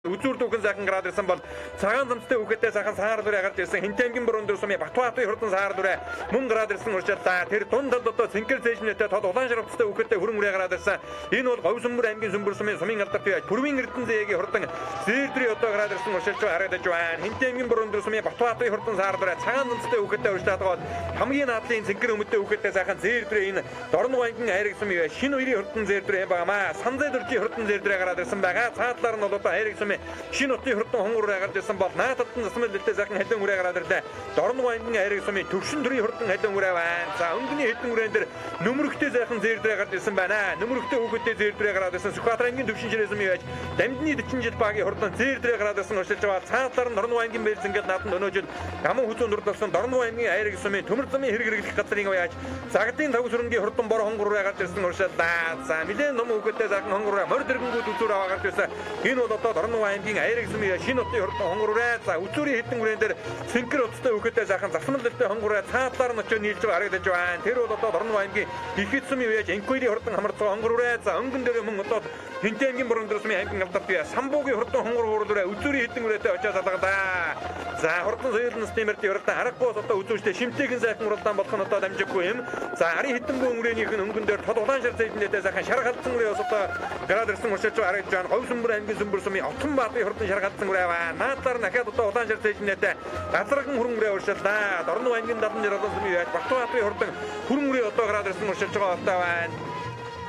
үзүүр дүүхэн сайхан гараад ирсэн бол цагаан замцтай үхэдтэй сайхан саар дүрэ гарч ирсэн Хинтэнгийн борон дүр сумын Батбаатны хурдан саар дүрэ мөн гараад ирсэн уушаалаа. Тэр дунд талд одоо цэнхэр цээжнэтэй тод улаан шаргацтай үхэдтэй хүрэн үрээ гараад ирсэн. Энэ бол Говь Сүмбэр аймгийн Сүмбэр сумын сумын алдарт байж Пүрвийн Эрдэнэ зээгийн хурдан Зээрдрийн одоо гараад ирсэн уушаалж харагдаж байна. Хинтэнгийн борон дүр сумын Батбаатны хурдан саар дүрэ цагаан замцтай үхэдтэй урьжлаад хамгийн наадлын цэнхэр өмөдтэй үхэдтэй сайхан Зээрдрийн энэ Дорнов аймгийн Хайрыг сумын шинэ үерийн хурдан Зээрдрийн байгаамаа. Санзай дөржийн хурдан Зээрдрийн гараад ирсэн байгаа. Цаатлаар нь бол одоо Хайрыг сумын шинэ утын хурдан хонгороо гарч ирсэн бол наадад нь засмал дэлтэй сайхан халиун үрээ гараад ирлээ. Дорнов аймгийн Хайрыг сумын төвшин төрийн хурдан халиун үрээ байна. За өнгөний хэдэн үрээн дээр нөмрөгтэй сайхан Зээрдрийн гарч ирсэн байна. Нөмрөгтэй хүүхэдтэй Зээрдрийн гараад ирсэн. Сүхбаатар аймгийн төвшин ширээ сумын байж Дамжны 40 жил багийн хурдан Зээрдрийн гараад ирсэн уушилж байгаа. Цаатлаар нь Дорнов аймгийн Бэлзэнгэл нааданд өнөөжид гаман хүзүүн дурдсан Дорнов аймгийн Хайрыг сумын төмөр замын хэрэглэх газрын байж Загтын тав сүрэнгийн хурдан бор хонгороо гарч ирсэн уушаалаа. За нэлээд ном хүүхэдтэй сайхан хонгороо морь дэргэнгүүд үзүүр аваа гарч ирсэн. Энэ бол одоо Дорнов аймгийн Хайрыг сумын шинэ утын хурдан хонгороо. За үзүүрийн хэдэн үрээн дээр цэнхэр утастай хүүхэдтэй сайхан засмал дэлтэй хонгороо цаатлаар нь очиж нийлж харагдаж байна. Тэр бол одоо Дорнов аймгийн Ихэд сумын байж Энквери хурдан хамарцсан хонгороо. За өнгөн дээр мөн одоо Хинтэн аймгийн Борон дүр сумын аймгийн алдарт бие Самбуугийн хурдан хонгороо дөрөө үзүүрийн хэдэн үрээтэй очиж залгадаа. За хурдан соёлын стимерти хурдан аргагүй одоо үзүүштэй шимтээхэн сайхан уралдаан болох нь одоо дамжиггүй юм. За ари хэдэн өнгөрөөнийх нь өнгөн дээр тод улаан шар зэйднэтэй сайхан шар халдсан үрээ бас одоо гараад ирсэн уушаач харагдаж байна. Говь Сүмбэр аймгийн Сүмбэр сумын Отон Баатны хурдан шар халдсан үрээ байна. Наадлаар дахиад одоо улаан шар зэйднэтэй газарган хөрөн үрээ уушаалаа. Дорнов аймгийн Далан жиргалан сумын яаж Батбаатны хурдан хөрөн үрээ одоо гараад ирсэн уушаач байгаа байна.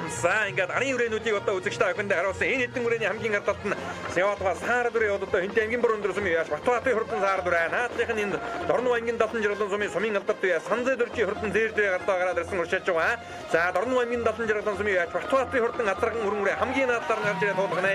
За ингээд арын үрээнүүдийг одоо үзэгчтэй охинд харуулсан энэ хэдэн үрээний хамгийн ардалт нь Сяваатга саар дүрээ одоо Хинтэн аймгийн Борон дүр сумын яаж Батбаатны хурдан саар дүрээ наадлынх нь энэ Дорнов аймгийн Далан жиргалан сумын алдарт бие Санзай дөржийн хурдан Зээрдрээ гардаа гараад ирсэн уршааж байгаа. За Дорнов аймгийн Далан жиргалан сумын яаж Батбаатны хурдан газарган хөрөн үрээ хамгийн наадлаар гарч ирээд туулгана.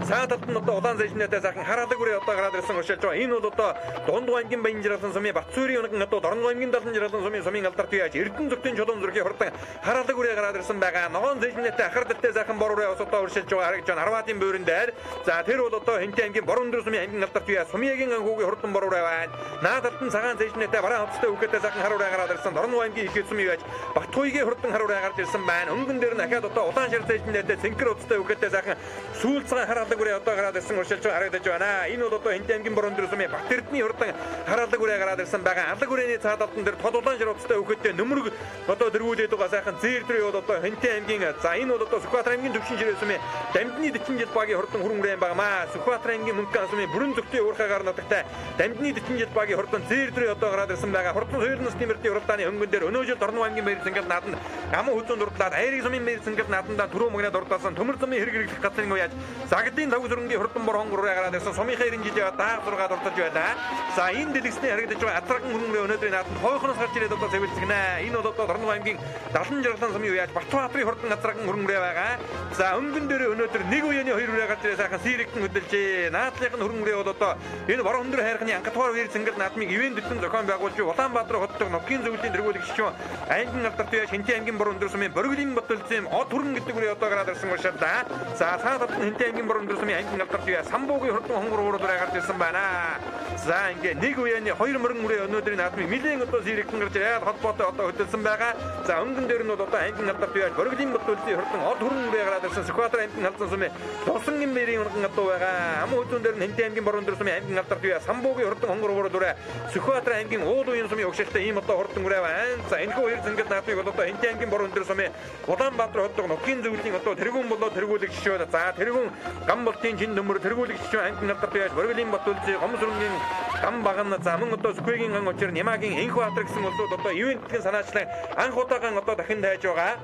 Цаа талд нь одоо улаан зэжнэтэй сайхан хараалаг үрээ одоо гараад ирсэн уршааж байгаа. Энэ бол одоо Дундав аймгийн Баян жиргалан сумын Батцүүрийн өнөг одоо Дорнов аймгийн Далан жиргалан сумын алдарт бие яаж Эрдэнэ зүгтийн чулуун зүрхийн хурдан хараалаг үрээ гараад ирсэн байгаа. Ногоон зэжнэтэй ахардaltaй сайхан бор үрээ ус одоо уршилж байгаа харагдж байна. Харваатын бөөрөн дээр. За тэр бол одоо Хинтэн аймгийн Борон дүр сумын аймгийн алдарт бие Сумьягийн анхуугийн хурдан бор үрээ байна. Наадад нь цагаан зэжнэтэй бараан хоцтой үхэтэй сайхан хар үрээ гараад ирсэн. Дорнов аймгийн Ихэд сумын байж Батхуйгийн хурдан хар үрээ гарч ирсэн байна. Өнгөн дээр нь дахиад одоо улаан шар зэжнэтэй цэнхэр уцтай үхэтэй сайхан сүүлцгэн хараалаг үрээ одоо гараад ирсэн уршилж харагдаж байна. Энэ бол одоо Хинтэн аймгийн Борон дүр сумын Бат Эрдэнэ хурдан хараалаг үрээ гараад ирсэн байгаа. Алаг үрээний цаадалтан дээр тод улаан шар уцтай үхэтэй нөмрөг одоо дэргүүлээд байгаа сайхан Зээрдрээ бол одоо Хинтэн аймгийн за энэ бол одоо Сүхбаатар аймгийн төвшин ширээ сумын Дамжны 40 жил багийн хурдан хөрөн үрээ байгаамаа. Сүхбаатар аймгийн Мөнхган сумын бүрэн зөвхөн уурхагаар нутагтай Дамжны 40 жил багийн хурдан Зээрдрээ одоо гараад ирсэн байгаа. Хурдан соёлын стимерти уралдааны хөнгөн дээр өнөөжил Дорнов аймгийн Бэлзэнгэл нааданд гаман хүзүүн дурдлаад Хайрыг сумын Бэлзэнгэл наадандаа түрүү магнад дурдласан төмөр замын хэрэглэх газрын уяаж Загтын тав сүрэнгийн хурдан бор хонгороо гараад ирсэн сумынхаа 90 жилийн даах зургаа дуртаж байлаа. За энэ дэлгэсний харагдаж байгаа азарган хөрөн үрээ өнөөдрийн нааданд хойхноос гарч ирээд одоо цэвэрлэгнэ. Энэ бол одоо Дорнов аймгийн Далан жиргалан сумын уяаж Батбаатны хурдан азарган хөрөн үрээ байгаа. За өнгөн дээр өнөөдөр нэг үеийн хоёр үрээ гарч ирээ сайхан сирэгтэн хөдөлжээ. Наадлынх нь хөрөн үрээ бол одоо энэ борон өндөр хайрхны ангатгаар үер зэнгэл наадмыг ивэн дэвтэн зохион байгуулж Улаанбаатар хоттой Новкийн зөвлөлийн дэргүүлэгчийн аймгийн алдарт бие Хинтэн аймгийн Борон дүр сумын Боргилийн Батөлцэм од хүрэн гэдэг үрээ одоо гараад ирсэн уушаалаа. За цаадад нь Хинтэн аймгийн Борон дүр сумын аймгийн алдарт бие Самбуугийн хурдан хонгор уруу гарч ирсэн байна. За ингээ нэг үеийн хоёр мөрөн үрээ өнөөдрийн наадмыг нэлээд одоо сирэгтэн гарч ирээд холбоотой одоо хөдөлсөн байгаа. За өнгөн дээр нь бол одоо аймгийн алдарт бие Боргилийн Батөлцийн хурдан од хүрэн үрээ гараад ирсэн Сүхбаатар аймгийн халдсан сумын Тулсангийн бэрийн урган одоо байгаа. Ам хөдөлн дээр нь Хинтэн аймгийн Борон дүр сумын аймгийн алдарт бие Самбуугийн хурдан хонгор уруу дүрэ Сүхбаатар аймгийн уул уян сумын өгшөлтөй ийм одоо хурдан үрээ байна. За энэхүү хоёр зэнгэл наадмыг бол одоо Хинтэн аймгийн Борон дүр сумын Улаанбаатар хоттой Новкийн зөвлөлийн одоо тэргүүн болоо тэргүүлэгчшөө за тэргүүн гам болтын чин нөмөр тэргүүлэгчшөө аймгийн алдарт бие Боргилийн Батөлцийн Гомсрынгийн гам багна за мөн одоо Сүхбэгийн ан очир Нямагийн Энхбаатар гэсэн улсууд одоо ивэнтгийн санаачлан анх удаагаан одоо дахин тайж байгаа.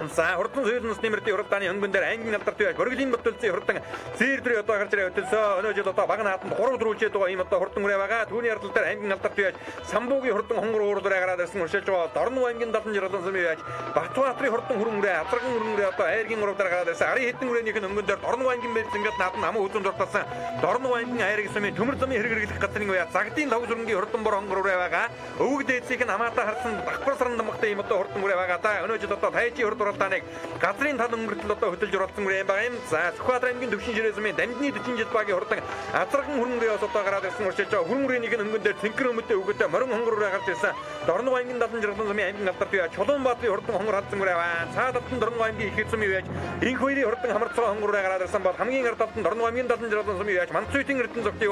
За хурдан соёлын стимерти уралдааны хөнгөн дээр аймгийн алдарт бие Боргилийн Батөлцийн хурдан Зээрдрээ одоо гарч ирээ хөдөлсөө. Өнөө жил одоо баг наатанд 3 дөрүүлжээд байгаа ийм одоо хурдан үрээ байгаа. Түүний ардал дээр аймгийн алдарт бие Самбуугийн хурдан хонгор уурдураа гараад ирсэн уршилж байгаа. Дорнов аймгийн Далан жиргалан сумын яаж Батбаатарын хурдан хөрөн үрээ азарган хөрөн үрээ одоо Хайргийн уралдаар гараад ирсэн. Ари хэдэн үрээнийх нь хөнгөн дээр Дорнов аймгийн Бэлзэнгэл наатан аман үзүүн дурталсан. Дорнов аймгийн Хайргийн сумын төмөр замын хэрэглэх газрын уяа Загтын тав сүрэнгийн хурдан бор хонгор үрээ байгаа. Өвөг дээдсийг нь хамаатаа харсан давхар саран дамгтай ийм одоо хурдан үрээ байгаа. Та өнөө жил одоо тайжи хурдан хуралдааныг газрын тал өнгөртөл одоо хөдөлж оруулсан юм байна. За Сүхбаатар аймгийн төвшин ширээсмийн дамжны 40 жил багийн хурдан азарган хөрөнгөрийн одоо гараад ирсэн уршилж байгаа. Хөрөнгөрийн нэг өнгөн дээр цэнхэр өмөдөө өгөөдөө морин хонгороо гарч ирсэн. Дорног аймгийн далан жиргэн сумын аймгийн алдар туяа Чулуун баатрын хурдан хонгор хадсан байна. Цаад талд нь Дорног аймгийн их эзэм юу яаж инх хоёрын хурдан хамарцгаа хонгороо гараад ирсэн бол хамгийн ард талд нь Дорног аймгийн далан жиргэн сумын юу яаж Манцуйтын эрдэнэ зогтыг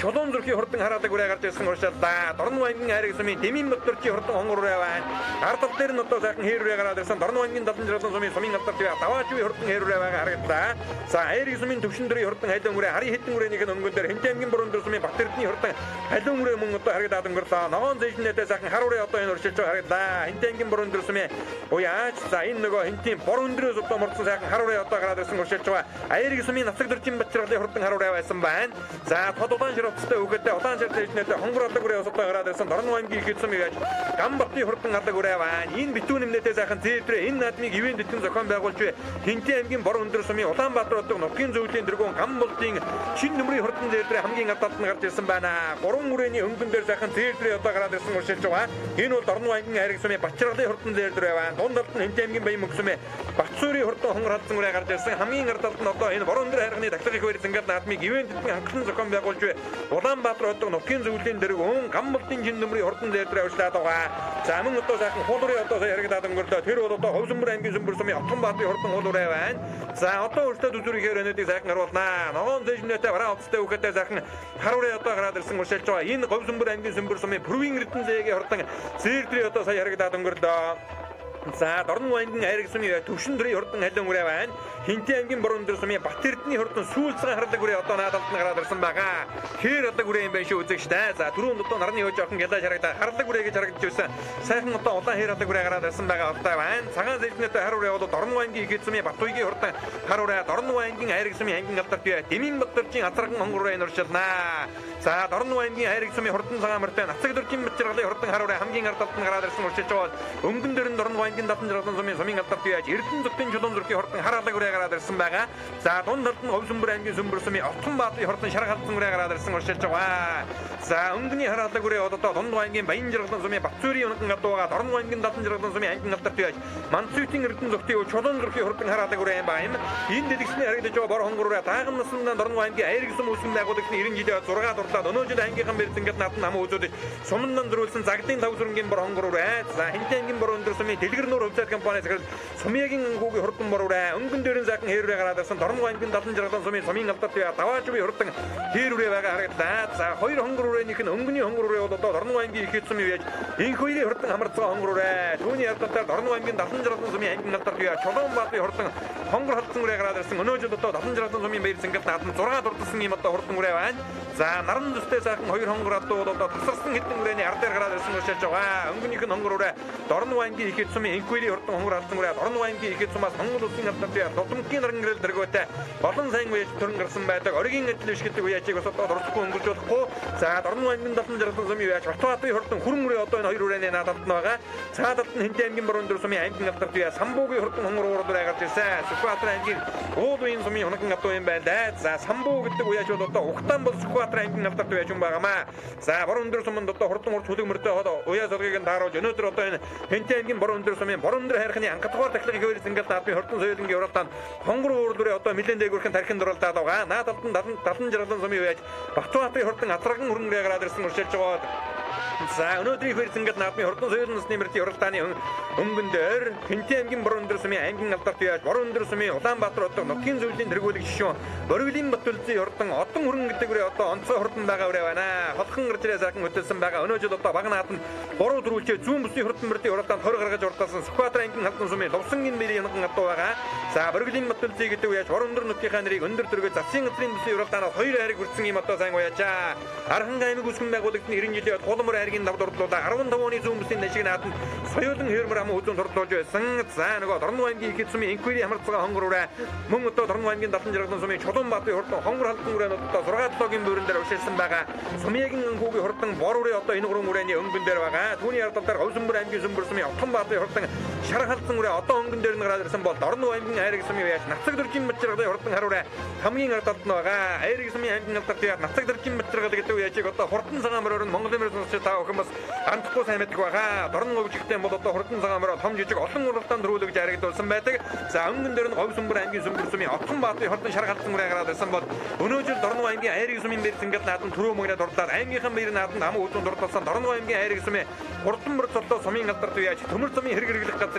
Чулуун зүрхийн хурдан хараадаг үрэ гарч ирсэн уршилдаа. Дорног аймгийн хайрыг сумын Дэмийн Мотторчийн хурдан хонгороо байна. Ард тал дээр нь одоо сайхан хээрүүрээ гараад ирсэн Дорног аймгийн далан жиргэн сумын алдар туяа Даваачгүй хурдан хээрүүрээ байгаа харагдаа. За хайрыг сумын төвшин дөрийн хурдан хайлан үрэ харийн хэдэн үрээний өнгөн дээр Хинтээ аймгийн Борон дөр сумын Батэрдний хурдан халуун үрээ мөн одоо харагдаад өнгөрлөө. Ногоон зэжнээдээ сайхан хар үрээ одоо энэ уршилж байгаа харагдаа. Хинтээ аймгийн Борон дөр сумын уяач за энэ нөгөө Хинтийн Борон дөрөөс одоо мордсон сайхан хар үрээ одоо гараад ирсэн уршилж байгаа. Аяарыг сумын Насаг дөржин Батчиргалын хурдан хар үрээ байсан байна. За тод удаан ширвцтэй өгөөдөө удаан шир зэжнээдээ хонгор алдаг үрээ одоо гараад ирсэн Дорног аймгийн их эзэм яаж Гамбатны хурдан алдаг үрээ байна. Энэ битүүн нэмнэтээ сайхан зээдрээ энэ наадмыг ивэн дэтгэн зохион байгуулж бай. Хинтээ аймгийн Борон дөр сумын Улаанбаатар хотын нутгийн зөвлөлийн дэргүүн Гамбалтын шин нөмрийн хурдан зээдрээ хамгийн гадаад нь гарч ирсэн байна. 3 үрээний өнгөн дээр сайхан зээдрээ одоо гараад ирсэн уршилж байгаа. Энэ бол Дорног аймгийн хайрыг сумын Батчиргалын хурдан зээдрээ байна. Дунд талд нь Хинтээ аймгийн Баян мөнх сумын Батцуурийн хурдан хонгор хадсан үрээ гарч ирсэн. Хамгийн ард талд нь одоо энэ Борон дөр хайрганы тахлах их байр зингээд наадмыг ивэн дэтгэн хангалттай зохион байгуулж бай. Улаанбаатар хотын нутгийн зөвлөлийн дэргүүн Гамбалтын шин нөмрийн хурдан зээдрээ уучлаад байгаа. За мөн одоо сайхан хуулуурын одоо харагдаад өнгөрлөө. Тэр бол одоо Ховсөнбөр аймгийн Сүмбэр сумын Отгонбаатарын хурдан хуулуурай байна. За одоо өөртөө үзүүрийн хөрөнөдийг сайхан харуулнаа. Ногоон зэжнээтэй бараа оцтой өгөхтэй сайхан харуулын одоо гараад ирсэн уршилж байгаа. Энэ Ховсөнбөр аймгийн Сүмбэр сумын Пүрвийн эрдэнэзээгийн хурдан зээдрээ одоо сая харагдаад өнгөрлөө. За Дорног аймгийн хайрыг сумын төвшин дөрийн хурдан халуун үрээ байна. Хинтээ аймгийн Борон дөр сумын Батэрдний хурдан сүүлцэн хардаг үрээ одоо наадалд нь гараад ирсэн байгаа. Хээр одоо үрээ юм байна шүү үзэгчтэй. За түрүүнд одоо нарны хөөж охин гялаж харагдаа хардаг үрээ гэж харагдаж байсан. Сайхан одоо улаан хээр одоо үрээ гараад ирсэн байгаа одоо байна. Цагаан зэжнээтэй хар үрээ бол Дорног аймгийн их эзэм Батуйгийн хурдан хар үрээ Дорног аймгийн хайрыг сумын аймгийн алдар туяа Дэмийн Мотторчийн азарган хонгор үрээ нуршилнаа. За Дорног аймгийн хайрыг сумын хурдан цагаан мөртэй Насаг дөржин Батчиргалын хурдан хар үрээ хамгийн ард талд нь гараад ирсэн уршилж байгаа. Өнгөн дээр нь Дорног аймгийн далан жиргэн сумын алдар туяа Эрдэнэ зүгтийн Чулуун зүрхийн хурдан хараалаг үрээ гараад ирсэн байгаа. За дунд талд нь Ховсөнбөр аймгийн Сүмбэр сумын Отгонбаатарын хурдан шарга хадсан үрээ гараад ирсэн уршилж байгаа. За өнгөний хараалаг үрээ одоо Дорног аймгийн Баян жиргэн сумын Батцуурийн унган гадуу байгаа. Дорног аймгийн далан жиргэн сумын аймгийн алдар туяа Манцуйтын эрдэнэ зүгтийн Чулуун зүрхийн хурдан хараалаг үрээ байна. Энэ дэлгэцний харагдаж байгаа бор хонгор үрээ таагам наснаа Дорног аймгийн Аяарыг сум үүсгэн байгуулагчны 90 жилийн 6 дурлаад өнөө жил ангийнхан бэрзэнгэд наадан намаа үзүүлж сумнан зөрүүлсэн загдын тав сүрэнгийн бор хонгор үрээ. За Хинтээ аймгийн Борон дөр сумын Дэлгэр нуур хувьцаат компани захирал Сумьягийн өнгөгийн хурдан бор үрээ. Өнгөн дээр нь сайхан хээрүүрээ гараад ирсэн Дорног аймгийн далан жиргэн сумын алдар туяа Даваачгүй хурдан хээрүүрээ байгаа харагдаа. За хоёр хонгор үрээнийх нь өнгөний хонгор үрээ бол одоо Дорног аймгийн их эзэм юу яаж инх хоёрын хурдан хамарцгаа хонгор үрээ. Түүний ардтаар Дорног аймгийн далан жиргэн сумын аймгийн алдар туяа Чулуун баатрын хурдан хонгор хадсан үрээ гараад ирсэн. Өнөө жил одоо далан жиргэн сумын баяр зингэд наадам 6 дурдсан юм одоо хурдан үрээ байна. За наран дэстэй сайхан хоёр хонгор адуу бол одоо тасарсан хэдэн үрээний ар дээр гараад ирсэн уршилж байгаа. Өнгөнийх нь хонгор үрээ Дорног аймгийн их эзэм инх хоёрын хурдан хонгор хадсан үрээ Дорног аймгийн их эзэмээс Монгол улсын алдар туяа Дутмгийн наран гэрэл дэргөөтэй болон сайн үеж төрөн гарсан байдаг. Оргийн ажил биш гэдэг үеачийг бас одоо дурсахгүй өнгөрүүлэхгүй. За Дорног аймгийн далан жиргэн сумын үеач Батбаатарын хурдан хүрэн үрээ одоо энэ хоёр үрээний наадалд нь байгаа. Цаадалд нь Хинтээ аймгийн Борон дөр сумын аймгийн алдар туяа Самбуугийн хурдан хонгор уурдаар гарч ирсэн. Сүхбаатар аймгийн Уулын сумын хоногн адуу юм байна да. За Самбуу гэдэг үеач бол одоо Ухтан бол Сүхбаатар аймгийн алдар туяач юм байгаамаа. За Борон дөр суманд одоо хурдан урт хүлэг мөртэй уяа зоргийг нь тааруулж өнөөдөр одоо энэ Хинтээ аймгийн Борон дөр сумын Борон дөр хайрхны ангатгаар тахлагын хөвөр зингээл наадмын хурдан соёлынгийн уралдаанд хонгор уурлуурээ одоо нэлээд дээгүүрхэн тархинд дурлаад байгаа. Наадалд нь далан жиргэн сумын үеач Батбаатарын хурдан азарган хөрөнгөрөө гараад ирсэн уршилж байгаа. За өнөөдрийн хөрөнгөд наадмын хурдан соёлын насны мөртийн уралдааны өнгөн дээр Хинтээ аймгийн Борон дөр сумын аймгийн алдар туяа Борон дөр сумын Улаанбаатар хотын нутгийн зөвлөлийн тэргүүлэг шишүүн Боровилийн Батүлзийн хурдан одон хөрөнгө гэдэг үрээ одоо онцгой хурдан байгаа үрээ байна. Холхон гарч ирээ сайхан хөтөлсөн байгаа. Өнөө жил одоо баг наадам боруу төрүүлчээ зүүн бүсийн хурдан мөртийн уралдаанд хор гаргаж урдсан Сүхбаатар аймгийн халдан сумын Лувсангийн мэрийн өнгөн адуу байгаа. За Боровилийн Батүлзийн гэдэг үеач Борон дөр нутгийнхаа нэрийг өндөр дөргөө засгийн газрын бүсийн уралдаанаас хоёр хайрыг хүртсэн юм одоо сайн уяачаа. Архан аймаг үүсгэн байгуулагчны 90 жилийн тулмөр хайргийн давд урдлуулаа 15 оны зүүн бүсийн нэшиг наадам соёлын хөрмөр ам үзүүн турдлуулж байсан. За нөгөө Дорног аймгийн их эзэм инквери хамарцгаа хонгор үрээ мөн одоо Дорног аймгийн далан жиргэн сумын Чулуун баатрын хурдан хонгор халдан үрээ одоо 6 долоогийн бүрэн дээр ушилсан байгаа. Сумьягийн өнгөгийн хурдан бор үрээ одоо энэ гурван үрээний өнгөн дээр байгаа. Түүний ардтаар Ховсөнбөр аймгийн Сүмбэр сумын Отгонбаатарын хурдан шаргалсан үрээ одоо өнгөн дээр нь гараад ирсэн бол Дорнов аймгийн Айраг сумын яаж нацаг дөржин мачиргалыг хурдан харуулаа хамгийн ард талд нь байгаа. Айраг сумын аймгийн алдарт яа нацаг дөржин мачиргал гэдэг үеийг одоо хурдан цагаан мөрөөр нь Монгол эмэр сонсч та өхөн бас андахгүй сайн мэддэг байгаа. Дорнов өвжигтэй бол одоо хурдан цагаан мөрөөр том жижиг олон уралдаанд төрүүлж яригдуулсан байдаг. За өнгөн дээр нь Говь сүмбэр аймгийн сүмбэр сумын Отхон Баатарын хурдан шаргалсан үрээ гараад ирсэн бол өнөө жил Дорнов аймгийн Айраг сумын бэр зингэд наадан түрүү мөгнө дурлаад аймгийнхан бэр наадан ам үзүүн дурласан Дорнов аймгийн Айраг сумын хурдан мөр цолтоо сумын алдарт үеэж төмөр сумын хэрэг хэрэглэх газрын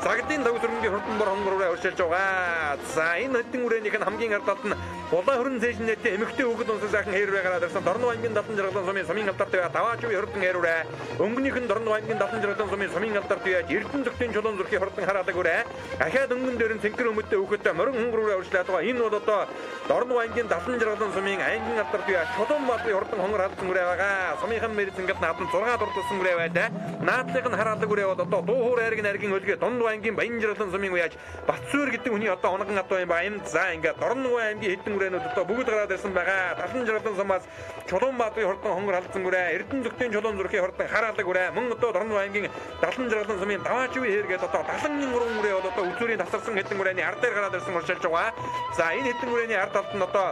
загдын давсрынгийн хурдан бор хонгороо өршөлж байгаа. За энэ хэдэн үрээнийх нь хамгийн ард талд нь Улаан хөрөн зээжнэтэй эмэгтэй хүүхэд унсан сайхан хэрвээ гараад ирсэн Дорнов аймгийн Далан жаргалан сумын алдарт үе даваачгүй хурдан хэрвээ өнгөнийх нь Дорнов аймгийн Далан жаргалан сумын алдарт үеэж Эрдэнэ зөвхөн чулуун зүрхийн хурдан хараадаг үрээ ахаад өнгөн дээр нь цэнхэр өмөдтэй хүүхэдтэй морин хонгороо өршлээд байгаа. Энэ бол одоо Дорнов аймгийн Далан жаргалан сумын аймгийн алдарт үе чулуун баатарын хурдан хонгор халдсан үрээ байгаа. Сумынхан мэрц ингээд наадан 6 дурдсан үрээ байдаг. Наадлыг нь хараадаг үрээ бол одоо дуухуур хайргийн наргийн өлгөө Дорнов аймгийн Баян жаргалан сумын үеэж Батсуур гэдэг хүний одоо онгон атуу юм ба энэ за ингээд Дорнов аймгийн хэдэн үрээнүүд одоо бүгд гараад ирсэн байгаа. Далан жаргалан сумаас чулуун баатарын хурдан хонгор халдсан үрээ Эрдэнэ зөвхөн чулуун зүрхийн хурдан хараадаг үрээ мөн одоо Дорнов аймгийн Далан жаргалан сумын даваачгүй хэргээд одоо 73 үрээ бол одоо үзүүрийн тасарсан хэдэн үрээний ард дээр гараад ирсэн уршилж байгаа. За энэ хэдэн үрээний ард талд нь одоо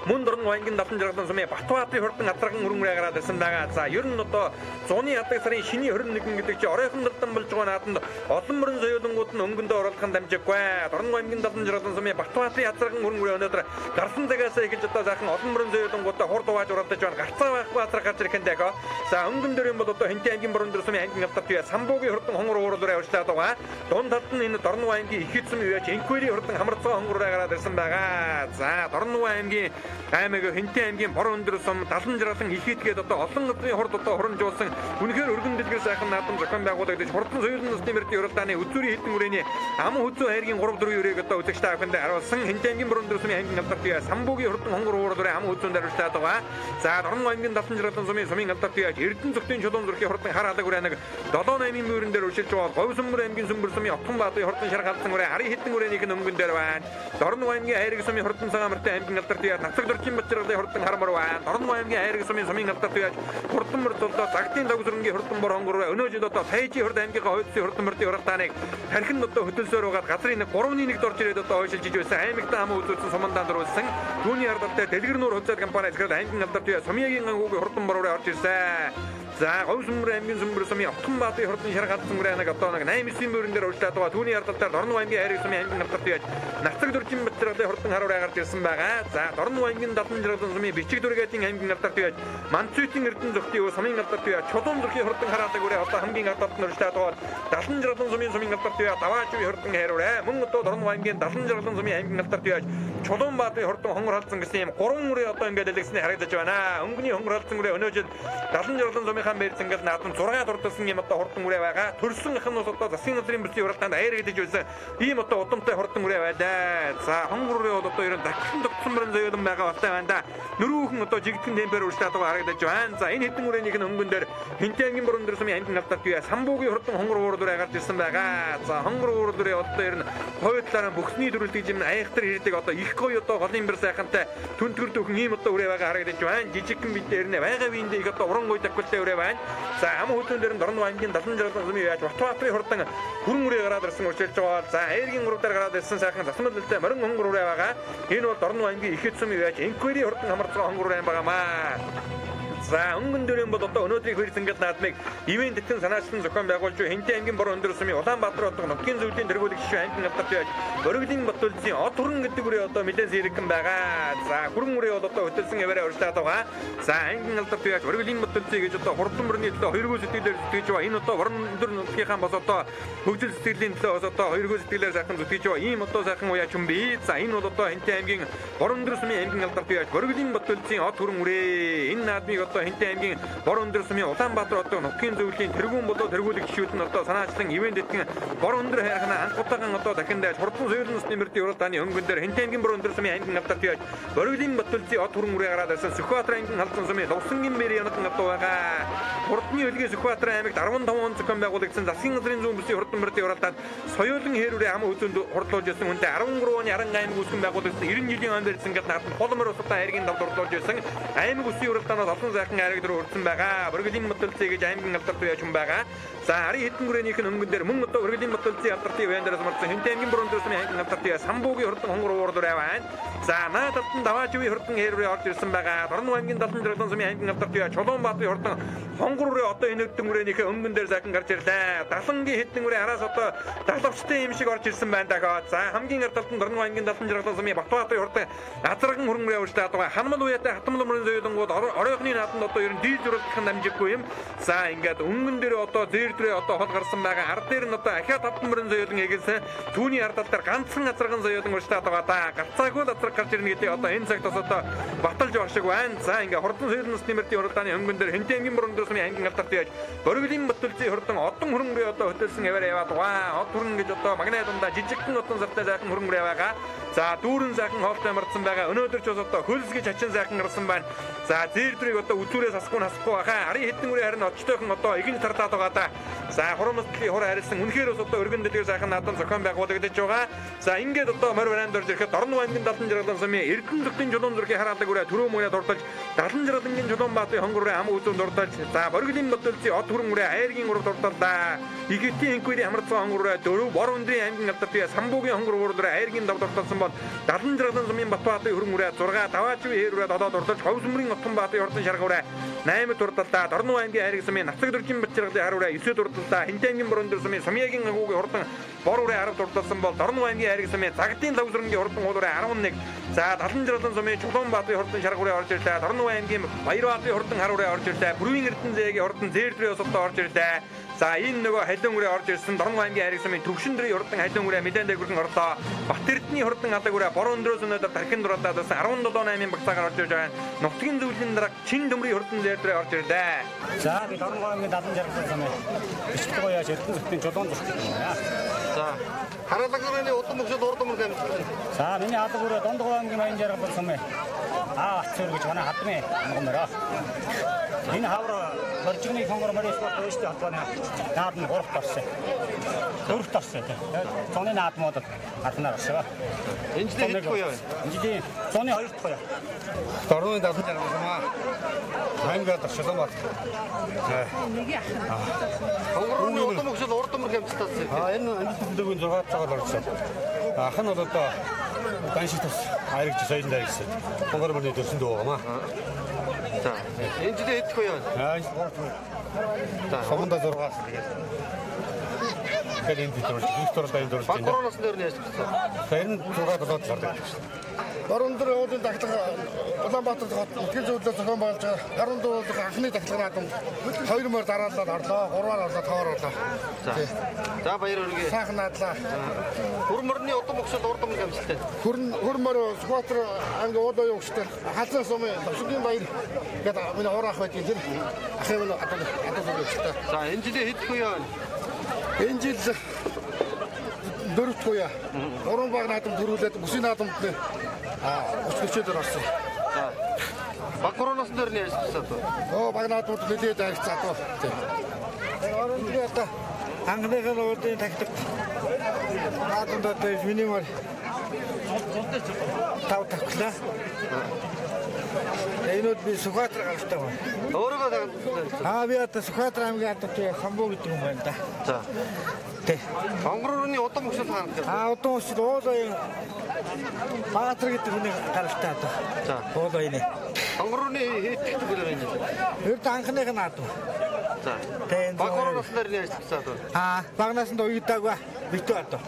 мөн Дорнов аймгийн Далан жаргалан сумын Батбаатарын хурдан атраган өрөнгөрөө гараад ирсэн байгаа. За ер нь одоо зууны ядаг сарын шиний 21 гэдэг чинь оройхон далдан болж байгаа нааданд олон мөрөн соёлонгууд нь өнгөндөө оруулахын дамжиггүй. Дорнов аймгийн Далан жаргалан сумын Батбаатарын атраган өрөнгөрөө өнөөдөр гарсан цагаасаа эхэлж одоо сайхан олон мөрөн соёлонгуудаа хурд хувааж уралдаж байна. Гарцаа байхгүй атраг гарч ирэх энэ дэго. За өнгөн дээр юм бол одоо Хэнтэй аймгийн Борон дөр сумын аймгийн алдарт үе Самбуугийн хурдан хонгор ууралраа урьдчилаад байгаа. Дунд талд нь энэ Дорнов аймгийн Ихэд сум үеч Инквери хурдан хамарцгаа хонгороо гараад ирсэн байгаа. За Дорнов аймгийн аймаг Хэнтэй аймгийн Борон дөр сум Далан жаргалан Ихэд гээд одоо олон өдрийн хурд одоо хурамжуулсан үнэхээр өргөн дэлгэр сайхан наадам зохион байгуулагдаж хурдан соёлын насны мэрдийн уралдааны үзүүрийн хэдэн үрээний ам хүзүү хайргийн 3-4 үрээг одоо үзэгч та бүхэнд харуулсан Хэнтэй аймгийн Борон дөр сумын аймгийн алдарт үе Самбуугийн хурдан хонгор ууралраа ам хүзүүнд харуултаад байгаа. За Дорнов аймгийн Далан жаргалан сумын алдарт үе Эрдэнэ зөвхөн чулуун зүрхийн хурдан хараадаг үрээ нэг 7-8 мөрөн дээр үршилж байгаа. Говь сүмбэр аймгийн сүмбэр сумын Отхон Баатарын хурдан шаргалсан үрээ хари хэдэн үрээнийх нь өнгөн дээр байна. Дорнов аймгийн Айраг сумын хурдан цагаан мөртэй аймгийн алдарт үе нацаг дөржин бачиргалын хурдан хармар байна. Дорнов аймгийн Айраг сумын алдарт үе хурдан мөр толдоо загтын давсрынгийн хурдан бор хонгор өнөө жил одоо Тайжи хурд аймгийнхаа хойдсын хурдан мөрдийн уралдааныг тархинд одоо хөдөлсөөр угаад газрын 3-1 дорж ирээд одоо ойшилж иж байсан аймагтаа ам үзүүлсэн сумандаа дөрүүлсэн түүний ардалтай Дэлгэр нуур хувьцаат компани захирал аймгийн алдарт үе Сумьягийн ангуугийн хурдан бороо орж ирсэн. За Говь сүмбэр аймгийн сүмбэр сумын Отхон Баатарын хурдан шаргалсан үрээ нэг одоо 8-9 мөрөн дээр урьдчилаад байгаа. Түүний ардалтаар Дорнов аймгийн Айраг сумын аймгийн алдарт үе нацаг дөржин бачиргалын хурдан харуулаа гарч ирсэн байгаа. За Дорнов аймгийн Далан жаргалан сумын Бичиг дүргээдийн аймгийн алдарт үе Манцүйтийн Эрдэнэ зөвхөн сумын алдарт үе чулуун зүрхийн хурдан хараадаг үрээ одоо хамгийн ардалт нь урьдчилаад байгаа. Далан жаргалан сумын алдарт үе даваачгүй хурдан харуулаа мөн одоо Дорнов аймгийн Далан жаргалан сумын аймгийн алдарт үе чулуун баатарын хурдан хонгор халдсан гэсэн юм 3 үрээ одоо ингээд дэлгэсний харагдаж байна. Өнгөний хонгор халдсан үрээ өнөө жил Далан жаргалан сумынхаа мэрц ингээд наадан 6 дурдсан юм одоо хурдан үрээ байгаа. Төрсөн их нь бас одоо засгийн газрын бүсийн уралдаанд аяр гэдэж байсан. Ийм одоо удамтай хурдан үрээ байлаа. За хонгор үрээ бол одоо ерөн дахин тогтсон мөрөн зөөлөн байгаа болтой байна да. Нөрөөхөн одоо жигдхэн темпээр урьдчилаад байгаа харагдаж байна. За энэ хэдэн үрээнийх нь өнгөн дээр Хэнтэй аймгийн Борон дөр сумын аймгийн алдарт үе Самбуугийн хурдан хонгор ууралраа гарч ирсэн байгаа. За хонгор ууралраа одоо ерөн хойдлаараа бүхний дөрүлтийг юм айхтар ирдэг одоо их гоё одоо голын бэр сайхантай түнтгэр дөхөн ийм одоо үрээ байгаа харагдаж байна. Жижигхэн бит дээр нэ байгаа биендээ их одоо уран гоё таквалтай үрээ байна. За ам хөтөн дээр нь Дорнов аймгийн Далан жаргалан сумын яаж Батбаатарын хурдан хүрэн үрээ гараад ирсэн урьдчилж байгаа. За Айргийн урагдаар гараад ирсэн сайхан засмал дэлтэй морин хонгор үрээ байгаа. Энэ бол Дорнов аймгийн Ихэд сумын яаж Инквери хурдан хамарцгаа хонгор үрээ байгаамаа. За өнгөн дээр юм бол одоо өнөөдрийн хөрс ингээд наадмыг ивент тэтэн санаачлан зохион байгуулж Хэнтэй аймгийн Борон дөр сумын Улаанбаатар хотын нутгийн зөвлөлийн тэргүүлэг шишүү аймгийн алдарт үе Бориглийн Батулсын Од хүрэн гэдэг үрээ одоо мэдээ зэрэгэн байгаа. За хүрэн үрээ бол одоо хөтөлсөн яваараа урьдчилаад байгаа. За аймгийн алдарт үе Бориглийн Батулсын гэж одоо хурдан мөрний төлөө хоёргоо сэтгэлээр зүтгэж байгаа. Энэ одоо Борон дөр нутгийнхаа бас одоо хөгжил сэтгэлийн төлөө бас одоо хоёргоо сэтгэлээр сайхан зүтгэж байгаа. Ийм одоо сайхан уяа юм би. За энэ бол одоо Хэнтэй аймгийн Борон дөр сумын аймгийн алдарт үе Бориглийн Батулсын Од хүрэн үрээ. Энэ наадмыг одоо Хэнтэй аймгийн Борон дөр сумын Улаанбаатар хотын нутгийн зөвлөлийн тэргүүн болоо тэргүүлэг гишүүд нь одоо санаачлан ивент этгэн Борон дөр хайрхана анхудаахан одоо дахин дайж хурдан соёлын насны мөрдийн уралдааны өнгөн дээр Хэнтэй аймгийн Борон дөр сумын аймгийн алдарт үе Бориглийн Батулсын Од хүрэн үрээ гараад ирсэн Сүхбаатар аймгийн халдсан сумын Лувсангийн мэр янаган одоо байгаа. Хурдны хөлгийн Сүхбаатар аймагт 15 он зохион байгуулагдсан засгийн газрын зүүн бүсийн хурдан мөрдийн уралдаанд соёлын хэрүүрээ ам үзүүнд хурдлуулж ирсэн хүнтэй 13 оны Аран аймаг үүсгэн байгуулагдсан 90 жилийн он барьсан гэдэг наадам холмор устай хайргийн давд хурдлуулж ирсэн аймаг үсгийн уралдаанаас олон сайхан ариг дээр урдсан байгаа. Өргөлийн мөтөлцөө гэж аймгийн алдарт яж хүн байгаа. За ари хэдэн хүрээнийх нь өнгөн дээр мөн одоо өргөлийн мөтөлцийн алдарт яван дээрээс марцсан хинтээ аймгийн борон дэсний аймгийн алдарт самбуугийн хурдан хонгор уурдур байна. За наадад нь даваачвын хурдан хэрвээ орж ирсэн байгаа. Дорнов аймгийн далан жиргэн сумын аймгийн алдарт Чулуунбаатарын хурдан хонгор руу одоо энэ хэдэн хүрээнийх өнгөн дээр сайхан гарч ирлээ. Далангийн хэдэн хүрээ араас одоо далавчтай юм шиг орж ирсэн байна дахиад. За хамгийн ардталт нь Дорнов аймгийн далан жиргэн сумын Батбаатарын хурдан азарган хөрөнгөрөө явуулдаг байгаа. Ханмал уяатай хатмал мөрөн зөөлөнгүүд оройхны нааданд одоо ер нь дийл зурагдах нь амжиггүй юм. За ингээд өнгөн дээр одоо зээрдрээ одоо хол гарсан байгаа. Ард дээр нь одоо ахиад хатмал мөрөн зөөлөн эгэлсэн түүний ардтал дээр ганцхан азарган зөөлөн урьжтаад байгаа да. Гарцаагүй азарг гарч ирнэ гэдэг одоо энэ цагт бас одоо баталж байгаа шиг байна. За ингээд хурдан сэрэн насны мөртийн уралдааны өнгөн дээр хинтээ аймгийн борон дэсний аймгийн алдарт яаж Боргөлийн мөтөлцийн хурдан одон хөрөнгөрөө одоо хөтөлсөн хэвээр яваад байгаа. Од хөрөнгө гэж одоо магнай дундаа жижигхэн одон зартай сайхан хөрөнгөрөө байгаа. За дүүрэн сайхан хоолтой марцсан байгаа. Өнөөдөр ч бас одоо хөлс гэж хачин сайхан гарсан байна. За зээрдрийг одоо үзүүрээс асахгүй баха. Ари хэдэн үрээ харин очтойхон одоо игэн тарлаад байгаа да. За хурамсгалын хур харилсан үнэхээр бас одоо өргөн дэлгэр сайхан наадам зохион байгуулагдаж байгаа. За ингээд одоо морь бараанд орж ирэхэд Дорнов аймгийн далан жиргалан сумын Эрдэнэтийн Чулуун зүрхийн хараалаг үрээ төрөө мөрөд дурдж далан жиргалангийн Чулуунбаатарын хонгороо ам үзүүн дурдж за Боргөлийн мөтөлцийн од хөрөн үрээ айргийн урав дурдалдаа. Игэтийн инквери хамрцсан хонгороо дөрөв бор өндрийн аймгийн алдарт самбуугийн хонгор уурдаа айргийн дав дурдалсан бол далан жиргалан сумын Батбаатарын хөрөн үрээ 6 даваачвын хээр үрээ додоо дурдж Ховсмөрийн Отонбаатарын хурдан шарга үрээ 8 дурдалдаа. Дорнов аймгийн айргийн сумын Навцаг дөржин бачиргалын хар үрээ 9 дурдалдаа. Хинтээ аймгийн борон дөр сумын Сумьягийн агуугийн хурдан бор үрээ 10 дурдалсан бол Дорнов аймгийн айргийн сумын Загтын лавсрынгийн хурдан уул үрээ 11. За далан жиргалан сумын Чулуунбаатарын хурдан шарга үрээ орж ирлээ. Дорнов аймгийн Баярбаатарын хурдан хар үрээ орж ирлээ. Бүрийн Эрдэнэзээгийн хурдан зээрдрээ усалтаа орж ирлээ. За энэ нөгөө халиун үрээ орж ирсэн Дорнов аймгийн айргийн сумын Төвшиндрийн хурдан халиун үрээ мэдэн дээр хүрэн орлоо. Батэрдний хурдан алаг үрээ бор өндрөөс өнөөдөр тархин дураадаад байсан 17-8 багцаагаар орж ирж байгаа. Нутгийн зөвлөлийн дарга Чин Дөмрийн хурдан зээрдрээ орж ирлээ. За би Дорнов аймгийн далан жиргэн сумын бичлэг гоёаш Эрдэнэтийн Чулуун зүрх. За хараалгын удам мөсөд урдам мөр гэмтэн. За миний алга үрээ Дондгоо аймгийн аян жиргэн сумын Ацүр гэж манай хатмын ангамраа. Энэ хавар боржигны хонгор морь спорт өстэй хатвана наад нь 3 тарсан. 4 тарсан. Цоны наадмууд хатнаар авшгаа. Энэ жилийн хэд гоё вэ? Энэ жилийн цоны 2 дахь гоё. Дорнов далан жиргэн сумаа. Аймгаад авшгаа бат. Хонгорны удам мөсөд урдам мөр гэмтэн. Энэ төлөвийн 6 цагаар орсон. Ах нь бол одоо ганшиг тас хайрагч соёлын дайгсан. Хонгор мөрний төрсөн дөө байгаамаа. За энэ жилийн хэд гоё вэ? За суманда 6-аас тэгээд. Тэгээд энэ төрөл Виктор дайн төрөл чинь. Багроноос нэр нь яаж гэсэн. Тэр нь 6-7 гардаг. Борон дөр уулын дахлага Улаанбаатар хот өтгөл зөвлөлөө зохион байгуулж байгаа. Харин дуулах анхны дахлагын наадам 2 мөр дараалал орлоо, 3-аар орлоо, 5-аар орлоо. За баяр хүргэе. Сайхан наадлаа. Хөрмөрний удам мөсөд урдам мөр гэмтэн. Хөрмөр Сүхбаатар аймгийн уул оюун өгчтэй халзан сумын Төвшингийн баяр гэдэг миний уур ах байдгийн тэр ахын нь одоо өгчтэй. За энэ жилийн хэд гоё вэ? Энэ жил 4 туя. 3 баг наадам төрүүлээд бүсийн наадамд өсгөчөөр орсон. За Багроноос нэр нь яаж гэсэн. Баг наадамд нэлээд харилцаад байна. Энэ одоо анхныхаа уулын тактик наадамд дээр миний мөр тав таглаа. Энүүд би Сүхбаатар гаралтай байна. Өөрөө би одоо Сүхбаатар аймгийн алдарт самбуу гэдэг юм байна да. За. Тэ. Хонгорны удам мөсөд хаана. Удам мөсөд уулын Баатар гэдэг хүний гаралтай одоо. За. Уулын. Хонгорны хэд их зүгээр байна. Эрд анхных нь адуу. За. Багроноос нэр нь яаж гэсэн. Багнаас нь уйдаагүй битүү адуу.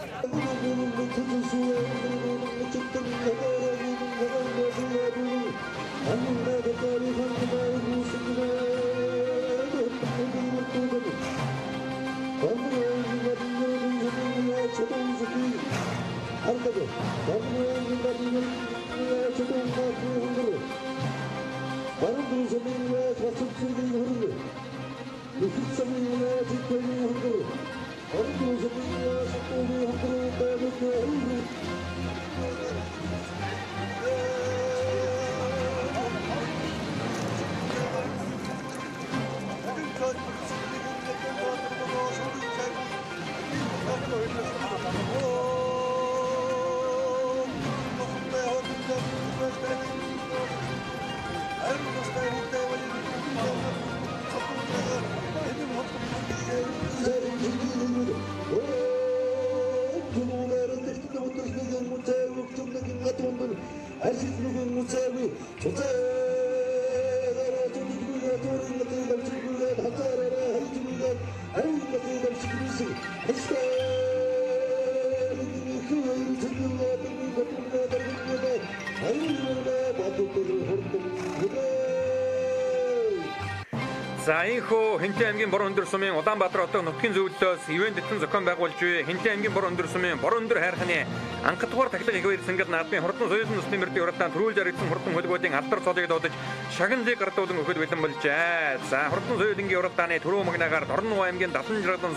За ийхүү Хинтээ аймгийн Борон өндөр сумын Улаанбаатар хотын нутгийн зөвлөлтөөс ивент дэтгэн зохион байгуулж буй Хинтээ аймгийн Борон өндөр сумын Борон өндөр хайрханы анхдугаар тахилга их баяр сэнгэл наадмын хурдан соёлын усны мөрдийн уралдаан төрүүлж аригдсан хурдан хөлбөдийн алдар цолыг дуудаж шагналыг гардуулан өгөхөд бэлэн болжээ. За хурдан соёлынгийн уралдааны түрүү магнаагаар Дорнов аймгийн Далан жиргэн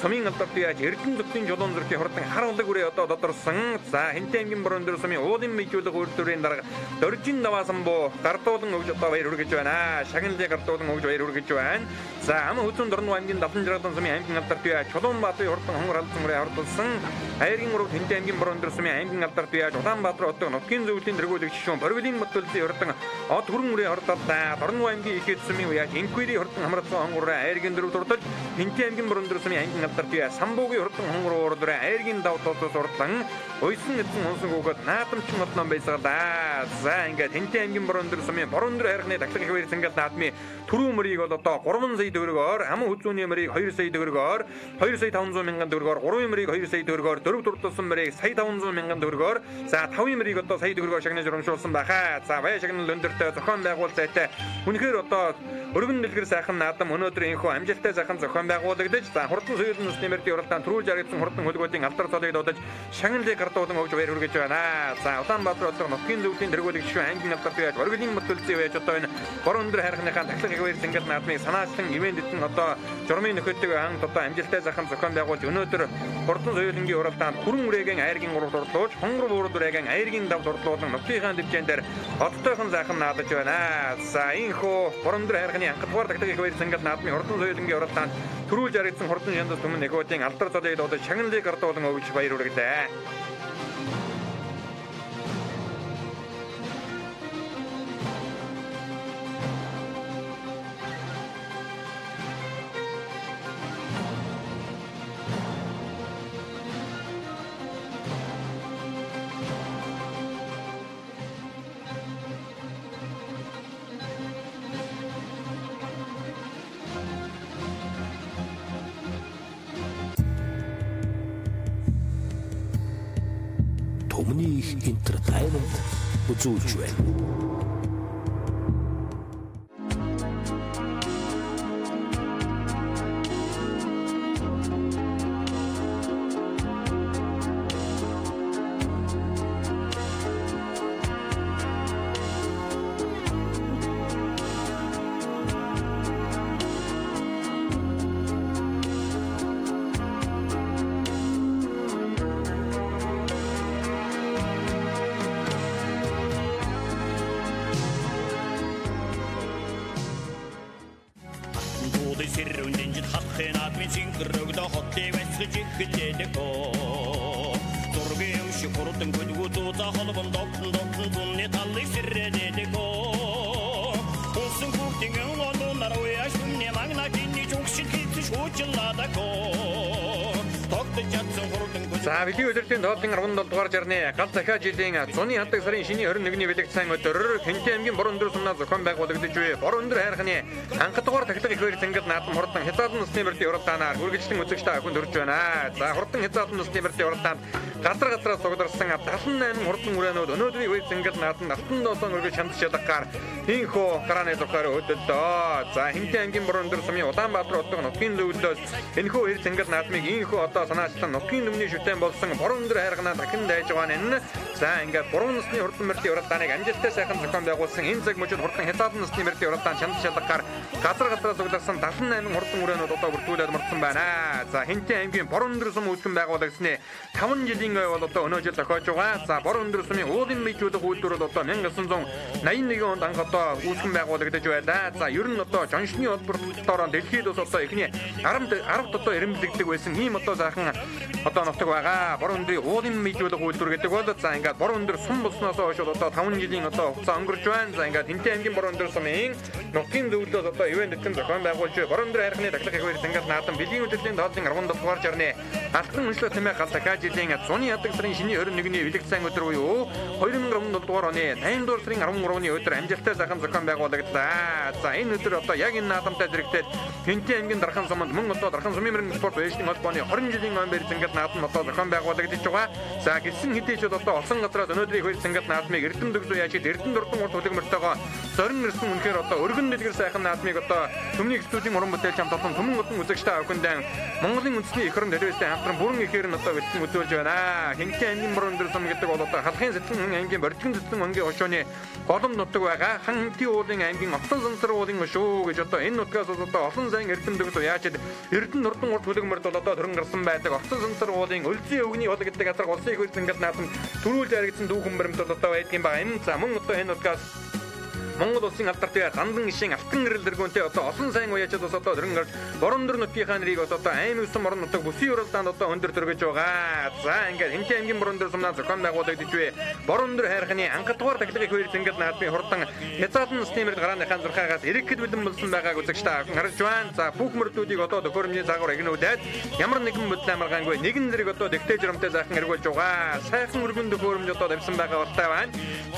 сумын алдарт яаж Эрдэнэ зөвхөн жолоон зүрхийн хурдан харуулаг үрээ одоо додорсон. За Хинтээ аймгийн Борон өндөр сумын уулын мэйжүүлэг үйлдвэрийн дарга Доржин Наваасан буу гардуулан өгж одоо баяр хүргэж байна. Шагналыг гардуулан өгж баяр хүргэж байна. За ам хөдөн Дорнов аймгийн Далан жиргэн сумын аймгийн алдарт яаж Чулуунбаатарын хурдан хонгор алдсан үрээ хурдулсан. Хайргийн урав Хинтээ аймгийн Борон өндөр сумын аймгийн алдарт яаж Улаанбаатар хотын нутгийн зөвлөлийн тэргүүлэгч шүүн Бориглын мөтөлцийн хурдан од хүрэн үрээ хурдаллаа. Дорнов аймгийн их эд сумын яаж инквири хурдан хамралсан хонгороо хайргийн дөрөв дурдаж Хинтээ аймгийн Борон өндөр сумын аймгийн алдарт яаж Самбуугийн хурдан хонгор уурдураа хайргийн давтоосоос урдлан уйсан эзэн унсан гүгэд наадамчин болон байсаалаа. За ингээд Хинтээ аймгийн Борон өндөр сумын Борон өндөр хайрхны тахилга их баяр сэнгэл наадмын түрүү мөрийг бол одоо 3 сая төгрөгөөр, ам хүзүүний мөрийг 2 сая төгрөгөөр, 2 сая 500 мянган төгрөгөөр, 3 мөрийг 2 сая төгрөгөөр, 4 дурдсан мөрийг сая 500 мянган төгрөгөөр, за 5 мөрийг одоо сая төгрөгөөр шагнаж урамшуулсан байхаа. За баяр шагнал өндөртэй зохион байгуул зайтай. Үнэхээр одоо өргөн дэлгэр сайхан наадам өнөөдөр энэхүү амжилттай сайхан зохион байгуулагдаж, за хурдан соёлын усны мөрдийн уралдаан төрүүлж аригдсан хурдан хөлбөдийн алдар цолыг дуудаж шагналыг гардуулан өгж баяр хүргэж байна. За Улаанбаатар хотын нутгийн зөвлөлийн тэргүүлэгч шүү аймгийн алдарт яаж Бориглын мөтөлцийн байж одоо энэ Борон өндөр хайрхныхаа тахилга их баяр сэнгэл наадмыг санаачлан ивент дэтгэн одоо журмын нөхөдтэйг ханг одоо амжилттай сайхан зохион байгуулж өнөөдөр хурдан соёлынгийн уралдаанд хүрэн үрээгийн айргийн урал дурлуулж хонгор буурал үрээгийн айргийн дав дурлуулан нутгийнхаа дэвжэн дээр одтойхон сайхан наадаж байна. За энэхүү Борон өндөр хайрхны анхдугаар тахилга их баяр сэнгэл наадмын хурдан соёлынгийн уралдаанд төрүүлж аригдсан хурдан шандас түмэн нөхөдийн алдар цолыг дуудаж шагналыг гардуулан өгж баяр хүргэлээ. Өмнө их entertainment үзүүлж байна. За бидний өдөртийн тооллын 17 дугаар жарны гал захиа жилийн зуны хатаг сарын шиний 21-ний бэлэгдсэн өдөр Хинтээ аймгийн Борон өндөр сумнаас зохион байгуулагдаж буй Борон өндөр хайрханы анхдугаар тахилга их баяр сэнгэл наадам хурдан хязгаарлан усны мөрдийн уралдаанаар үргэлжлэн үзэгчтэй охинд хүрч байна. За хурдан хязгаарлан усны мөрдийн уралдаанд газар газраас сугдарсан 78 хурдан үрээнүүд өнөөдрийн баяр сэнгэл наадамд алтан доосон өргөж хандж чадахаар ийхүү гарааны зохиороо хөдөллөө. За Хинтээ аймгийн Борон өндөр сумын Улаанбаатар хотын нутгийн зөвлөлөөс энэхүү баяр сэнгэл наадмыг ийхүү одоо санаачлан нутгийн өмнөний шүтэн болсон Борон өндөр хайрханаа дахин дайж байгаа нь. За ингээд буруу насны хурдан мөрдийн уралдааныг амжилттай сайхан зохион байгуулсан энэ цаг мөчид хурдан хязгаарлан насны мөрдийн уралдаан чанд шалгахаар газар газраас сугласан 78 хурдан үрээнүүд одоо бүртгүүлээд мөрдсөн байна. За Хинтээ аймгийн Борон өндөр сум үйлдвэрийн байгуулагчны 5 жилийн бол одоо өнөө жил зохиож байгаа. За Борон өндөр сумын уулын мэйжүүлэг үйлдвэр бол одоо 1981 онд анх одоо үйлдвэрийн байгуулагдаж байлаа. За ер нь одоо жоншны холбоотой дэлхийд бас одоо эхний 10 одоо ирэмблэгдэг байсан ийм одоо сайхан одоо нутаг байгаа. Борон өндрийн уулын мэйжүүлэг үйлдвэр гэдэг бол за ингээд Борон өндөр сум болсноос хойш одоо 5 жилийн одоо хугацаа өнгөрч байна. За ингээд Хинтээ аймгийн Борон өндөр сумын нутгийн зөвлөлөөс одоо ивент дэтгэн зохион байгуулж Борон өндөр хайрханы тахилга их баяр сэнгэл наадам бэлгийн өдрийн тооллын 17 дугаар жарны алтан өншлөө тэмээ гал дахиад жилийн зуны хатаг сарын шиний 21-ний бэлэгдсэн өдөр буюу 2017 дугаар оны 8 дугаар сарын 13-ны өдөр амжилттай сайхан зохион байгуулагдлаа. За энэ өдөр одоо яг энэ наадамтай зэрэгтэй Хинтээ аймгийн Дархан суманд мөн одоо Дархан сумын мөрөн спорт байшин холбооны 20 жилийн өн баяр сэнгэл наадам одоо зохион байгуулагдаж байгаа. За гисэн хэдий ч одоо олсон газраас өнөөдрийн баяр сэнгэл наадмыг Эрдэнэ дөгсөө яачид Эрдэнэ дурдан урт хөдөлмөртөөгөө зорин нэрсэн үнэхээр одоо өргөн Өргөн дэлгэр сайхан наадмыг одоо Төмний студийн уран бүтээлч хамт олон Төмөн одон үзэгчтэй авахындан Монголын үндэсний эх орон төлөөстэй хамтран бүрэн ихээр нь одоо бэлтгэн үзүүлж байна. Хинхээ аймгийн борон өндөр сум гэдэг бол одоо халахын сэтгэн аймгийн бордгон зүтгэн өнгийн хошооны голом нутаг байгаа. Хан хинхээ уулын аймгийн Отон сансар уулын шүү гэж одоо энэ нутгаас одоо олон сайн эрдэмтдэгт яаж эрдэнэ нурдан урт бүлэгмэрд бол одоо төрөн гарсан байдаг. Отон сансар уулын өлзийн өвгний хол гэдэг газар улсын их хурлын ингээд наадам төрүүлж яригдсан дүүхэн баримт бол одоо байдгийн ба энэ за мөн одоо энэ нутгаас Монгол улсын алдартай дандан гишийн алтан гэрэл дэргүүнтэй одоо олон сайн уяачид бас одоо төрөн гарч борон дөр нутгийнхаа нэрийг бас одоо аймаг усан борон нутаг бүсийн уралдаанд одоо өндөр төргөж байгаа. За ингээд Хинхээ аймгийн борон дөр сумнаа зохион байгуулагдж буй борон дөр хайрханы анхдугаар тахилгын хууль зингэд наадмын хурдан хязгаарлан стимерд гарааныхаа зурхаагаас ирэхэд бэлэн болсон байгааг үзэгчтэй харж байна. За бүх мөрдүүдийг одоо төхөөрөмжийн цагаар игнүүлээд ямар нэгэн бодол амаргаангүй нэгэн зэрэг одоо дэгтэй жиромтэй заахан эргүүлж байгаа. Сайхан өргөн төхөөрөмж одоо тавьсан байгаа болтой байна.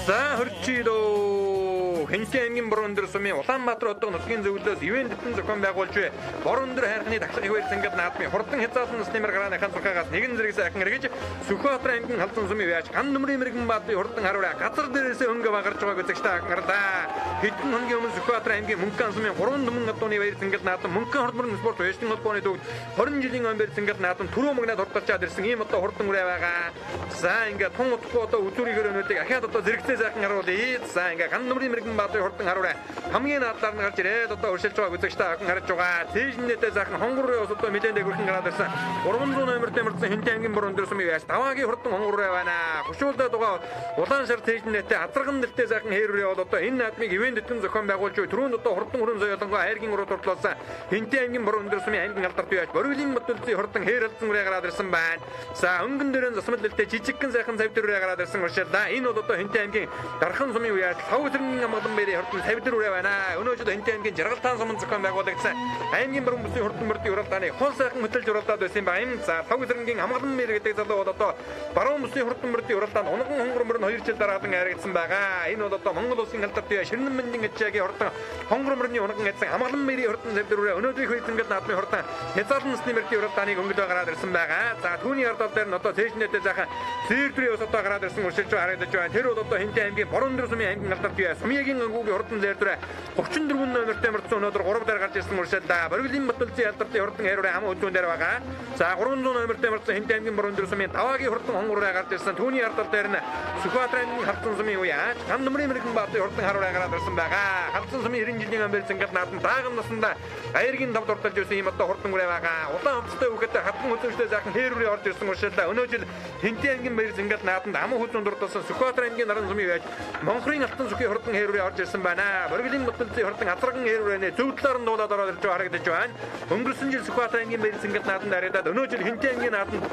За хөрчидөө Хинхээ аймгийн борон дөр сумын Улаанбаатар хотын нутгийн зөвлөлөөс ивэн дэвтэн зохион байгуулж буй борон дөр хайрханы тахилгын хууль зингэд наадмын хурдан хязгаарлан стимер гарааныхаа зурхаагаас нэгэн зэрэг сайхан эргэж Сүхбаатар аймгийн халдсан сумын яаж ган нөмрийн мэрэгэн баатарын хурдан харуулаа газар дээрээсээ өнгө багарж байгааг үзэгчтэй хангарлаа. Хэдэн хоногийн өмнө Сүхбаатар аймгийн Мөнхөн сумын 3 нөмөн адууны баяр зингэд наадам Мөнхөн хурдан спорт вэстинг холбооны төвд 20 жилийн өмнө зингэд наадам түрүү мөгнөд хурдалчаад ирсэн ийм одоо хурдан үрээ байгаа. За ингээд тун утгагүй одоо үзүүрийн хөрөнүүдийг ахаад одоо зэрэгцээ сайхан харуулъя. За ингээд ган нөмрийн мэрэгэн баатарын хурдан харуулаа хамгийн наадаар нь гарч ирээд одоо өршөлж байгаа үзэгчтэй хахан харж байгаа. Цэежнээдээ сайхан хонгорын ус одоо мэдэн дээгүүрхэн гараад ирсэн. 300 номертэй мөрдсөн Хинхээ аймгийн борон дөр сумын яаж таваагийн хурдан хонгороо байна. Хөшөөлдөд байгаа улаан шар цэежнээдээ азарган нэлтэй сайхан хээрүүрээ бол одоо энэ наадмыг ивэн дэтгэн зохион байгуулж буй түрүүнд одоо хурдан хүрэн соёлонгоо хайргийн уруу туртлуулсан Хинхээ аймгийн борон дөр сумын аймгийн алдарт яаж бориглын мөтөлцийн хурдан хээрэлцэн үрээ гараад ирсэн байна. За өнгөн дээрэн засмал нэлтэй жижигхэн сайхан савд үрээ гараад ирсэн уршилдаа. Энэ бол одоо Хинхээ аймгийн дархан сумын яаж сав зэргийн амгалан бэрийн хурдан савд үрээ байна. Өнөөдөр Хинхээ аймгийн жаргалтаан сумын зохион байгуулагдсан аймгийн борон бүсийн хурдан мөрдийн уралдааны хон сайхан хөтөлж уралдаад байсан юм байна. За сав зэргийн амгалан бэр гэдэг залуу бол одоо баруун бүсийн хурдан мөрдийн уралдаанд унган хонгор мөр нь 2 жил дараадан харагдсан байгаа. Энэ бол одоо Монгол улсын алдартай Ширнэн мэндийн ачаагийн хурдан хонгор мөрний унган эзэн амгалан бэрийн хурдан савд үрээ өнөөдрийн хөлт ингээд наадмын хурдан хязгаарлан стимердийн уралдааныг өнгөлөө гараад ирсэн байгаа. За түүний ардал дээр нь одоо цэежнээдээ заахан зээрдрийн ус одоо гараад ирсэн уршилж харагдаж байна. Тэр бол одоо Хинхээ аймгийн борон дөр сумын аймгийн алдартай Сумьягийн ангуугийн хурдан зээрдрээ 34 номертэй мөрдсөн өнөөдөр 3 дараа гарч ирсэн уршилдаа бориглын Батулцын алдартай хурдан хайруу ам өдөн дээр байгаа. За 300 номертэй мөрдсөн Хинхээ аймгийн борон дөр сумын таваагийн хурдан хонгороо гарч ирсэн. Түүний ардал дээр нь Сүхбаатар аймгийн халдсан сумын уяач ган нөмрийн мэрэгэн баатарын хурдан харуулаа гараад ирсэн байгаа. Халдсан сумын 90 жилийн өмнө зингэд наадам даагам насанда аяргийн дав дурталж байсан юм одоо хурдан үрээ байгаа. Улаан хувцастай үгэд хатан хөдөлгчтэй заахан хээрүүрээ орж ирсэн уршилдаа өнөөдөр Хинхээ аймгийн баяр зингэд наадамд ам хөдөлгөөн дурталсан Сүхбаатар аймгийн наран сумын уяач Монхрын алтан сүхийн хурдан хээрүүрээ орж ирсэн байна. Бориглын мөтөлцийн хурдан азарган хээрүүрээ зөв талаар нь дуулаад ороод ирж харагдаж байна. Өнгөрсөн жил Сүхбаатар аймгийн баяр зингэд наадамд арайдаад өнөөдөр Хинхээ аймгийн наадамд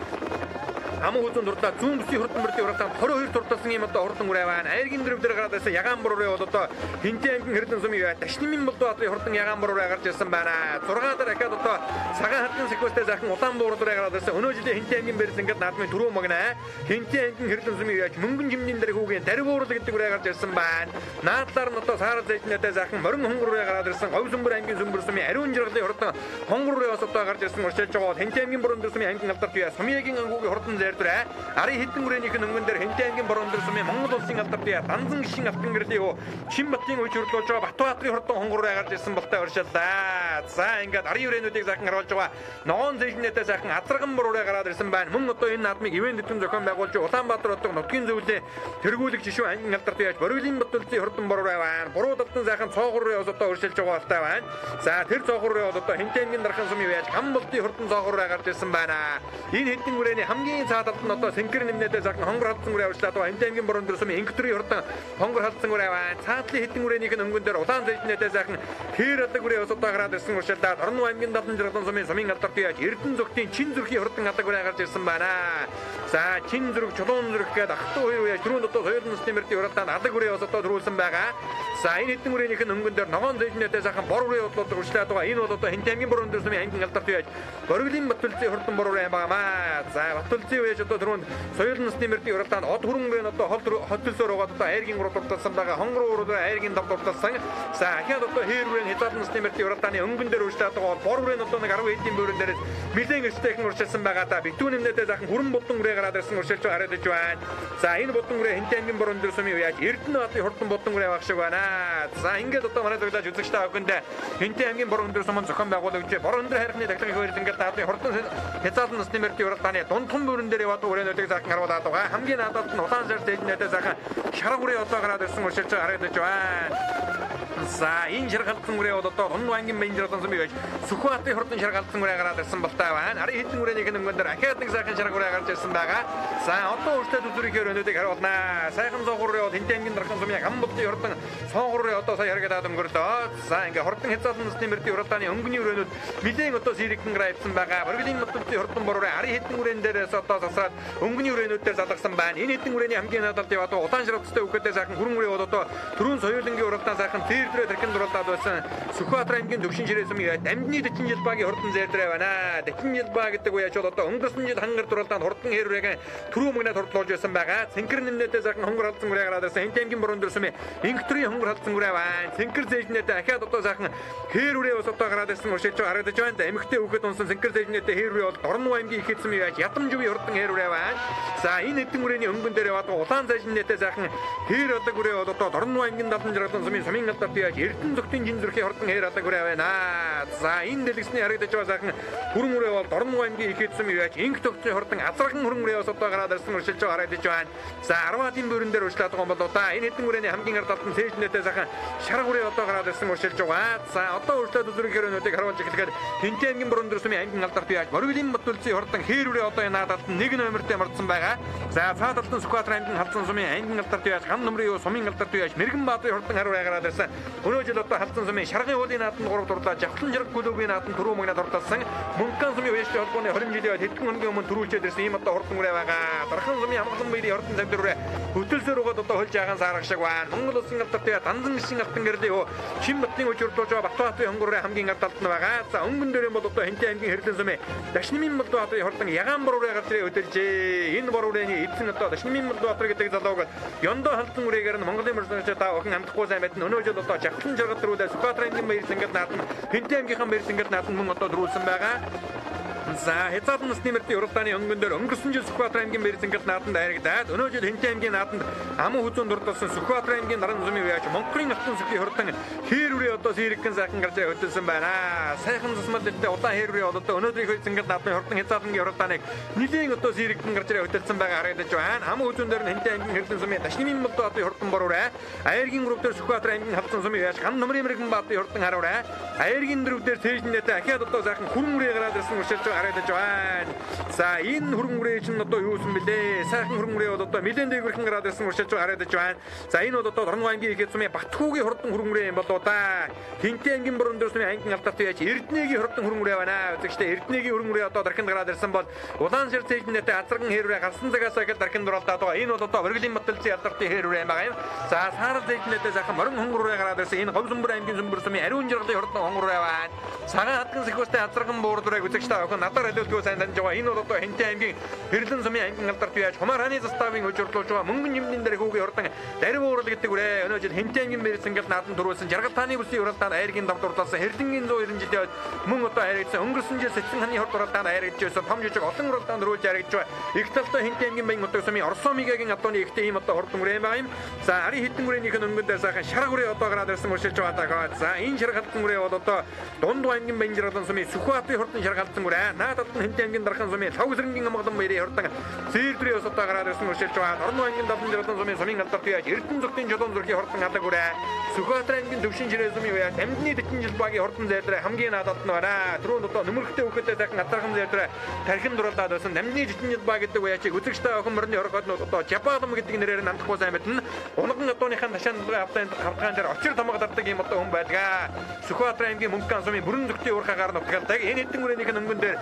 ам хөдөлгөөн дуртаа зүүн бүсийн хурдан мөрдийн уралдаанд 22 турталсан юм одоо хурдан үрээ байна. Айргийн дөрөв дээр гараад ирсэн ягаан бороо бол одоо Хинхээ аймгийн Эрдэнэ сумын уяач Дашнымын болдоо хурдан ягаан бороо гарч ирсэн байна. 6 дараа дахиад одоо цагаан хатны секвестэй заахан улаан буур дээр гараад ирсэн. Өнөө жилийн Хинхээ аймгийн баяр зингэд наадмын түрүү магнаа Хинхээ аймгийн Эрдэнэ сумын уяач мөнгөн жимдийн дээр хүүгийн дарбуурл гэдэг үрээ гарч ирсэн байна. Наадлаар нь одоо саарал зэжнээдээ заахан морин хонгор үрээ гараад ирсэн. Говь сүмбэр аймгийн сүмбэр сумын ариун жаргалын хурдан хонгор үрээ бас одоо гарч ирсэн уршилж байгаа. Хинхээ аймгийн борон дөр сумын аймгийн алдарт уяач Сумьягийн ангуугийн хурдан зээрдрээ хэдэн үрээнийх нь өнгөн дээр Хинхээ аймгийн борон дөр сумын Монгол улсын алдартай дандан гişin алтан гэрлийн Шинбаттын үеч хөрлөж байгаа Батбаатарын хурдан хонгороо гарч ирсэн болтой уршиллаа. За ингээд арын үрээнүүдийг сайхан харуулж байгаа. Ногоон зэжнээдээ сайхан азарган бороо гараад ирсэн байна. Мөн одоо энэ наадмыг ивэн дэвтэн зохион байгуулж Улаанбаатар хотын нутгийн зөвлөлөө тэргүүлэг жишүү аймгийн алдартай яаж бориглын Батулцын хурдан бороо байна. Буруу талдан сайхан цоогороо одоо уршилж байгаа болтой байна. За тэр цоогороо одоо Хинхээ аймгийн дархан сумын яаж гам болтын хурдан цоогороо гарч ирсэн байна. Энэ хэдэн үрээний хамгийн цаад талд нь одоо сэнкэр нэмнээдээ заахан хонгор халдсан үрээ урьшлаад байгаа. Хинхээ аймгийн борон дөр сумын инктрийн хурдан хонгор халдсан үрээ байна. Цаатлын хэдэн үрээнийх нь өнгөн дээр улаан зэжнээдээ заахан хээр адаг үрээ ус одоо гараад ирсэн уршилдаа Орон аймгийн далдан жаргалан сумын алдартай яаж Эрдэнэ зүгтийн чин зүрхийн хурдан адаг үрээ гарч ирсэн байна. За чин зүрх чулуун зүрх гэдэг ахтуу хоёр үе түрүүнд одоо соёлын стимердийн уралдаанд адаг үрээ ус одоо төрүүлсэн байгаа. За энэ хэдэн үрээнийх нь өнгөн дээр ногоон зэжнээдээ заахан бор үрээ одоо урьшлаад байгаа. Энэ бол одоо Хинхээ аймгийн борон дөр сумын аймгийн алдартай яаж бориглын Батулцын хурдан бор үрээ байгаамаа. За Батулцын байж одоо түрүүнд соёл насны мөрдийн уралдаанд од хөрөнгөний одоо хотөлсөөр байгаа одоо айргийн 3 дурталсан байгаа хонгор урал айргийн 5 дурталсан за ахаад одоо хэрвээ хязгаар насны мөрдийн уралдааны өнгөн дээр үржлээд байгаа бор хүрээний одоо нэг 10 хэдийн бүрэн дээрээс нэлээд өстэйхэн уршилсан байгаа да битүүн нэмнэтээ захан хүрэн будан үрээ гараад ирсэн уршилж хараад иж байна за энэ будан үрээ хинтээ аймгийн борон дээр сумын яаж Эрдэнэ хотын хурдан будан үрээ баг шиг байна за ингээд одоо манай зөвлөж үзэгчтэй авгандаа хинтээ аймгийн борон дээр сумын зохион байгуулагч борон дээр хайрхны тахлагын хөрөл ингээд наадын хурдан хязгаар насны мөрдийн уралдааны дундхан бүрэн дээр яваад үрээнүүдийг захан харуулаад байгаа хамгийн надад нь Улаансар дэжнэтээ захан шарга үрээ одоо гараад ирсэн уршилж хараад иж байна за энэ шаргалцсан үрээ бол одоо Рон вангийн менежерсэн сум яаж Сүхбаатарын хурдан шаргалцсан үрээ гараад ирсэн болтой байна. Ари хэдэн үрээнийх нь өнгөнд ахаад нэг сайхан шарга үрээ гарч ирсэн байгаа. За одоо өөртөө зүрх өрөөнүүдийг харуулнаа. Сайхан цоогор үрээ бол хинтээ аймгийн дархан сумын Хамболтын хурдан цоогор үрээ одоо сая харагдаад өнгөрлөө. За ингээ хурдан хязгаарлан насны мөрдийн уралдааны өнгөний үрөөнүүд нэлээд одоо сэрэгхэн гараадсан байгаа. Борголын мөтөлтийн хурдан бор үрээ ари хэдэн үрээн дээрээс одоо засаад өнгөний үрөөнүүдээр залгасан байна. Энэ хэдэн үрэний хамгийн надад яваад Улааншир хоттой үхэдээ сайхан хүрэн үрээ бол одоо түрүүн соёлынгийн уралдаан сайхан тэрдрээ тэрхэн дурлаад байсан Сүхбаатар аймгийн төвшин ширээсүм амьдны 40 жил багийн хурдан зээлдрээ байна. 40 жил баг гэдэг үеч бол одоо өнгөрсөн жил хангар дурлаанд хурдан хэрвэгийн түрүү мөгнөд хурдлуулж байсан байгаа. Цэнхэр нэмнэтээ сайхан хонгор халдсан үрээ гараад байсан. Хинтээ аймгийн борон дөрсөм инктрийн хонгор халдсан үрээ байна. Цэнхэр зээжнэтээ ахаад одоо сайхан хээр үрээ бас одоо гараад ирсэн уршилж харагдаж байна. Эмхтэй хүүхэд унсан цэнхэр зээжнэтээ хээр үрээ бол Дорнов аймгийн их эзэм яаж ятамжуугийн хурдан хээр үрээ байна. За энэ хэдэн үрээний өнгөн дээр яваад улаан зээжнэтээ сайхан хээр одоо үрээ бол одоо Дорнов аймгийн 70 жаргалан сумын сумын алдарт яаж Эрдэнэ зөвхөн жин зүрхийн хурдан хээр одоо үрээ байна. За энэ дэлгэсний харагдаж байгаа сайхан хүрэн үрээ бол Дорнов аймгийн их эзэм яаж инх төгсгийн хурдан азарган хүрэн үрээ бас одоо гараад ирсэн уршилж харагдаж байна. За 10-ийн бүрэн дээр урьшлаад байгаа юм бол одоо энэ хэдэн үрээний хамгийн ардалтан цээжнэтээ сайхан шарга үрээ одоо гараад ирсэн уршилж байгаа. За одоо урьшлаад үзүрх хөрөнүүдийг харуулж эхлэхэд Хинтээ аймгийн борон дөрсөмийн аймгийн алдарт яаж Борголын мөтөлцийн хурдан хээр үрээ одоо энэ наадад нэг номертэй мордсон байгаа. За цаадалтан Сүхбаатар аймгийн халдсан сумын аймгийн алдарт яаж хан номрын сумын алдарт яаж Мэргэн Баатарын хурдан харуу гараад ирсэн. Өнөө жил одоо халдсан сумын шаргын уулын нааданд 3 дурлаа жавхлан жаргал клубын нааданд түрүү мөнгөнд дурталсан. Мөнгөн сумын уясч холбооны 20 жилийн хэдхэн өдрийн өмнө төрүүлчихэд ирсэн ийм одоо хурдан үрээ байгаа. Дархан сумын хамгаалсан биеийн хурдан завдраа хөтөлсөр угаад одоо хөлж ягаан саарах шиг байна. Монгол улсын алдарт яаж дандан гişin алтан гэрлээ Шинбатны өчөрдүүлж байгаа Батбаатарын хонгорын хамгийн ардалт нь байгаа. За өнгөн дээр бол одоо Хинтээ аймгийн хэрлэн сумын Дашнамын Молдбаатарын хурдан ягаан бор үрээ гарч өдөлжээ. Энэ бор үрээний эзэн одоо Дашнамын Молдбаатар гэдэг залууг ёндоо халдсан үрээгээр нь Монголын мөрсөж та охин амтахгүй сайн байдсан. Өнөө жил одоо жавхлан жаргал дөрүүлээ Сүхбаатар аймгийн баяр сангад наадам Хинтээ аймгийнхан баяр сангад наадам мөн одоо дөрүүлсэн байгаа. За хязгаар насны мөрдийн уралдааны өнгөн дээр өнгөрсөн жил Сүхбаатар аймгийн баяр сангад нааданд айрагдаад өнөө жил Хинтээ аймгийн нааданд аман хүзүүн дурдсан Сүхбаатар аймгийн наран сумын яаж Монголын алтан сүхий хурдан хээр үрээ одоо сэрэгхэн сайхан гарч хөдөлсөн байна. Сайхан засмал дэвтэ удаан хээр үрээ одоо өнөөдрийн баяр сангад наадмын хурдан хязгаарлангийн уралдааныг нэлийн одоо сэрэгхэн гарч хөдөлсөн байгаа харагдаж байна. Аман хүзүүн дээр нь Хинтээ аймгийн хэрлэн сумын Дашнамын Молдбаатарын хурдан бор үрээ айргийн гүрв дээр Сүхбаатар аймгийн халдсан сумын яаж ган номрын Мэргэн Баатарын хурдан харуу үрээ айргийн дөрөв дээр цээжнэтээ ахаад одоо сайхан хүрэн үрээ гараад ирсэн уршилж харагдаж байна. За энэ хүрэн үрээ чинь одоо юу юм бэлээ? Сайхан хүрэн үрээ бол одоо нэлээд дээгүүрхэн гараад ирсэн уршилж харагдаж байна. За энэ бол одоо Дорнов аймгийн их эзэм Батхуугийн хурдан хүрэн үрээ юм болоо да. Хинтээ аймгийн борон дөрсөмийн аймгийн алдарт яаж Эрдэнэгийн хурдан хүрэн үрээ байна. Үзэгчтэй Эрдэнэгийн хүрэн үрээ одоо дархинд гараад ирсэн бол Улааншир цээжнэтээ азарган хээр үрээ гарсан цагаасаа гэж дархинд дурлаад байгаа. Энэ бол одоо Борголын мөтөлцийн алдартын хээр үрээ байгаа юм. За саарал цээжнэтээ сайхан морин хонгор үрээ гараад ирсэн. Энэ Говьсүмбэр аймгийн сүмбэр сумын ариун жаргалын хурдан хонгор үрээ байна. Цагаан хатган сэхвэстэй азарган буурдрыг үзэгчтэй охин надаар хэлүүлгүй сайн данж байгаа. Энэ бол одоо Хинтээ аймгийн хэрлэн сумын аймгийн алдарт яаж Хумаар хааны заставын өчөрлүүлж байгаа мөнгөн нэмнэн дээр хүүгийн хурдан дарив уурал гэдэг үрээ өнөө жил Хинтээ аймгийн мэрсэн гэл наадан төрүүлсэн жаргал тааны бүсийн уралдаанд айргийн давд дурласан Хэрдэнгийн 190 жилийн мөн одоо хайрагдсан өнгөрсөн жил Сэцэн хааны хурд уралдаанд хайрагдж байсан том жижиг олон уралдаанд төрүүлж хайрагдж байгаа. Их талтай Хинтээ аймгийн баян өдөг сумын Орсон мигагийн адууны ихтэй ийм одоо хурдан үрээ байгаа юм. За ари хэдэн үрээнийх нь өнгөн дээр сайхан шарга үрээ одоо гараад ирсэн уршилж байгаа даа. За энэ шарга хатсан үрээ бол одоо Дундав аймгийн баян жаргалан сумын Сүхбаатарын хурдан шарга хатсан үрээ. Наадад нь Хинтээ аймгийн дархан сумын Лавсрынгийн амгалан баярын хурдан Зээрдрээ ус одоо гараад ирсэн уршилж байгаа. Дорнов аймгийн 70 жаргалан сумын сумын алдарт яаж Эрдэнэ зөвхөн жолон зүрхийн хурдан алаг үрээ. Сүхбаатар аймгийн төвшин ширээ сумын яаж амьдны 40 жил багийн хурдан зээрдрээ хамгийн наадад нь байна. Түрүүнд одоо нөмөрхтэй хөхөдөө сайхан атархан зээрдрээ тархин дурлаад байсан амьдны 40 жил баг гэдэг үеачийг үзэгчтэй охин мөрний хоргоод одоо Жапалам гэдэг нэрээр нандахгүй сайн мэднэ. Унган одооныхаа ташаалгын хавтгаан дээр очир тамга дарддаг юм одоо хүн байдаг. Сүхбаатар аймгийн мөнгөн сумын бүрэн зөвхөн уурхагаар нутгалдаг. Энэ хэдэн үрээнийх нь өнгөн дээр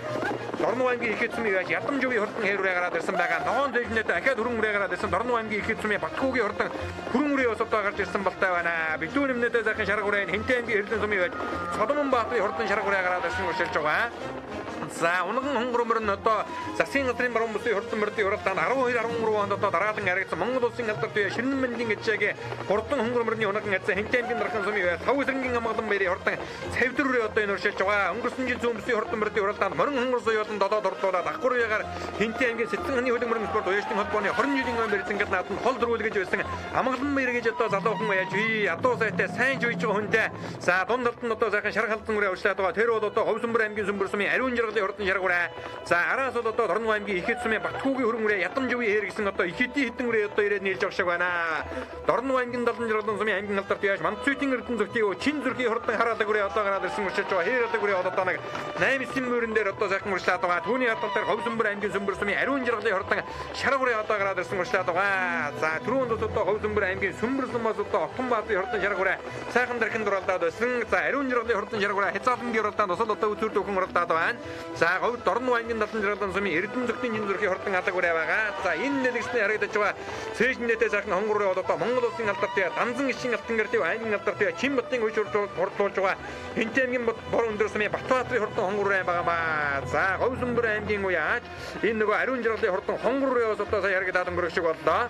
Дорнов аймгийн их эзэм яаж ядамжуугийн хурдан хээр үрээ гараад ирсэн байгаа. Ногоон дэжнэтээ ахаад хүрэн үрээ гараад ирсэн Дорнов аймгийн их эзэм Батхуугийн хурдан хүрэн үрээ ус одоо гарч ирсэн болтой байна. Битүүн нэмнэтээ сайхан шарга үрээ Хинтээ аймгийн хэрлэн сумын яаж Соломон Баатарын хурдан шарга үрээ гараад ирсэн уршилж байгаа. За унган хонгор мөрн одоо засгийн газрын баруун бүсийн хурдан мөрдийн уралдаанд 12-13 онд одоо дараадан харагдсан Монгол улсын алдар туяа Ширнэн мэндийн ачаагийн хурдан хонгор мөрний унаган ацсан Хинтэмгийн дархан сумын тав эсрэнгийн амгалан баярын хурдан цавдрүрээ одоо энэ уршилж байгаа. Өнгөрсөн жил зүүн бүсийн хурдан мөрдийн уралдаанд морин хонгор соёолон додоод ордуулаад Ахгур ягаар Хинтэмгийн Сэцэн ханы хөлөг мөрөн спорт уяжтын холбооны 20 жилийн өмнө барьцангад наадад хол дөрүүлгэж байсан амгалан баяр гэж одоо залуухан яаж би ядуу сайтай сайн жийж байгаа хүнтэй. За дунд талд нь одоо сайхан шарах халдсан үрээ урьшлаад байгаа. Тэр бол одоо Ховсөнбөр аймгийн Сүмбэр сумын ариун жаргалын хурдан шарах үрээ. За араас бол одоо Дорнов аймгийн Ихэд сумын Батхүүгийн хөрөн үрээ ядам живийн хээр гэсэн одоо Ихэдийн хитэн үрээ одоо ирээд нийлж байгаа шиг байна. Дорнов аймгийн Далан жаргалын сумын аймгийн алдарт яаж Мандцүйтийн эрдэн зөвхөн Чин зүрхийн хурдан хараадаг үрээ одоо гараад ирсэн уршиж байгаа. Хээр адаг үрээ одоо нэг 8 мөрөн дээр одоо сайхан урьшлаад байгаа. Түүний хадгалт дээр Ховсөнбөр аймгийн Сүмбэр сумын ариун жаргалын хурдан шарах үрээ одоо гараад ирсэн урьшлаад байгаа. За түрүүнд одоо Ховсөнбөр аймгийн Сүмбэр сумаас одоо Отонбаатарын хурдан шарах үрээ сайхан дархан дурлаад байсан. За ариун жаргалын хурдан шарах үрээ Хязаалангийн уралдаанд осол одоо үзүүр дөхөн уралдаад байна. За говь Дорнов аймгийн Далан жаргалын сумын эрдэн зөвхөн Чин зүрхийн хурдан адаг үрээ байгаа. За энэ нэлэгсний харагдаж байгаа Сээжнэтээ сайхан хонгор үрээ одоо Монгол улсын алдарт туяа Данзан ишин алтан гэрдээ аймгийн алдарт туяа Чинбатын үеж хурдлуулж байгаа. Хинтэмгийн борон өндөр сумын Батбаатарын хурдан хонгор үрээ байгаа маа. За Ховсөнбөр аймгийн уяаж энэ нөгөө ариун жаргалын хурдан хонгор үрээ одоо сая харагдаад өнгөрөх шиг боллоо.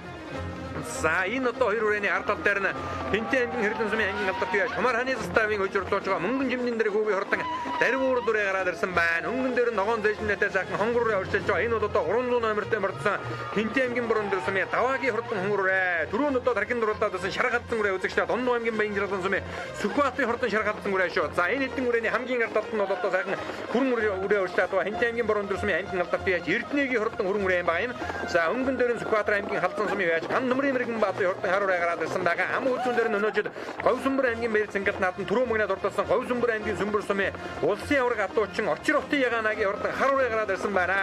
За энэ одоо хоёр үрээний ард тал дээр нь Хинтэмгийн Хэрдэн сумын аймгийн алдарт туяа Шумар ханы заставын хөжөрлөж байгаа мөнгөн жимнэн дээр хүүгийн хурдан дарвуур дүрээ гараад ирсэн байна. Өнгөн дээр ногоон зэжнэтээ сайхан хонгор үрээ урьдчилж байгаа. Энэ бол одоо 300 номертэй мордсон Хинтэмгийн борон дээр сумын Даваагийн хурдан хонгор үрээ. Түрүүнд одоо тархин дурлаад байсан шарах халдсан үрээ үзэгчтэй Доннов аймгийн Баян жаргалын сумын Сүхбаатарын хурдан шарах халдсан үрээ шүү. За энэ хэдэн үрээний хамгийн ард талд нь бол одоо сайхан хүрэн үрээ урьдчилж байгаа. Хинтэмгийн борон дээр сумын аймгийн алдарт туяа Эрдэнэгийн хурдан хүрэн үрээ байгаа юм. За өнгөн дээр нь Сүхбаатар аймгийн халдсан сумын яаж ган нөмрийн мэрэгэн баатарын хурдан хар үрээ гараад ирсэн байгаа. Ам үзүүн дээр нь өнөөдөр Говьсөнбөр аймгийн баяр цангад наадан түрүү мөгнөд урдсан Говьсөнбөр аймгийн Сүмбэр сумын улсын авраг атуучин Очир хотын Яганагийн хурдан хар үрээ гараад ирсэн байна.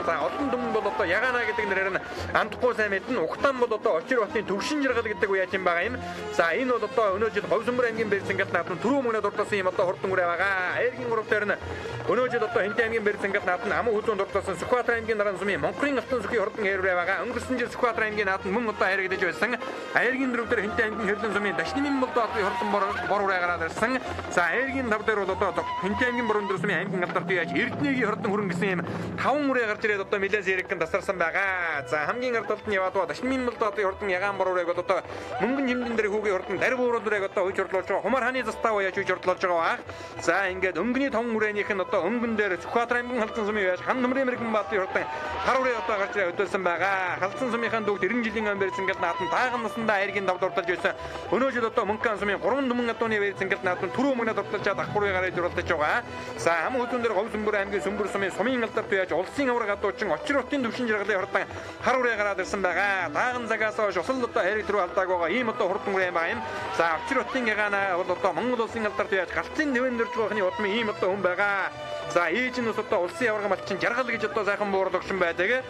За олон дүмэн бол одоо Ягана гэдэг нэрээр нь андахгүй сайн мэднэ. Ухтан бол одоо Очир хотын төвшин жаргал гэдэг үе юм байгаа юм. За энэ бол одоо өнөөдөр Говьсөнбөр аймгийн баяр цангад наадан түрүү мөгнөд урдсан юм одоо хурдан үрээ байгаа. Айлгийн гурав дээр нь өнөөдөр одоо Хинтэ аймгийн баяр цангад наадан ам үзүүнд урдсан Сүхбаатар аймгийн наран сумын Монхрын алтан сүхийн хурдан хээр үрээ байгаа. Өнгөрсөн жил Сүхбаатар аймгийн наадан мөн одоо харагдаж байсан. Айлгийн дөрөв дээр Хинтэ аймгийн Хэрдэн сумын Дашнымын болдоотын хурдан бор үрээ гараад ирсэн. За айлгийн тав дээр бол одоо Хинтэ аймгийн борон дээр сумын аймгийн алдарт яаж Эрдэнэгийн хурдан хүрэн гэсэн юм 5 үрээ гарч ирээд одоо нэлээс яригхан тасарсан байгаа. За хамгийн ард талд нь яваад ба Дашнымын болдоотын хурдан ягаан бор үрээг одоо мөнгөн хэмдэн дээр хүүгийн хурдан дарвуур үрээг одоо үйж орлуулж байгаа. Хумар ханы застав яаж үйж орлуулж байгаа. За ингээд өнгөний том үрээнийх нь одоо өнгөн дээр Сүхбаатар аймгийн халдсан сумын яаж хан нөмрийн мэрэгэн баатарын хурдан хар үрээ одоо гарч ирээд өдөлсөн байгаа. Халдсан сумынхаа дүүг 90 жилийн өмнө барьсан ингээд наадан таахан насандаа айлгийн давд урдалж байсан. Өнөөдөр одоо Мөнхөн сумын 3 дүмэн адууны баяр цангад наадан түрүү мөгнөд урдалжаад Ахгур гараад урдалж байгаа. За ам хөдөн дээр Говьсөнбөр аймгийн Сүмбэр сумын сумын алдарт туяаж улсын авраг адуучин Очир хотын төвшин жаргалын хурдан хар үрээ гараад ирсэн байгаа. Дааган цагаас хойш усал одоо хайрыг төрөө алдааг байгаа. Ийм одоо хурдан үрээ байгаа юм. За Очир хотын Ягана бол одоо Монгол улсын алдарт туяаж галцын нэвэн дөрж байхны удмын ийм одоо хүн байгаа. За ээж нь одоо улсын авраг малчин жаргал гэж одоо сайхан буурлагшин байдаг.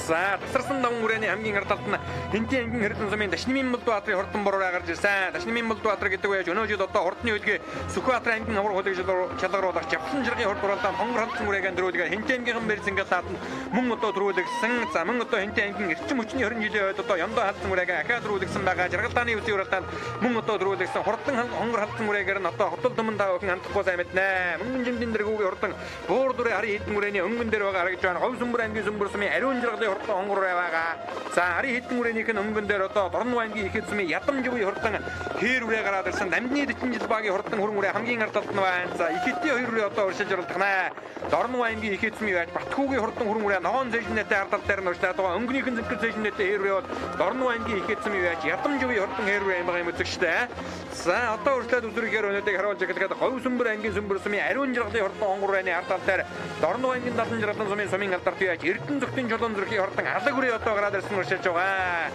За тасарсан даван үрээний хамгийн ард талд нь Хинтэ аймгийн Хэрдэн сумын Дашнымын Болдбаатарын хурдан бор үрээ гарч ирсэн. Дашнымын Болдбаатар гэдэг үеж өнөөдөр одоо хурдны үлгээ Сүхбаатар аймгийн авраг хөлөг шалгаруулах Жавхан жиргийн хурд уралдаан хонгор халдсан үрээгээ дөрүүлгээ Хинтэ аймгийн баяр цангад наадан мөн одоо дөрүүлгсэн. За мөн одоо Хинтэ аймгийн эрчим хүчний 20 жилийн үед одоо Ямдоо халдсан үрээгээ ахаа дөрүүлгсэн байгаа. Жаргалдааны үлгийн уралдаанд мөн одоо дөрүүлгсэн хурдан хонгор халдсан үрээгээр нь одоо хотол дүмэн таавхан хандахгүй сайн мэднэ. Мөнгөн жимдэн дэргүүгийн хурдан буур дүрээ хари хэдэн үрээний өнгөн дээр байгаа харагдж байна. Говьсөнбөр аймгийн Сүмбэр сумын ариун жаргалын хурдан хонгор үрээ байгаа. За хари хэдэн үрээнийх нь өнгөн дээр одоо Дорнов аймгийн Ихэд сумын ядам живийн хурдан хээр үрээ гараад ирсэн. Намдны 40 жил багийн хурдан хүрэн үрээ хамгийн ард талд нь байна. За Ихэдийн хоёр үрээ одоо урьдчилж орлогнаа. Дорнов аймгийн Ихэд сумын байж Батхүүгийн хурдан хүрэн үрээ ногоон зэжнэтээ ард тал дээр нь урьдчилаад байгаа. Өнгөнийхэн зэнхэр зэжнэтээ хээр үрээ бол Дорнов аймгийн Ихэд сумын байж ядам живийн хурдан хээр үрээ байгаа юм үзэгчтэй. За одоо урьдчилаад үзүүрээр өнөөдөр харуулж байгаа Говьсөнбөр аймгийн Сүмбэр сумын ариун жаргалын хурдан хонгор үрээний ард тал дээр Дорнов аймгийн Далан жаргалын сумын алдарт яаж Эрдэнэ зөвхөн жолон зүрхийн хурдан алаг үрээ одоо гараад ирсэн урьдчилж байгаа.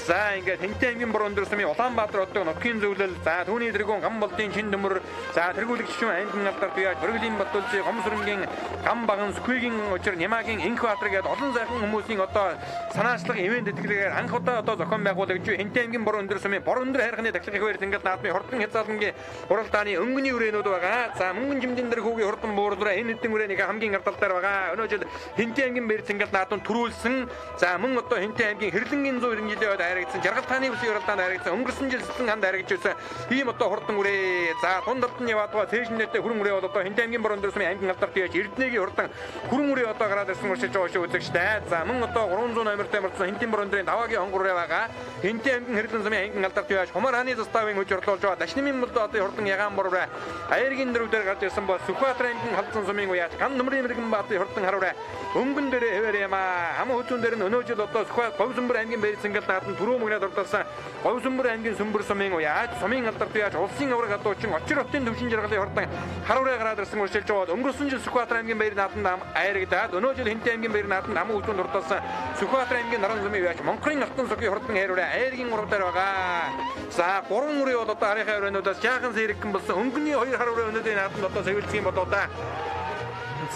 За ингээд Хинтэ аймгийн борон дээр сумын Улаанбаатар хотын нутгийн зөвлөл, за түүний дэргүүн гам болдын чин дөмөр, за тэргүүлэгч шүүн аймгийн алдарт яаж Бөргөлийн Батулжи, Гомсрынгийн гам баган Сүхвигийн учир Нямагийн Инх Баатар гээд олон сайхан хүмүүсийн одоо санаачлах ивентэтгэлгээр анх удаа одоо зохион байгуулагч Хинтэ аймгийн борон дээр сумын борон дээр хайрхны тахилгын хуваар тэнгал наадмын хурдан Хязаалангийн уралдааны өнгөний үрээнүүд байгаа. За мөнгөн жимдэн дээр хүүгийн хурдан буурлаараа энэ хэдэн үрээнийг хамгийн ард тал дээр байгаа. Өнөөдөр Хинтэ аймгийн баяр цангал наадмын төрүүлсэн орсон. За мөн одоо Хинтэн аймгийн Хэрлэнгийн 100 жилийн ойд харагдсан жаргал тааны бүсийн уралдаанд харагдсан өнгөрсөн жил Сэтгэн ханд харагдсан ийм одоо хурдан үрээ. За дундалтны яваадгаа цээжнэтэй хүрэн үрээ бол одоо Хинтэн аймгийн борон дөрсмийн аймгийн алдарт яаж Эрдэнэгийн хурдан хүрэн үрээ одоо гараад ирсэн уршиж байгаа шүү үзэгчтэй. За мөн одоо 300 номертой марцсан Хинтэн борон дөрийн даваагийн хонгороо байгаа. Хинтэн аймгийн Хэрлэн сумын аймгийн алдарт яаж Хумар хааны заставын хөжөрлөж байгаа. Дашнымын мод одоо хурдан ягаан бороо аягийн дөрөвдөр гарч ирсэн бол Сүхбаатар аймгийн халдсан сумын уяаж гам нөмрийн мэрэгэн баатын хурдан харуулаа. Өнгөн дээрээ хэвээр яма ам хөтөн дээр нь өнөө жил одоо Говьсөнбөр аймгийн байр цэнгэл наадан түрүү мөгнөд урдалсан Говьсөнбөр аймгийн Сүмбэр сумын уяаж сумын алдарт яаж улсын авраг адуучин очир хотын төвшин жаргалын хурдан харуулаа гараад ирсэн уршилж байгаа. Өнгөрсөн жил Сүхбаатар аймгийн байр наадан аярагдаад өнөө жил Хинтэн аймгийн байр наадан ам хөтөнд урдалсан Сүхбаатар аймгийн наран сумын уяаж Монголын алтан сокгийн хурдан хайруулаа аягийн урав дээр байгаа. За 3 үрээ бол одоо харийнхаа өрөөнүүдээс жаахан сэрэгхэн болсон өнгөний 2 хар өрөө өнөөдрийн нааданд одоо сэвэлцэх юм болоо да.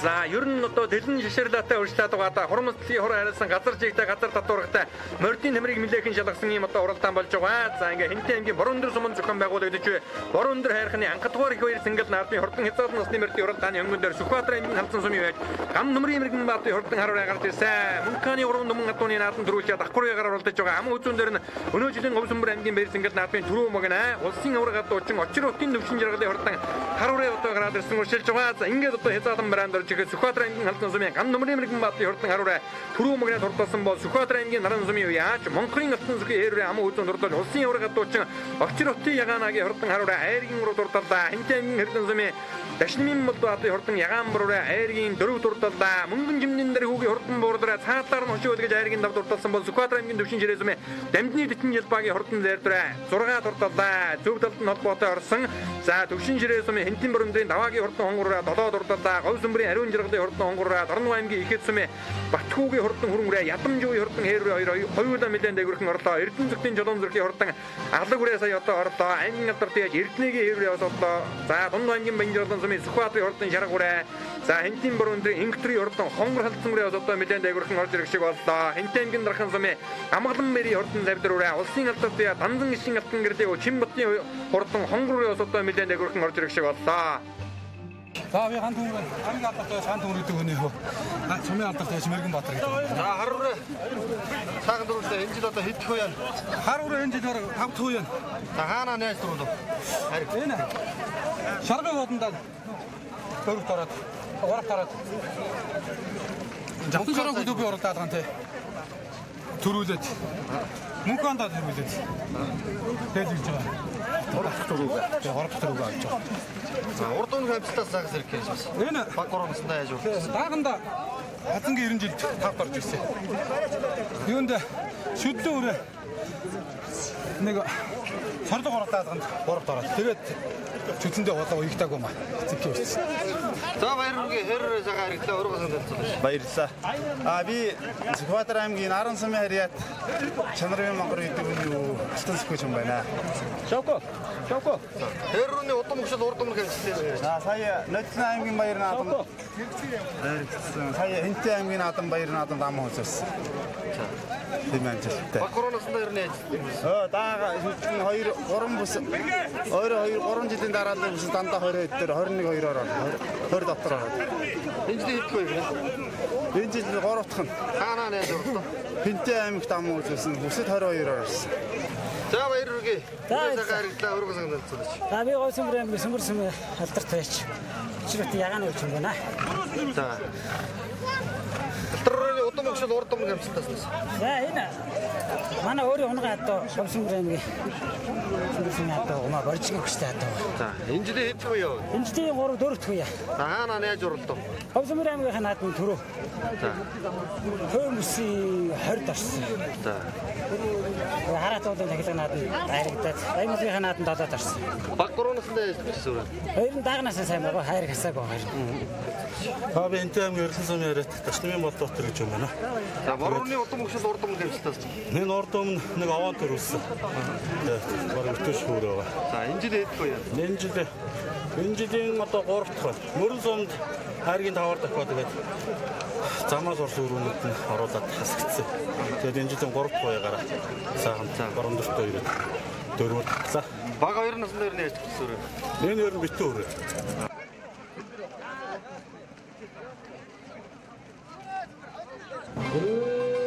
За ер нь одоо дэлэн шишэрлаатай урьдчилаад байгаа да хурамтлын хор харилсан газар жигтэй газар татваргатай мордын нэмрийг нэлээхэн шалгасан юм одоо уралдаан болж байгаа. За ингээ Хинтэн аймгийн Борон Өндөр сумын зохион байгуулагдаж буй Борон Өндөр хайрхны анхадугаар их баяр цэнгэл наадмын хурдан хязгаарлан насны мөрдийн уралдааны хөнгөн дээр Сүхбаатар аймгийн халдсан сумын байж гам нөмрийн мэрэгэн баатын хурдан харуулаа гарч ирсэн. Мөнханы уран нөмөн гадууны наадан төрүүлж давхрыг гаруулж байгаа. Ам үзүүн дээр нь өнөө жилийн Говьсөнбөр аймгийн баяр цэнгэл наадмын түрүү мөгнө улсын авраг адуучин очир хотын төвшин жаргалын хурдан харуулаа одоо гараад ирсэн уршилж байгаа. За ингээд одоо хязгаарлан бараанд орж ирэхэд Сүхбаатар аймгийн халдсан сумын гам нөмрийн мэрэгэн баатын хурдан харуулаа түрүү мөгнөд хурдсан бол Сүхбаатар аймгийн наран сумын уяаж Монголын алтан сокгийн хэрвээ ам үзүүн дурдж улсын авраг адуучин очир хотын ягаанагийн хурдан харуулаа айргийн уруу дурдалдаа Хинтэн аймгийн Хэрлэн сумын Дашнымын мод баатын хурдан ягаан буруу айргийн дөрөв дурдалдаа мөнгөн жимнэн дээр хүүгийн хурдан буурдраа цаатаар нь хошиг үлгэж айргийн дав дурдалсан бол Сүхбаатар аймгийн төвшин жирээ сумын Дамжны дэтгэн жалбаагийн хурдан зайрдраа 6 дурдалдаа зөв талд нь холбоотой орсон. За төвшин жирээ сумын Хинтэн борон дөрийн даваагийн хурдан хонгороо 7 дурдалдаа Говьсөнбөрийн ариун жаргалын хурдан хонгороо Дорнов аймгийн Ихэд сумын Батхүүгийн хурдан хүрэмрээ Ядамжуугийн хурдан хэрвээ хоёулаа нэлээд дээгүүрхэн орлоо. Эрдэнэ зүгтийн жолоон зүрхийн хурдан алаг үрээ сая одоо орлоо. Аймгийн алдарт яаж Эрдэнэгийн хэрвээ орлоо. За Дунд аймгийн Баянжолон сумын Сүхбаатарын хурдан шарга үрээ. За Хинтэн борон дөрийн Ингэтрийн хурдан хонгор халдсан үрээ одоо нэлээд дээгүүрхэн орж ирэх шиг боллоо. Хинтэн аймгийн Дархан сумын Амгалан мэрийн хурдан завдар үрээ. Улсын алдарт яаж Данзан гişin алтан гэрдээ Чимбатын хурдан хонгор үрээ одоо нэлээд дээгүүрхэн орж ирэх шиг боллоо. За би хан түнг хамгийн алдартай хан түнг гэдэг хүний хөө. Сумын алдартай Мэргэн Баатар гэдэг. За хар үрээ сaaхан дөрөвдөө энэ жил одоо хэдэх вэ? Хар үрээ энэ жил 5 туу юм. За хаана найз дөрөв? Харин Энэ шаргын бодондаа дөрөв тараад ураг тараад. Жавтан шаргын хөдөө би уралдаад байгаа юм те. Төрүүлээд мөнхөндөө төрүүлээд. Тэгэл хийж байгаа. Урах төрүүгээ. Тэгээ урах төрүүгээ авч байгаа. за урд өмнө хамтдаа сагс хэрэг гэж байна. Энэ Баг гуравсандаа яаж вэ? дааганда хатангийн 90 жилд тавд орж ирсэн. Юунд шүдлэн өрөө нэг сарлог уралдаад ганд 3 тараад. Тэгээд чүтлэндээ болоо уягтааг юм аа. Эцэг хийсэн. За баяргийн хэр цагаан хэрэглээ өргөсөн дэлцүүлж. Баярлалаа. Би Сүхбаатар аймгийн Наран сумын харьяат Чанарын мангар гэдэг нь юу алтан сөхөж юм байна. Шавко. Хэррүүний удам өгшөл урд өмнө хэмжлээ. За сая Нодлон аймгийн баяр наадам. Сая Хинтэн аймгийн наадам баяр наадам дам хөөс. Тийм амжилттай. Баг коронавируснда ер нь яаж? Даага 2 3 бус 3 жилийн дараа л бус дандаа 20 хэд дээр 21 2-оор 20 дотор ороод. Энэ жил хэдэх вэ? Энэ жил 3 дахь нь Хаана найз урлаа? Хинтэн аймагт ам үзсэн. Бүсэд 22-оор орсон. За баяргийн хэр цагаан хэрэглээ өргөсөн дэлцүүлж. За би Говьсөнбөр аймгийн Сүмбэр сумын алдарт байж чирэгт ягаан өгч юм байна. За. Дотрооны удам өгшөл урд өмнө хэмжлээс. За энэ манай өөрийн унган одоо Говьсөнбөр аймгийн Сүмбэр сумын одоо умаа боржиг өгчтэй одоо. За энэ жил хэдэх вэ юу? Энэ жилийн 3 4 дахь үе. За хаана найз урлаа? Говьсөнбөр аймгийн наадмын төрөө. За. Хөөмөсийн 20 орсон. За. Хараатуудын тахилга наадмын хайрагдаад аймгийн наадмын 7 орсон. Баг коронавируснда яаж гэсэн вэ? Хоёр нь даагнаас сайн байгаа хайр хасаагүй хоёр. Би Хинтэн аймгийн Хэрлэн сумын харьяат Дашнымын мод дотор гэж юм байна. За борооны удам өгшөл урд өмнө хэмжлээс. Энэ урд өмнө нэг аваад төрүүлсэн. Бараг өтөш хөөрөө байгаа. За энэ жил хэдэх вэ? Энэ жилийн одоо 3 дахь. Мөрөн сумд хайргийн 5 дахь ба тэгээд замаас орсон өрөөнүүд нь оруулаад хасагдсан. Тэгээд энэ жилийн 3 дахь байгараа саахан борон дөртөө ирээд дөрөвд таглаа. Баг 2 насны ер нь яаж гэсэн вэ? Энэ ер нь битүү өрөө. Өө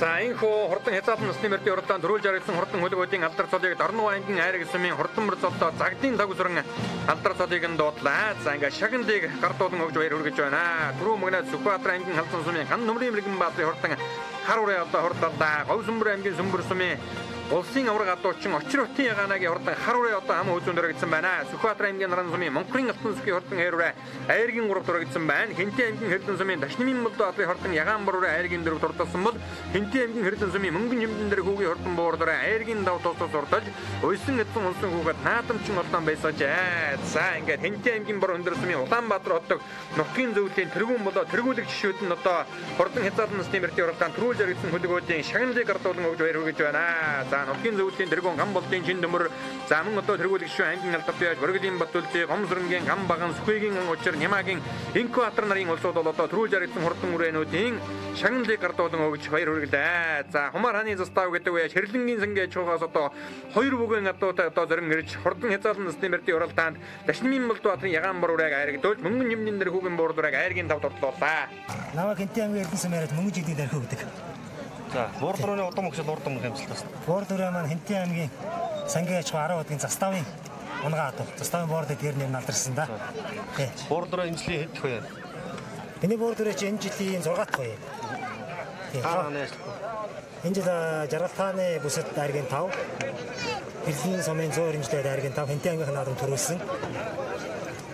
Sainho хурдан хязгаалт насны мөрдийн уралдаан дөрвөл жаргасан хурдан хөлгөөдийн алдар цолыг Дорнов аймгийн айраг сумын хурдан мөрцөлтөө загдын тагварсан алдар цолыг нь дуудлаа. За ингээ шагналыг гартуулан өгж баяр хүргэж байна. Түрүү мөгнөд Сүхбаатар аймгийн халдсан сумын хан нөмрийн мэрэгэн баазын хурдан харуурын одоо хурдалдаа Говьсүмбэр аймгийн Сүмбэр сумын улсын авраг адуучин очир хотын яганагийн хурдан харуурын одоо хам хөөзөн дөрөгдсөн байна. Сүхбаатар аймгийн Наран сумын Монголын алтан сүхийн хурдан хэрвээ айргийн 3 дөрөгдсөн байна. Хинтээ аймгийн Хэрдэн сумын Дашнымын болдоо адлын хурдан ягаан бороо айргийн 4 дурдсан бол Хинтээ аймгийн Хэрдэн сумын Мөнгөн хэмдэн дээр хүүгийн хурдан боордороо айргийн дав тусдас урдаж уйсан эдсэн унсан хүүхэд наадамчин олдон байсаж. За ингээд Хинтээ аймгийн бор өндөр сумын Улаанбаатар хотод нутгийн зөвлөлийн тэргүүн болоо тэргүүлэг жишүүд нь одоо хурдан хязгаалт насны мөрдийн уралдаан түрүүл жаргасан хөлгөөдийн шагналыг гартуулан өгж баяр хүргэж байна. За нутгийн зөвлөлийн тэргүүн гам болдын чин дөмөр за мөн одоо тэргүүлэг жишүү аймгийн алдарт яаж Боргодын Батүлдээ Гомсөрөнгийн гам баган Сүхбэгийн учир Нямагийн Инкватар нарын улсууд бол одоо түрүүл жаргасан хурдан үрээнүүдийн шагналыг гартуулан өгж баяр хүргэлээ. За Хумар хааны застав гэдэг үе Шэрлэнгийн сангийн чуугаас одоо 2 бүген адуутай одоо зорин ирж хурдан хязгаалт насны мөрдийн уралдаанд Дашнымын Болдбаатарын ягаан боруурааг айрагдуулж Мөнгөн хэмнэн дээр хүүгийн боордорыг айргийн тав дурдлуулаа. Намайг Хинтээ аймгийн Эрдэнэ сумын яриад мөнгөн жигдийн дарих өгдөг. За, Буурдрууны удам өгшөл урдам хэмжилтээс. Буурдруу маань Хинтээ аймгийн сангийн аж ахуй 10 удгийн заставын унгаа адуу. Заставын боорд дээр нэр алдарсан да. Тий. Буурдруу имжлийн хэд вэ? Миний буурдруу чи энэ жилийн 6 дахь вэ. Тий. Энэ жил жаргалтааны бүсэд айргийн 5. Эрдэнэ сумын 100 эрдэмтэд айргийн 5 Хинтээ аймгийн наадам төрүүлсэн.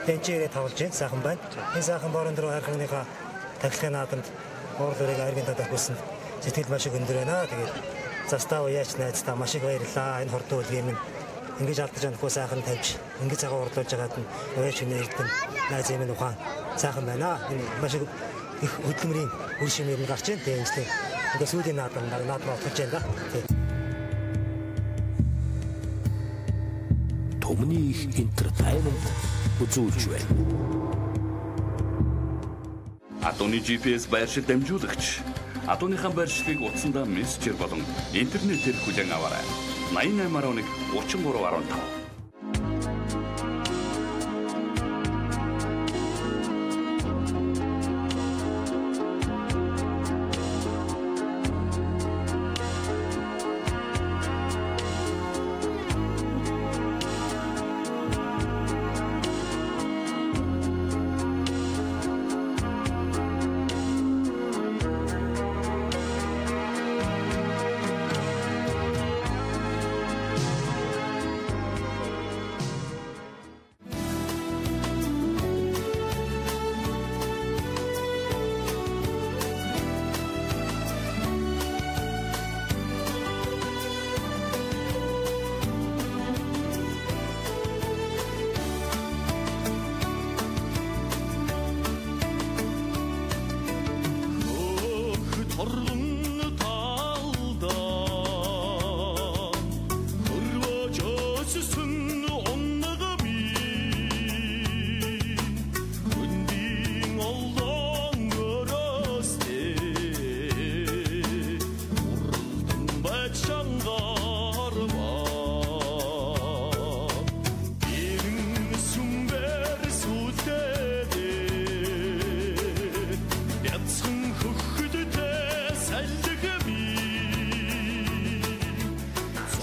Тэнцээрээ тавлж байна. Сайхан байна. Энэ сайхан боорон руу хайрхагныхаа тахилгын наадамд буурлыг айргийн татах хүсэн. Сэтгэл маш их өндөр байна. Тэгээд застав яач найзтаа маш их баярлалаа. Энэ хурдан үлгийн минь ингэж алдаж анахгүй сайхан тавьж ингэж цагаан урдуулж байгаад нь өөч шинэ эрдэнэ найз минь ухаан сайхан байна. Энэ маш их хөдөлмөрийн үр шимээр нь гарч байна. Тэгээд ингээд сүүлийн наадам отгож байна да. Томны их entertainment үзүүлж байна. Адууны GPS байршил дамжуулагч. Адууныхаа байршлыг утсандаа мессежер болон интернетээр хүлээн аваарай. 8811 3315.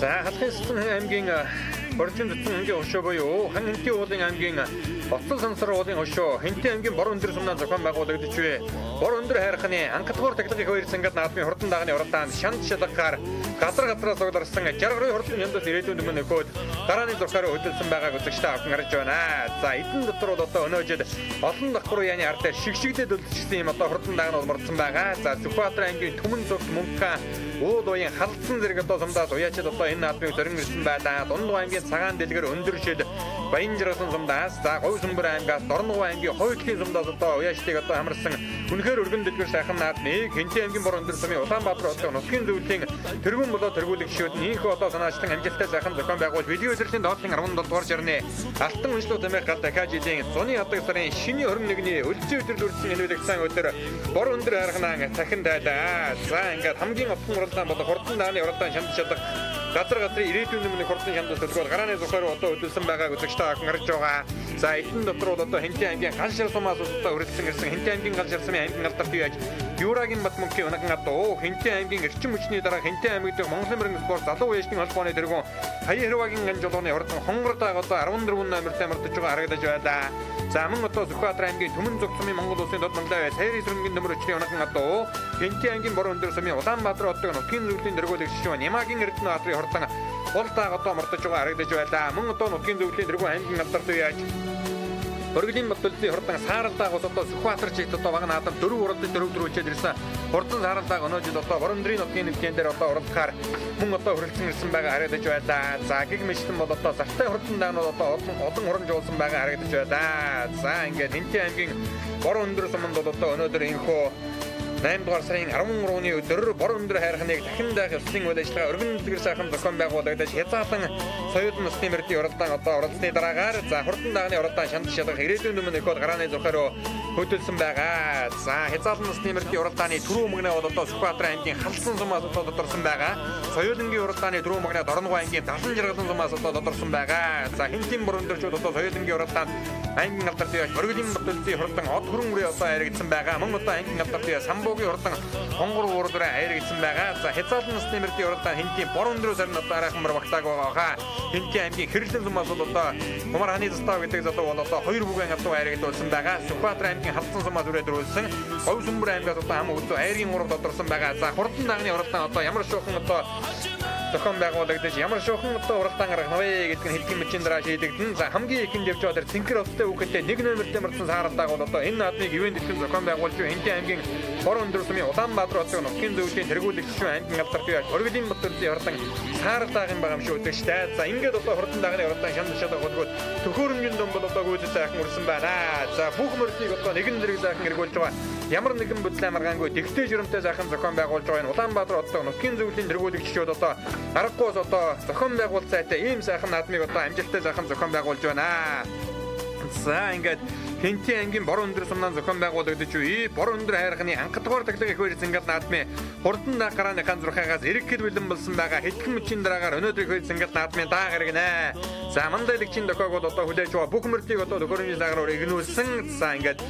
За Халхинстан аймгийн Боржин зүтэн хангийн хошоо буюу хан хэнтийн уулын аймгийн Оцол сансар уулын хошоо хэнтийн аймгийн Бор өндөр сумнаа зохион байгуулагдаж буй. Бор өндөр хайрханы анхадугаар тахилгын хоёр цангад наадмын хурдан даганы уралдаанд шанд шалгаар газраас угдарсан 62 хурдан яндас ирээдүйн өмнө нөхөд дарааны зурхаар хөдөлсөн байгааг үзэгчтэй авсан харж байна. За эдэн дотор бол одоо өнөөжид олон давхар яаны ард дээр шигшигдээд үлдчихсэн юм одоо хурдан даган олмордсон байгаа. За Сүхбаатар аймгийн Түмэн зүгт Мөнгөн ууд уян халдсан зэрэг одоо сумдаас уяачид одоо энэ наадмыг зорин ирсэн байлаа. Дундгой аймгийн цагаан дэлгэр өндөршид Баянжирсан сумдаас за Говьсүмбэр аймгаас Дорногов аймгийн Хойдлын сумдаас одоо уяачдыг одоо хамарсан үнэхээр өргөн дэлгэр сайхан наадмыг Хэнтийн аймгийн Бор өндөр сумын Улаанбаатар хотын нутгийн зөвлөлийн тэргүүн болоо тэргүүлэг гишүүд нийнхөө одоо санаачлан амжилттай сайхан зохион байгуул видео үзүүлэлтийн доотлын 17 дугаар жарны алтан үнэлэлт тамиг гал дахиад жилийн зуны хатаг сарын шиний 21-ний өлцөө өдөр дүрсэн энэ үлэгцэн өдөр Бор өндөр хайрханаа цахин дайлаа. За ингээд хамгийн отхон уралдаан болоо хурдан дааны уралдаан шанд шалгах газрын ирээдүйн өмнө хурдан шандас төлгөөл гарааны зурхаар одоо хөдөлсөн байгааг үзэгчтэй ахын харж байгаа. За эдэн дотор бол одоо Хэнтийн аймгийн гал шар сумаас одоо үргэлжлэн ирсэн Хэнтийн аймгийн гал шар сумын аймгийн алдарт яаж Юурагийн Батмөнхийн унаган адуу Хэнтийн аймгийн эрчим хүчний дараа Хэнтийн аймгийн Монголын мөрөн спорт залуу уяачдын холбооны тэргүүн Хаяа Хэрвагийн ганжуулганы урдан хонгордог одоо 14 номертай мөрдөж байгаа харагдаж байна. За мөн одоо Сүхбаатар аймгийн Түмэн зүгт сумын Монгол улсын дод мандаа Сайрын сүрэнгийн нөмөр 4-ийн унаган адуу Хэнтийн аймгийн Бор өндөр сумын Улаанбаатар хотын нутгийн зөвлөлийн тэргүүлэг гишүүн Ямагийн Эрдэнэ баатрын хурдан болтааг одоо мөрдөж байгаа харагдаж байна. Мөн одоо нутгийн зөвлөлийн тэргүүн аймгийн алдарт яаж Боргийн Батлын хурдан сааралдааг одоо Сүхбаатар чигт одоо баг наадам 4 уралдаж 4 төрүүлчихэд ирсэн. Хурдан сааралдааг өнөөдөр одоо Бор өндрийн нутгийн нэмтэн дээр одоо уралдахаар мөн одоо хүрэлцэн ирсэн байгаа харагдаж байна. За гиг мэтлэн бол одоо зартай хурдан даанууд одоо олон хуран жуулсан байгаа харагдаж байна. За ингээд Хэнтийн аймгийн Бор өндөр суманд бол одоо өнөөдөр энэхүү 8 дугаар сарын 13-ны өдөр Бор өндөр хайрханыг дахин даах ёслолын үйл ажиллагаа өргөн дэлгэр сайхан зохион байгуулагдаж хязгаарлан соёлын насны мөрдийн уралдаан одоо уралдсны дараагаар за хурдан даганы уралдаан шанд шалгах ирээдүйн өмнө нөхөд гарааны зурхаар хөдөлсөн байгаа. За хязгаарлан насны мөрдийн уралдааны түрүү мөгнөө бол одоо Сүхбаатар аймгийн халсан сумаас одоо додорсон байгаа. Соёлынгийн уралдааны түрүү мөгнөө Дорногов аймгийн Далан жаргалан сумаас одоо додорсон байгаа. За Хэнтийн Бор өндөрчүүд одоо соёлынгийн уралдаанд аймгийн алдарт яаж Боргийн Батлын хурдан од хүрэн үрээ одоо харигдсан байгаа. Мөн одоо аймгийн алдарт яаж Самбуугийн хурдан хонгор уурдураа харигдсан байгаа. За хязгаарлан насны мөрдийн уралдаан Хэнтийн Бор өндрөөс харин одоо арайхан мөр багтааг байгаа. Хэнтийн аймгийн Хэрлэн сумаас бол одоо Хумар хааны застав гэдэг залуу бол одоо 2 бүхэн адуу харигдуулсан байгаа. Сүхбаатар аймгийн халдсан сумаас үрээдрүүлсэн. Говьсүмбэр аймгаас одоо хам үзүү айргийн урав додорсон байгаа. За хурдан даганы уралдаан одоо ямар шуухан одоо зохион байгуулагдаж ямар шуухан одоо уралдаан гаргах вэ гэдэг нь хэлгийн мөчийн дараа шийдэгдэн. За хамгийн ихэнд явж байгаа Цэнхэр хоттой хүүхэдтэй 1 номертэй мөрдсөн сааралдааг бол одоо энэ наадмыг ивент дэвтэн зохион байгуулж буй Хэнтийн аймгийн Бор өндөр сумын Улаанбаатар хотын нутгийн зөвлөлийн тэргүүлэг гишүүн аймгийн алдарт яаж Боргийн Батлын хурдан сааралдааг юм байгаа юм шүү дээ. За ингээд одоо хурдан даганы уралдаан шанд шалгах хөдөлгөөд төхөөрөмжийн дом бол одоо гүйцэд сайхан үрсэн байна. За бүх мөрдийг одоо нэгэн зэрэг сайхан эргүүлж байгаа. Ямар нэгэн бүтлэн маргаангүй тэгтэй журамтай сайхан зохион байгуулж байгаа энэ Улаанбаатар хотын нутгийн зөвлөлийн тэргүүлэг гишүүд одоо аргагүй одоо зохион байгуул цайтай ийм сайхан наадмыг одоо амжилттай сайхан зохион байгуулж байна. За ингээд Хэнтийн аймгийн Бор өндөр сумнаа зохион байгуулагдаж буй Бор өндөр хайрханы анхадугаар тахилгын их баяр зангал наадмын хурдан даах гарааныхаа зурхаагаас эрэг хэл бэлэн болсон байгаа. Хэдхэн мөчийн дараагаар өнөөдрийн их баяр зангал наадмын даа гарагнаа. За мандайлагчийн дохиог бол одоо хүлээж байгаа бүх мөрдийг одоо төхөөрөмжийн лаграар игнүүлсэн. За ингээд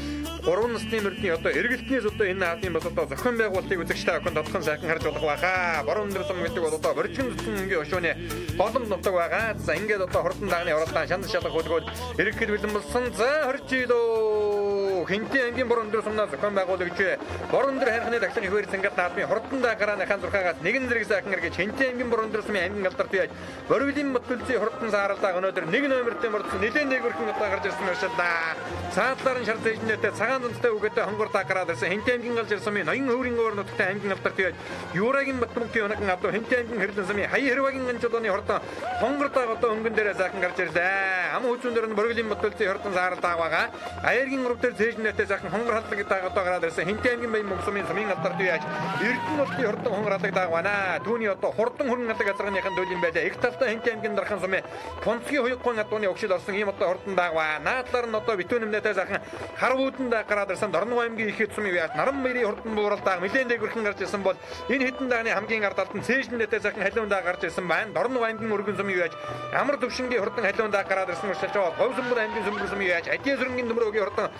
3 насны мөрдийн одоо эргэлтнээс одоо энэ наадмын бас одоо зохион байгуулалтыг үзэгчтэй охин тодхон сайхан харж болох байхаа. Бор өндөр сум гэдэг бол одоо борчин зүтгэнгийн өшөөний голом нутаг байгаа. За ингээд одоо хурдан даганы уралдаан шанд шалгах хөдөлгөөд эрэг хэл бэлэн болсон. За хорчидоо Хэнтийн аймгийн Бор өндөр сумнаа зохион байгуулагч Бор өндөр хайрханы тахилгын их баяр зангал наадмын хурдан даа гарааныхаа зурхаагаас нэгэн зэрэг сайхан эргэж Хэнтийн аймгийн Бор өндөр сумын аймгийн алдарт яаж Боргийн Батлын хурдан сааралдааг өнөөдөр 1 номертэй мөрдсөн нэлээд дээгүүрхэн одоо гарч ирсэн байна шээ да. Цаатлаар нь шар зэжнэтэй цагаан зэнтэй үгээтэй хонгор таа гараад ирсэн Хэнтийн аймгийн галжир сумын ноён хөврийн өөр нутгийн аймгийн алдарт яаж Юурагийн Батмөнхийн унаган адуу Хэнтийн аймгийн Хэрлэн сумын Хаяа Хэрвагийн ганжуулганы хурдан хонгор таа одоо өнгөн дээрээ сайхан гарч ирлээ. Ам хүчүүн дээр нь Боргийн Батлын хурдан сааралдааг байгаа. Аяаргийн урав дээр зэжнэтэй сайхан хонгор халдаг гэдэг одоо гараад ирсэн Хэнтийн аймгийн Баян мөнгөсмийн сумын алдарт яаж Эрдэнэ нутгийн хурдан хонгор халдаг дааг байна. Түүний одоо хурдан хөрөнгө халдаг газрынхын төлөв байлаа. Их талтай Хэнтийн аймгийн дархан сумын Концгийн хуйгаан адууны өгшил орсон ийм одоо хурдан дааг байна. Наадлаар нь одоо битүүн нэмнэтэй сайхан харвуудан дааг гараад ирсэн Дорногов аймгийн их хэд сумын яаж наран мэрийн хурдан бууралдааг нэлээд дээгүүрхэн гарч ирсэн бол энэ хэдэн дааны хамгийн ард талд нь цээжнэтэй сайхан халуун дааг гарч ирсэн байна. Дорногов аймгийн өргөн сумын яаж амар төвшингийн хурдан халуун дааг гараад ирсэн учраас Говьсүмбэр аймгийн сүмбэр сумын яаж Адиа сүрэнгийн төмрөөгийн хурдан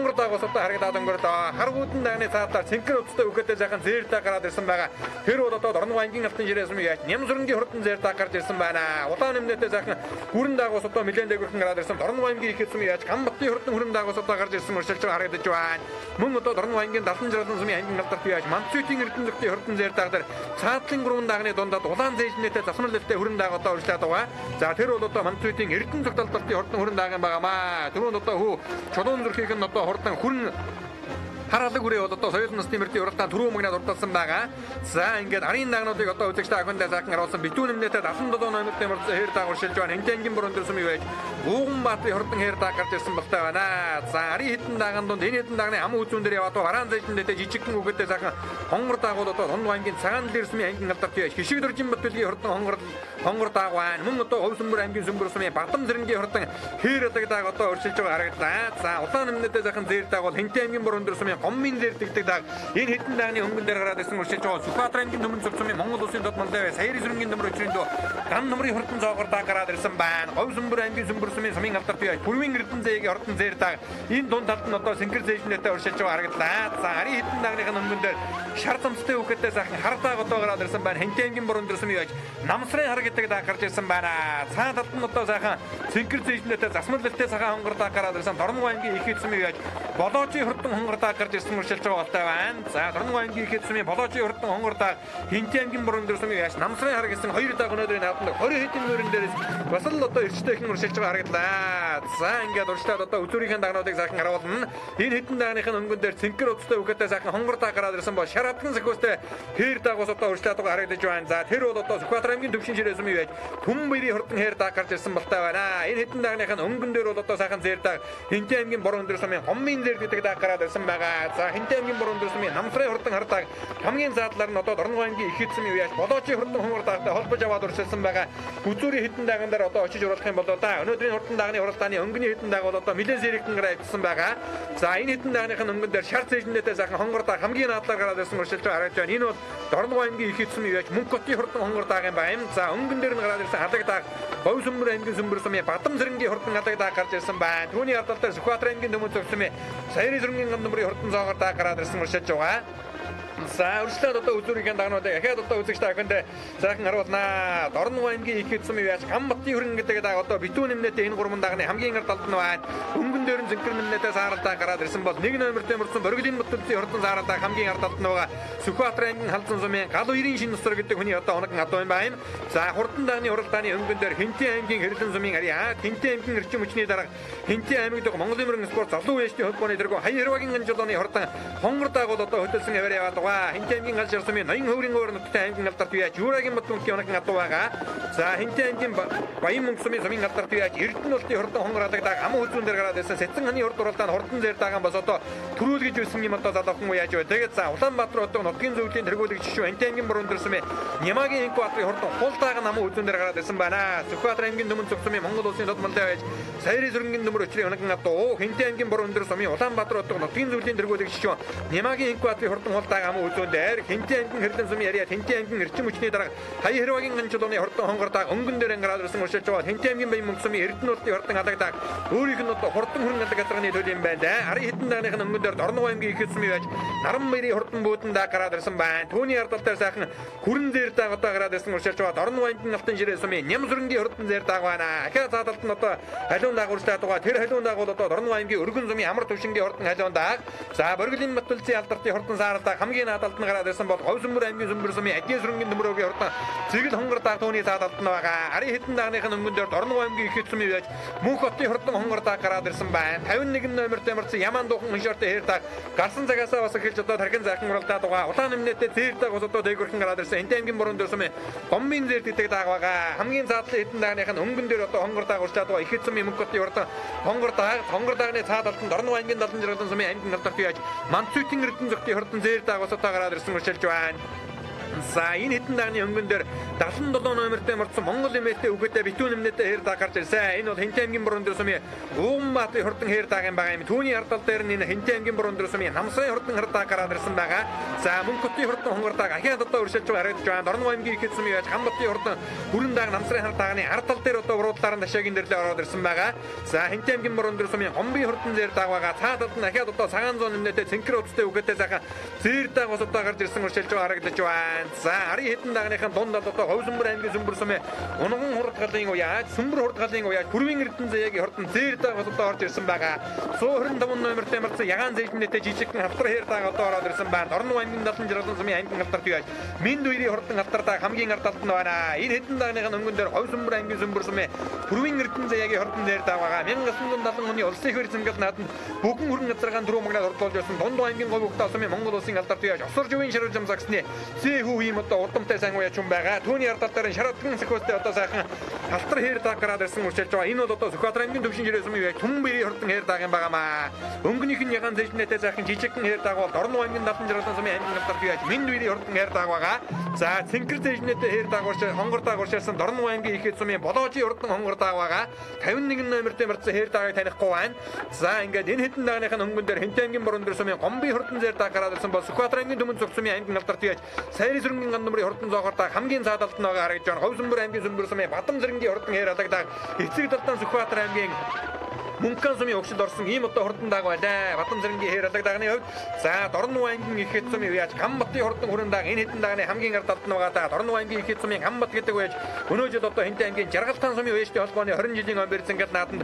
хонгор дагуус одоо харагдаад өнгөрдөө харгуудын дагны цаатаар цэнхэр өцтэй үхэтэй сайхан зээртэй гараад ирсэн байгаа. Тэр бол одоо Дорнов ангийн алтан жирээс юм яаж Нямсүрэнгийн хурдан зээртэй гарч ирсэн байна. Улаан нэмнэтэй сайхан хүрэн дагуус одоо нэлээд дээгүүрхэн гараад ирсэн. Дорнов ангийн ихэс юм яаж Гамбатын хурдан хүрэн дагуус одоо гарч ирсэн өршөлж харагдаж байна. Мөн одоо Дорнов ангийн 70 60 сумын ангийн алдарт яаж Манцүтийн эрдэнэтэй хурдан зээртэй гараад цаатлын гурван дагны дундад улаан зээжнэтэй засмал лэвтэй хүрэн даг одоо өршлээд байгаа. За тэр бол одоо Манцүтийн эрдэнэ цогтолтын хурдан хүрэн даг юм байгаамаа. Түрүүнд одоо хүү чулуун зүрхийг нь одоо хурдан хүрэн хараалаг үрээ бол одоо соёл насны мөрдийн уралдаан түрүү магнад урдсан байгаа. За ингээд арын дагнуудыг одоо үзэгчтэй ахуйндаа сайхан харуулсан битүүн нэмнэтэй 77 номертэй мөрдсөн хэр даг уршилж байна. Хинтэнгийн бүрэн дөрсөм юу байж Гууганбаатарын хурдан хэр даг гарч ирсэн болтой байна. За арын хитэн даган дунд энэ хитэн дагны аман үзүүн дээр яваад гараан зэжнэтэй жижигхэн үгэдтэй сайхан хонгор дагууд одоо Дорнов ангийн цагаан дэрсмийн ангийн алдарт яаж хишиг дөржин бүтлгийн хурдан хонгор даг байна. Мөн одоо Хөв сүмбэр ангийн сүмбэр сумын Бадам зэрэнгийн хурдан хэр даг одоо уршилж байгаа харагдаа. За улаан нэмнэтэй сайхан зэр даг бол Хинтэн ангийн бүрэн дөрсмийн гоммын дээр дэгдэг даг энэ хитэн дагны хөнгөн дээр гараад ирсэн уршилж байгаа. Сүхбаатарын нөмөн зөвцөмийн Монгол улсын дот мандаа Саяр зүрэнгийн нөмөр өчрөнд ган нөмрийн хурдан зоогоор даг гараад ирсэн байна. Говь сүмбэр ангийн сүмбэр сумын сумын алдарт яаж бүрвийн эрдэнэ зээгийн хурдан зэр даг энэ дунд талд нь одоо синхэр зээжнэтэй уршилж байгаа харагдлаа. За арын хитэн дагныхын хөнгөн дээр шар цамцтай үхэтэй сайхан хардаг одоо гараад ирсэн байна. Хинтэн ангийн бүрэн дөрсөм яаж намсрын хар гэдэг даг гарч ирсэн байна. Цаана талд нь одоо сайхан синхэр зээжнэтэй засмал лэлтэй сайхан хонгор даг гараад ирсэн. Дорнов ангийн их эзэм яаж болоочийн хурдан хонгор даг гарч ирсэн уршилж байгаа болтой байна. За Дорнов ангийн их эзэм болоочийн хурдан хонгор даг Хинтэн ангийн бүрэн дөрсөм яаж намсрын хар гэсэн хоёр даг өнөөдрийн наадмад 20 хэдэн мөрөн дээрээс бас л одоо эрчтэй их уршилж байгаа харагдлаа. За ингээд уршлаад одоо үзүүрийн дагнуудыг сайхан харуулна. Энэ хитэн дагныхын хөнгөн дээр цэнхэр өцтэй үхэтэй сайхан хонгор даг гараад ирсэн бол шар хатган сахиустай хэр дагуус одоо уршлаад байгаа харагдаж байна. За тэр бол одоо Сүхбаатар аймгийн төвшин ширээс юм яаж түн баярын хурдан хэр даг гарч ирсэн болтой байна. Энэ хитэн дагныхын хөнгөн дээр бол одоо сайхан зэр даг Хинтэн аймгийн борон дээр сумын гоммын зэр гэдэг даг гараад ирсэн байгаа. За Хинтэн аймгийн борон дээр сумын намсрын хурдан хардаг хамгийн заадлаар нь одоо Дорнов аймгийн их эзэм юу яаж болоочийн хурдан хонгор дагтай холбож аваад уршилсан байгаа. Үзүүрийн хитэн даган дээр одоо очиж уралдах юм бол да өнөөдрийн хурдан дагны уралдааны өнгөний хитэн даг бол одоо нэлээд зэрэгтэн гараад ирсэн байгаа. За энэ хитэн дагныхын өнгөн дээр шар зээжнэтэй сайхан хонгор даг хамгийн наадлаар гараад ирсэн уршилж харагдаж байна. Энэ бол Дорнов аймгийн их эзэм юу яаж Мөнхбатын хурдан хонгор даг юм байна. За өнгөн дээр нь гараад ирсэн хадаг даг Говь сүмбэр аймгийн сүмбэр сумын Бадам зэрэнгийн хурдан хадаг даг гарч ирсэн байна. Түүний ардал дээр Сүхбаатар аймгийн нөмөн зөвсөмийн Саяр зүрэнгийн нөмрийн хурдан зоогоор даг гараад ирсэн уршилж байгаа. За өршлөөд одоо үзүүрийн дагнуудыг ахаад одоо үзэгчтэй ахинд сайхан харуулнаа. Дорнов аймгийн их эзэм юу яаж Гамбатын хөрөн гэдэг даг одоо битүүн нэмнэтэй энэ гурван дагны хамгийн ардалд нь байна. Өнгөн дээр нь зэнхэр нэмнэтэй сааралдаа гараад ирсэн бол нэг номертэй мөрсөн Борголын мөтөлцийн хурдан сааралдаа хамгийн ардалд нь байгаа. Сүхбаатар аймгийн халзан сумын Гал уерийн шин нусар гэдэг хүний одоо оног адуу юм байна. За хурдан дагны уралдааны өнгөн дээр Хинтэн аймгийн хэрлэн сумын Ариа, Хинтэн аймгийн эрчим хүчний дарга Хинтэн аймгийн дог Монголын мөрөн спорт залуу үеийн холбооны дэргөө Хаяр Хэрвагийн анжилооны хурдан хонгор даг бол одоо хөдөлсөн аваар яваад байгаа. Хинтэн аймгийн галж сумын ноён хөврийн өөр нутгийн аймгийн алдарт яаж Юурагийн мөтөлцийн оног адуу байгаа. За Хинтэн аймгийн Баян мөнгө сумын алдарт яаж Эрдэнэ улсын хурдан хонгор даг аман үзүүн дээр гараад ирсэн Сэцэн ханы хурд уралдаанд хурдан зэр даган бас одоо төрүүлгэж байсан юм одоо залуухан уу яаж вэ? Тэгээд за Улаанбаатар одоо нутгийн зөвлөлийн тэргүүлэгч шүү Хинтэн аймгийн бүрэн дэрсмээ Нямагийн Инкбаатарын хурдан хул даган аман үзүүн дээр гараад ирсэн байна. Сүхбаатар аймгийн нөмөн зөвсмийн Монгол улсын дот мандаа байж Саяр зүрэнгийн нөмөр өчрийн оног адуу Хинтэн аймгийн бүрэн дэрсмийн Улаанбаатар одоо нутгийн зөвлөлийн тэргүүлэгч шүү Нямагийн Инкбаатарын хурдан хул даган аман үзүүн дээр Хинтэн аймгийн хэрлэн сумын Ариа Хинтэн аймгийн эрчим хүчний дарга Хаяр Хэрвагийн анжилооны хурдан хонгор даг өнгөн дээр гараад ирсэн уршилж байгаа. Хинтэн аймгийн Баян мөнгө сумын Эрдэнэ улсын хурдан хадаг даг өөрийнх нь одоо хурдан хүрэн хадаг газрын төлөв юм байна да. Арын хитэн дагныхын өнгөн дээр Дорнов аймгийн их эзэм яаж Наран баярын хурдан буудан даг гараад ирсэн байна. Түүний ардал дээр сайхан хүрэн зэр даг одоо гараад ирсэн уршилж байгаа. Дорнов аймгийн алтан жирээ сумын Нямсүрэнгийн хурдан зэр даг байна. Ахаа цаадалд нь одоо халуун даг уршлаад байгаа. Тэр халуун даг бол одоо Дорнов аймгийн өргөн сумын амар төвшингийн хурдан халуун даг. За Борголын мөтөлцийн алдартын хурдан саарал даг хамгийн наадалд нь гараад ирсэн бол Говь сүмбэр аймгийн сүмбэр сумын Ажээ сүрэнгийн нөмрөөгийн хурдан цэгэл хонгор даг түүний цаадалд нь байгаа. Арын хитэн дагныхын өнгөн дээр Дорнов аймгийн их эзэм яаж Мөнхбатын хурдан хонгор даг гараад ирсэн байна. 51 номертэй мөрсөн Яман дуухан хоншортой хэр даг гарсан цагаасаа бас эхэлж одоо тархин зайхан уралдаад байгаа. Улаан нэмнэтэй зэр даг бас одоо дээгүүрхэн гараад ирсэн. Хинтэн аймгийн бүрэн дөрсөм гомбын зэр гэдэг даг байгаа. Хамгийн заадлын хитэн дагныхын өнгөн дээр одоо хонгор даг урчаад байгаа. Их эзэм Мөнхбатын хурдан хонгор дагны цаадалд нь Дорнов аймгийн 76 сумын аймгийн алдарт яаж Манцүтийн эрдэнэ зөвхөн хурдан зэр даг бас одоо гараад ирсэн уршилж байна. За энэ хэдэн дагны хөнгөн дээр 77 номертэй мордсон Монгол эмээтэй үгээтэй битүүн нэмнэтэй хэр даг гарч ирсэн. Энэ бол Хинтээ аймгийн Бороондор сумын Уумбатын хурдан хэр дагийн байгаа юм. Түүний ардал дээр нь энэ Хинтээ аймгийн Бороондор сумын Намсрын хурдан хэр даг гараад ирсэн байгаа. За Мөнхөтийн хурдан хонгор даг ахиад одоо өршөлж байгаа харагдаж байна. Дорнов аймгийн ихэд сумын яаж Хамбатын хурдан бүрэн даг Намсрын хэр дагны ардал дээр одоо уруудлаар нь ташаагийн дэрлээ ороод ирсэн байгаа. За Хинтээ аймгийн Бороондор сумын Гомбын хурдан зэр даг байгаа. Цаадад нь ахиад одоо цагаан зүүн нэмнэтэй цэнхэр уцтай үгээтэй сайхан зэр даг бас одоо гарч ирсэн өршөлж байгаа харагдаж байна. За ари хэдэн дагныхан дундад одоо Ховсөнбөр аймгийн Сүмбэр сумын Унган хурдгалын уяад Сүмбэр хурдгалын уяад Хүрвийн Эрдэнэзягийн хурдан зэр даг бас одоо орж ирсэн байгаа. 125 номертэй марцсан ягаан зээлнэтэй жижигхэн хавтар хэр даг одоо ороод ирсэн байна. Дорнов аймгийн 76 сумын аймгийн хавтарт уяад Минд үерийн хурдан хавтар даг хамгийн ардалт нь байна. Энэ хэдэн дагныхан өнгөн дээр Ховсөнбөр аймгийн Сүмбэр сумын Хүрвийн Эрдэнэзягийн хурдан зэр даг байгаа. 1970 оны улсын их хэр зингээл нааданд бүгэн хүрэн газаргаан дөрөв магнад хурдуулж байсан Дундуу аймгийн говь өгтөө сумын Монгол улсын алдарт уяад Осор жувийн шаруу жамсагсны зэхүү юм одоо урдамтай сайн уяач юм байгаа. Түүний ардал дээр шаардлагын сөхөөстэй одоо сайхан халтар хэр даг гараад ирсэн үрчилж байгаа. Энэ бол одоо Сүхбаатар аймгийн төвшин жирээс юм яг Түмэн бэрийн хурдан хэр даг юм байгаамаа. Өнгөнийх нь ягаан зэжнэтэй сайхан жижигхэн хэр даг бол Дорнов аймгийн 76 сумын аймгийн алдарт уяач Минд үерийн хурдан хэр даг байгаа. За цэнхэр зэжнэтэй хэр даг урч хонгор даг урчилсан Дорнов аймгийн ихэд сумын Болоожийн хурдан хонгор даг байгаа. 51 номертэй марцсан хэр дагийг танихгүй байна. За ингээд энэ хэдэн дагныхын хөнгөн дээр Хинтээ аймгийн Бороондор сумын Гомбын хурдан зэр даг гараад ирсэн бол Сүхбаатар аймгийн Төмөн цог сумын аймгийн алдарт уяач Сайрын сүрэнгийн ган номрын хурдан зоогоор даг хамгийн цаадалт нь байгаа харагдаж байна. Ховсөнбөр аймгийн Сүмбэр сумын Бадам зэрэнгийн хурдан хэр алагдаг эцэг талдан Сүхбаатар аймгийн Мөнхөн сумын өвчөд орсон ийм одоо хурдан даг байлаа. Бадам зэрэнгийн хэр алагдагны хувьд за Дорнов аймгийн ихэд сумын уяач Хамбатын хурдан хүрэн даг энэ хэдэн дагны хамгийн ардалт нь байгаа та Дорнов аймгийн ихэд сумын Хамбат гэдэг уяач өнөө жил одоо Хинтээ аймгийн Жаргалтан сумын уяачтай холбооны 20 жилийн он бэрцэнгэд нааданд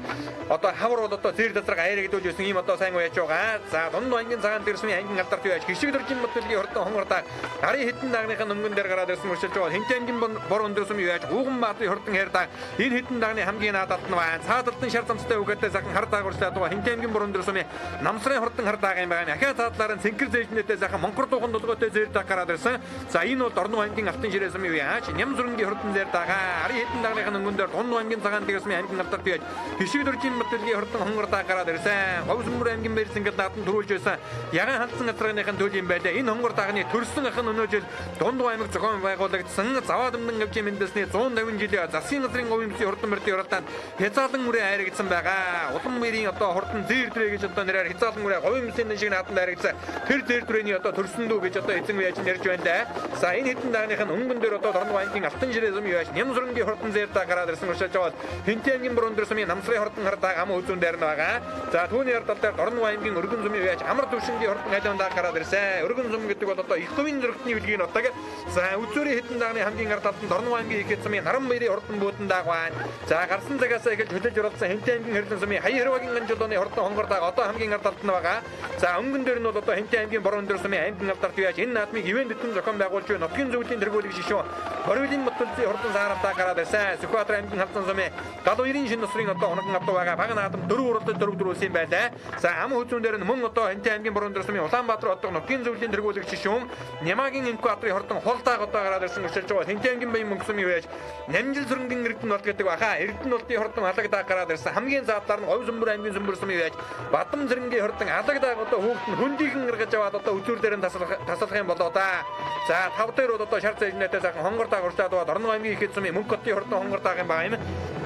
одоо хавар бол одоо зэр дэсрэг аяр гэдүүлж байсан ийм одоо сайн уяач байгаа. За Дундуу аймгийн цагаан дээр сумын аймгийн алдарт уяач Хишиг дөржин мөтөлгийн хурдан хонгор даг ари хэдэн дагныхын өнгөн дээр гараад ирсэн үрчилж байгаа. Хинтээ аймгийн Бороондор сумын уяач Уганбаатарын хурдан хэр даг энэ хэдэн дагны хамгийн наадалт нь байна. Цаадалтын шар замцтай үгээтэй сайхан хар дагуулчлаад байгаа. Хинтээ аймгийн Бороондор сумын Намсрын хурдан хар даг юм байна. Ахиад цаадлаар нь цэнхэр зэжнэтэй сайхан Монгор дуухан дулгойтой зэр даг гараад ирсэн. За энэ бол Дорнов аймгийн Алтан ширээ сумын уяач Ням зүрэнгийн хурдан зэр дагаа ари хэдэн дагныхын өнгөн дээр Дундуу аймгийн цагаан дээр сумын аймгийн алдарт уяач Хишиг дөржин мөтөлгийн хурдан хонгор даг гараад ирсэн. Ховсөнбөр аймгийн Бэрсэнгэл нааданд төрүүлж байсан ягаан хандсан газрынхын төл юм байлаа. Энэ хонгор дагны төрсөн ахын өнөө жил Дундуу аймаг зохион байгуулагдсан Заваа Дэмдэн авчийн мэндэлсний 150 жилийн засгийн газрын говь өмсөлийн хурдан мөрдийн уралдаанд хязаалан үрээ хайрагдсан байгаа. Улам мэрийн одоо хурдан зэр дэрэ гэж одоо нэрээр хязаалан үрээ говь өмсөлийн шиг нааданд хайрагдсан. Тэр зэр дрэний одоо төрсөн дүү гэж одоо эзэн уяач ярьж байна да. За энэ хэдэн дагныхын өнгөн дээр одоо Дорнов аймгийн Алтан ширээ сумын уяач Ням зүрэнгийн хурдан зэр даг гараад ирсэн уршилж байгаа. Хинтээ аймгийн Бороондор сумын Намсрын хурдан хар даг ам үзүүн дээр нь байгаа. За түүний ардал дээр Дорнов аймгийн Өргөн сумын уяач Амар төвшингийн хурдан хайлуун даг гараад ирсэн. Өргөн сум гэдэг бол одоо их төвийн зөрөгтний билгийн нутаг. За үзүүрийн хэдэн дагны хамгийн ардалт нь Дорнов аймгийн ихэд сумын Наран баярын хурдан буудан даг байна. За гарсан цагаас эхэлж хөдөлж уралдсан Хинтээ аймгийн Хэрлэн сумын Хаяр Хэрвагийн ганжуулууны хурдан хонгор даг одоо хамгийн ардалт нь байгаа. За өнгөн дээр нь бол одоо Хинтээ аймгийн Бороондор сумын аймгийн алдарт уяач энэ наадмыг ивэн дэтгэн зохион байгуулж буй нутгийн зөвлөлийн тэргүүлэг шишүүн Боровилийн мөтөлцийн хурдан сааратаа гараад ирсэн. Сүхбаатар аймгийн Халзан сумын 79 шин нусрын одоо оногн авто байгаа. Бага наадам 4 уралдаж 4 дөрүүлсэн юм байлаа. За ам хүзүүн дээр нь мөн одоо Хинтээ аймгийн Бороондор сумын Улаанбаатар хотын нутгийн зөвлөлийн тэргүүлэг шишүүн Нямагийн Инкваторын хурдан хултааг одоо гараад ирсэн өчөлж байгаа. Хинтээ аймгийн Баян мөнгө сумын уяач Нямжил зүрэнгийн Эрдэнэ бол гэдэг баха. Эрдэнэ болтын хурдан алагдаг гараад ирсэн. Хамгийн заадлаар нь Ховсөнбөр аймгийн Сүмбэр сумын уяач Бадам зэрэнгийн хурдан алагдаг одоо хүүхэд нь хөндийхэн гаргаж аваад одоо үзүүр дээр нь тасалах юм болоо да. За тав дээр бол одоо шар зэжнэтэй сайхан хонгор даг урчаад байгаа. Дорнов аймгийн ихэд сумын Мөнхөтийн хурдан хонгор даг юм байна юм.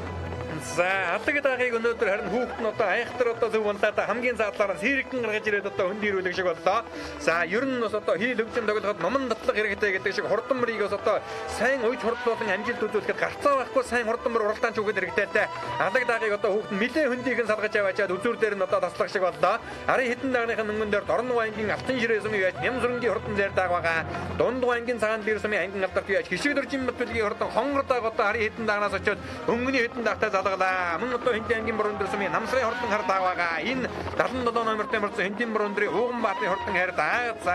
За алаг дагыг өнөөдөр харин хүүхэд нь одоо айхтар одоо зөв унтаад хамгийн заадлаар сэрэгэн гаргаж ирээд одоо хөнд ирүүлэх шиг боллоо. За ер нь бас одоо хийл хөгжим тоглоход номон татлах хэрэгтэй гэдэг шиг хурдан мөрийг бас одоо сайн уйж хурдлуулан амжилт үзүүлэхэд гарцаа байхгүй сайн хурдан мөр уралдаан ч үгээд хэрэгтэй. Алаг дагыг одоо хүүхэд нэлээ хөндийгэн салгаж аваачаад үзүүр дээр нь одоо таслах шиг боллоо. Ари хэдэн дагныхын өнгөн дээр Дорнов аймгийн Алтан ширээ сумын уяач Ням зүрэнгийн хурдан зэр даг байгаа. Дундуу аймгийн цагаан дээр сумын аймгийн алдарт уяач Хишиг дөржин мөтөлгийн хурдан хонгор даг одоо ари хэдэн дагнаас очиод өнгөний хэдэн дагтай мөн одоо Хинтээ аймгийн Бороондор сумын Намсрын хурдан хар даг байгаа. Энэ 77 номертэй марцсан Хинтээ Бороондорын Уганбаатарын хурдан хар даг. За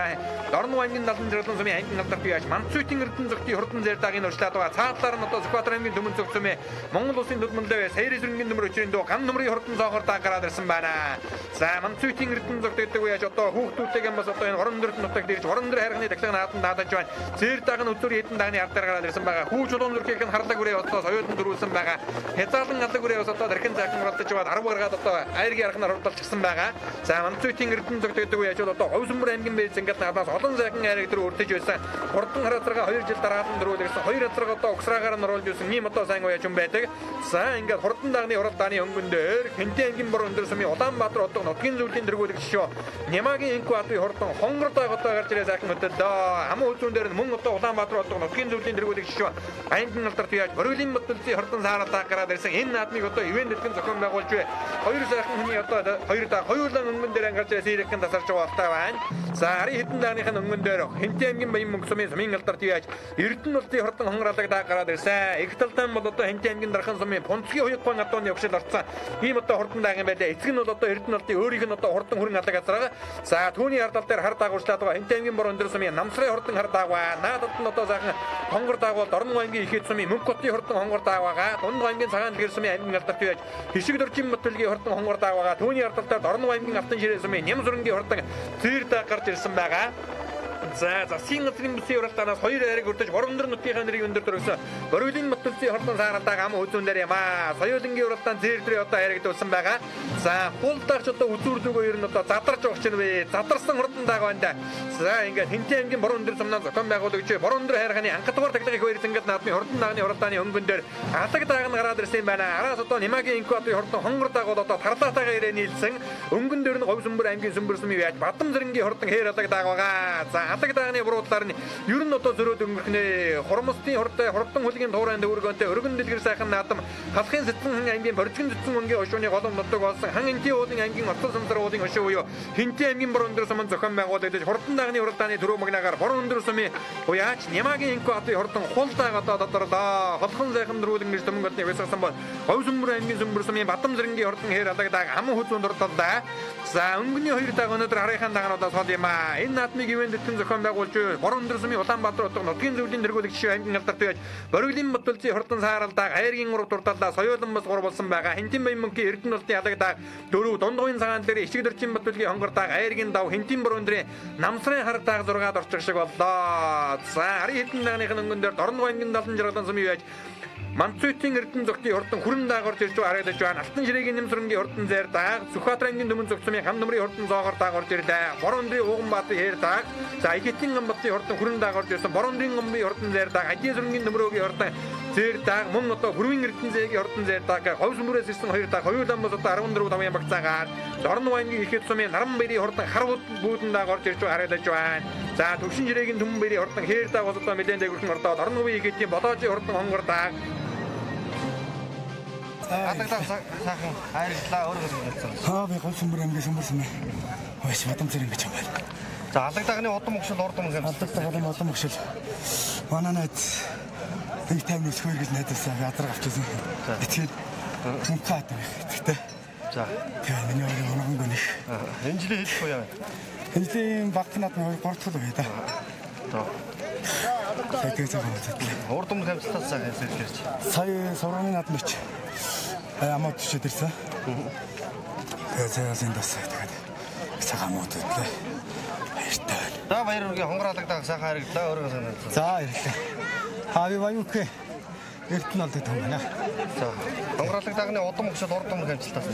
Дорнов аймгийн 76 сумын аймгийн алдарт уяач Манцүйтийн Эрдэнэ зөвхөн хурдан зэр дагийг урьдчилаад байгаа. Цаадлаар нь одоо Сүхбаатар аймгийн Төмөн цог сумын Монгол улсын төдмөндөө Сайрын сүрэнгийн нөмөр 40-ийн дөө ган нөмрийн хурдан зоогоор даг гараад ирсэн байна. За Манцүйтийн Эрдэнэ зөв гэдэг уяач одоо хүүхдүүдтэйгээ бас одоо энэ орон дөрт нутагт ирж орон дэр хайрганы таглагын нааданд наадаж байна. Зэр даг нь өдөр хэдэн дагны ардаар гараад ирсэн байгаа. Хүү чулуун зүрхийг нь харлаг үрээ одоо соёолд дөрүүлсэн байгаа. Хязаалан салдаг үрээс одоо дархан захин оролдож байгаа 10 гаргаад одоо айргийн арханаар хурдалчихсан байгаа. За Манцуйтын Эрдэнэ цогт гэдэг үе ачаад одоо Говьсөнбөр аймгийн бэз ингээд надаас олон захин айраг дээр өртөж байсан. Хурдан хараацрага 2 жил дараалан дөрүүлсэн 2 хацрага одоо угсраагаар нь оруулж байсан ийм одоо сайн уяж юм байдаг. За ингээд хурдан дагны уралдааны өнгөн дээр Хэнтэн аймгийн бор өндөр сумын Улаанбаатар хотод нутгийн зөвлөлийн дэргүүлэгч шүү. Нямагийн инку атны хурдан хонгор даг одоо гарч ирээ захин өдөө амын үзүүн дээр мөн одоо Улаанбаатар хотод нутгийн зөвлөлийн дэргүүлэгч шүү. Аймгийн алдарт яаж Боргилийн Батлын хурдан сааралтай гараад ирсэн энэ наадмыг одоо ивент дэлгэн зохион байгуулж бай. Хоёр сайхан хүний одоо хоёулаа өнгөн дээр ангарч ирсэн ирэх тасарч байгаа болтой байна. За ари хэдэн дагных нь өнгөн дээр Хэнтэн аймгийн баян мөнгө сумын сумын алдарт яаж Эрдэнэ улсын хурдан хонгоралдаг гараад ирсэн. Их талдан бол одоо Хэнтэн аймгийн дархан сумын Понцгийн хоёрхан атооны өгшөл орцсон. Ийм одоо хурдан дааг юм байлаа. Эцэг нь бол одоо Эрдэнэ улсын өөрийнх нь одоо хурдан хүрэн алдаг газар. За түүний ардал дээр хар даагуулчлаад байгаа Хэнтэн аймгийн бор өндөр сумын Намсрын хурдан хар дааг ба. Наадад нь одоо сайхан хонгор дааг бол Дорногов аймгийн ихэд сумын Мөнхөтийн хурдан хонгор дааг байгаа. Дундгов аймгийн цагаан дэлгэр сумын аймгийн алдарт яаж Хишиг дөржин Батлгийн хурдан хонгор дааг байгаа. Түүний ардал дээр Дорногов аймгийн Алтан ширээ сумын Нямсүрэнгийн хурдан зэр дааг гарч ирсэн байгаа. За засгийн газрын бүсийн уралдаанаас 2 айраг өртөж Боргондөр нутгийн нэрийг өндөр төрөсөн. Боргилийн Батлын хурдан сааралдаг ам үзүүн дээр ямаа. Соёлынгийн уралдаан зэр дээр одоо айрагдуулсан байгаа. За хуулдаарч одоо үзүүр зүгөө ер нь одоо задарч өгч нэ. Задарсан хурдан дааг байна. За ингээд Хэнтэн аймгийн Боргондөр сумнаас зохион байгуулагч Боргондөр хайрханы анхтдугаар таглагыг хөвөрс ингээд наадмын хурдан дагны уралдааны өнгөн дээр алаг дааг нь гараад ирсэн байна. Араас одоо Нямагийн инкуатын хурдан хонгор дааг бол одоо тарлаатайгаар ирээ нийлсэн. Өнгөн дээр нь Говьсөнбөр аймгийн Сүмбэр сумын яаж Бадам зэрэнгийн хурдан хээр алаг дааг байгаа. За алаг дагны буруудлаар нь ер нь одоо зөрөөд өнгөрхнээ. Хормостын хурдан хүлгийн туурайн дүүргөнтэй өргөн дэлгэр сайхан наадам халахын сэтэн аймгийн Боржигэн зүтсэн өнгийн хошууны голом нутаг болсон хан энти уулын аймгийн Орцон сумсар уулын хошуу буюу Хэнтэн аймгийн бор өндөр сумын зохион байгуулагдаж хурдан дагны уралдааны төрөө магнаагаар бор өндөр сумын уяач Нямагийн инку атын хурдан хулдааг одоо тодорлоо. Холхон сайхан дөрүүлэн гэж төмөнгөтний вэсгсэн бол Говьсөнбөр аймгийн Сүмбэр сумын Бадам зэрэнгийн хурдан хээр алагдаг ам хүзүүнд дурталдаа. За өнгөний 2 даг өнөөдөр харийнхаа дагануудаас хол юм аа. Энэ наадмыг ивент дэтгэн зохион байгуулж бор өндөр сумын Улаанбаатар хотод нутгийн зөвлөлийн дэргүүлэгч аймгийн алдарт байж Боргилийн Батлын хурдан сааралдаг айргийн урав дурталдаа соёолон бас 3 болсон байгаа. Хэнтэн баян мөнхийн Эрдэнэ улсын алагдаг 4 Дундгавын цагаан дээр Ичиг дөржин Батлын хонгордаг айргийн дав Хэнтэн бор өндрийн Намсрын хар дааг 6-д орчих шиг боллоо. За ари хэдэн дагных нь өнгөн дээр Дорногов аймгийн 76 сумын байж Манцуйтын Эрдэнэ цогтын хурдан хүрэн даагорч ирж харагдаж байна. Алтан ширээгийн Нямсүрэнгийн хурдан зайр дааг, Сүхбаатар аймгийн Дөрмөн цогт сумын Хан нөмрийн хурдан зоогоор даагорч ирлээ. Бор өндрийн Уганбаатарын хээр дааг, за Игэтийн Гамбатын хурдан хүрэн даагорч ирсэн. Бор өндрийн Гомбын хурдан зайр дааг, Ажийн сүрэнгийн Нөмрөөгийн хурдан зайр дааг, мөн одоо Хүрвийн Эрдэнэ зээгийн хурдан зайр дааг, Говьсөнбөрөөс ирсэн 2 дааг, хоёулаа бас одоо 14-5 багцаагаар Дорногов аймгийн ихэд сумын Наранбаярын хурдан хар бүүдэн даагорч ирж харагдаж байна. За Төвшин ширээгийн Түмэнбаярын хурдан хээр дааг бол одоо нэлээд дээгүүрхэн ордоо Дорноговын ихэдийн Бодоожийн хурдан хонгор дааг. Атагтаа сайхан хайрлаа өөрөө хэлсэн. Би Говьсөнбөр аймгийн Сүмбэр сумын Хойш Бадам зэрэг гэж юм байна. За алагдагны удам өгшөл урдам гэх юм. Алагдагны удам өгшөл. Манай найз нэг тайм өсгөр гэж найдасаа ядраг авчихсан. Тэгэхээр мөнхөт гэхдээ. За. Тэгээ миний өөрөө онгон гүнэх. Энэ жилийн хэд буяа. Энэ жилийн багт наадмын 3 дахь л байда. За. Тэгээд зөвхөн урдам хэмжлээс сайхан хэлж. Сая сургуулийн наадмч амууд төчөд ирсэн. Тэгээд зэндээс тэгээд цагаан мод өдлөө. Баяртай байна. За баяр үргийн хонгоралагдаа сайхан харагдлаа өөрөө санагдсан. За баярлалаа. Би баянгүй Эрдэнэ улсын том байна. За хонгоралагдагны удам өгшөл урдам хэмжлээс.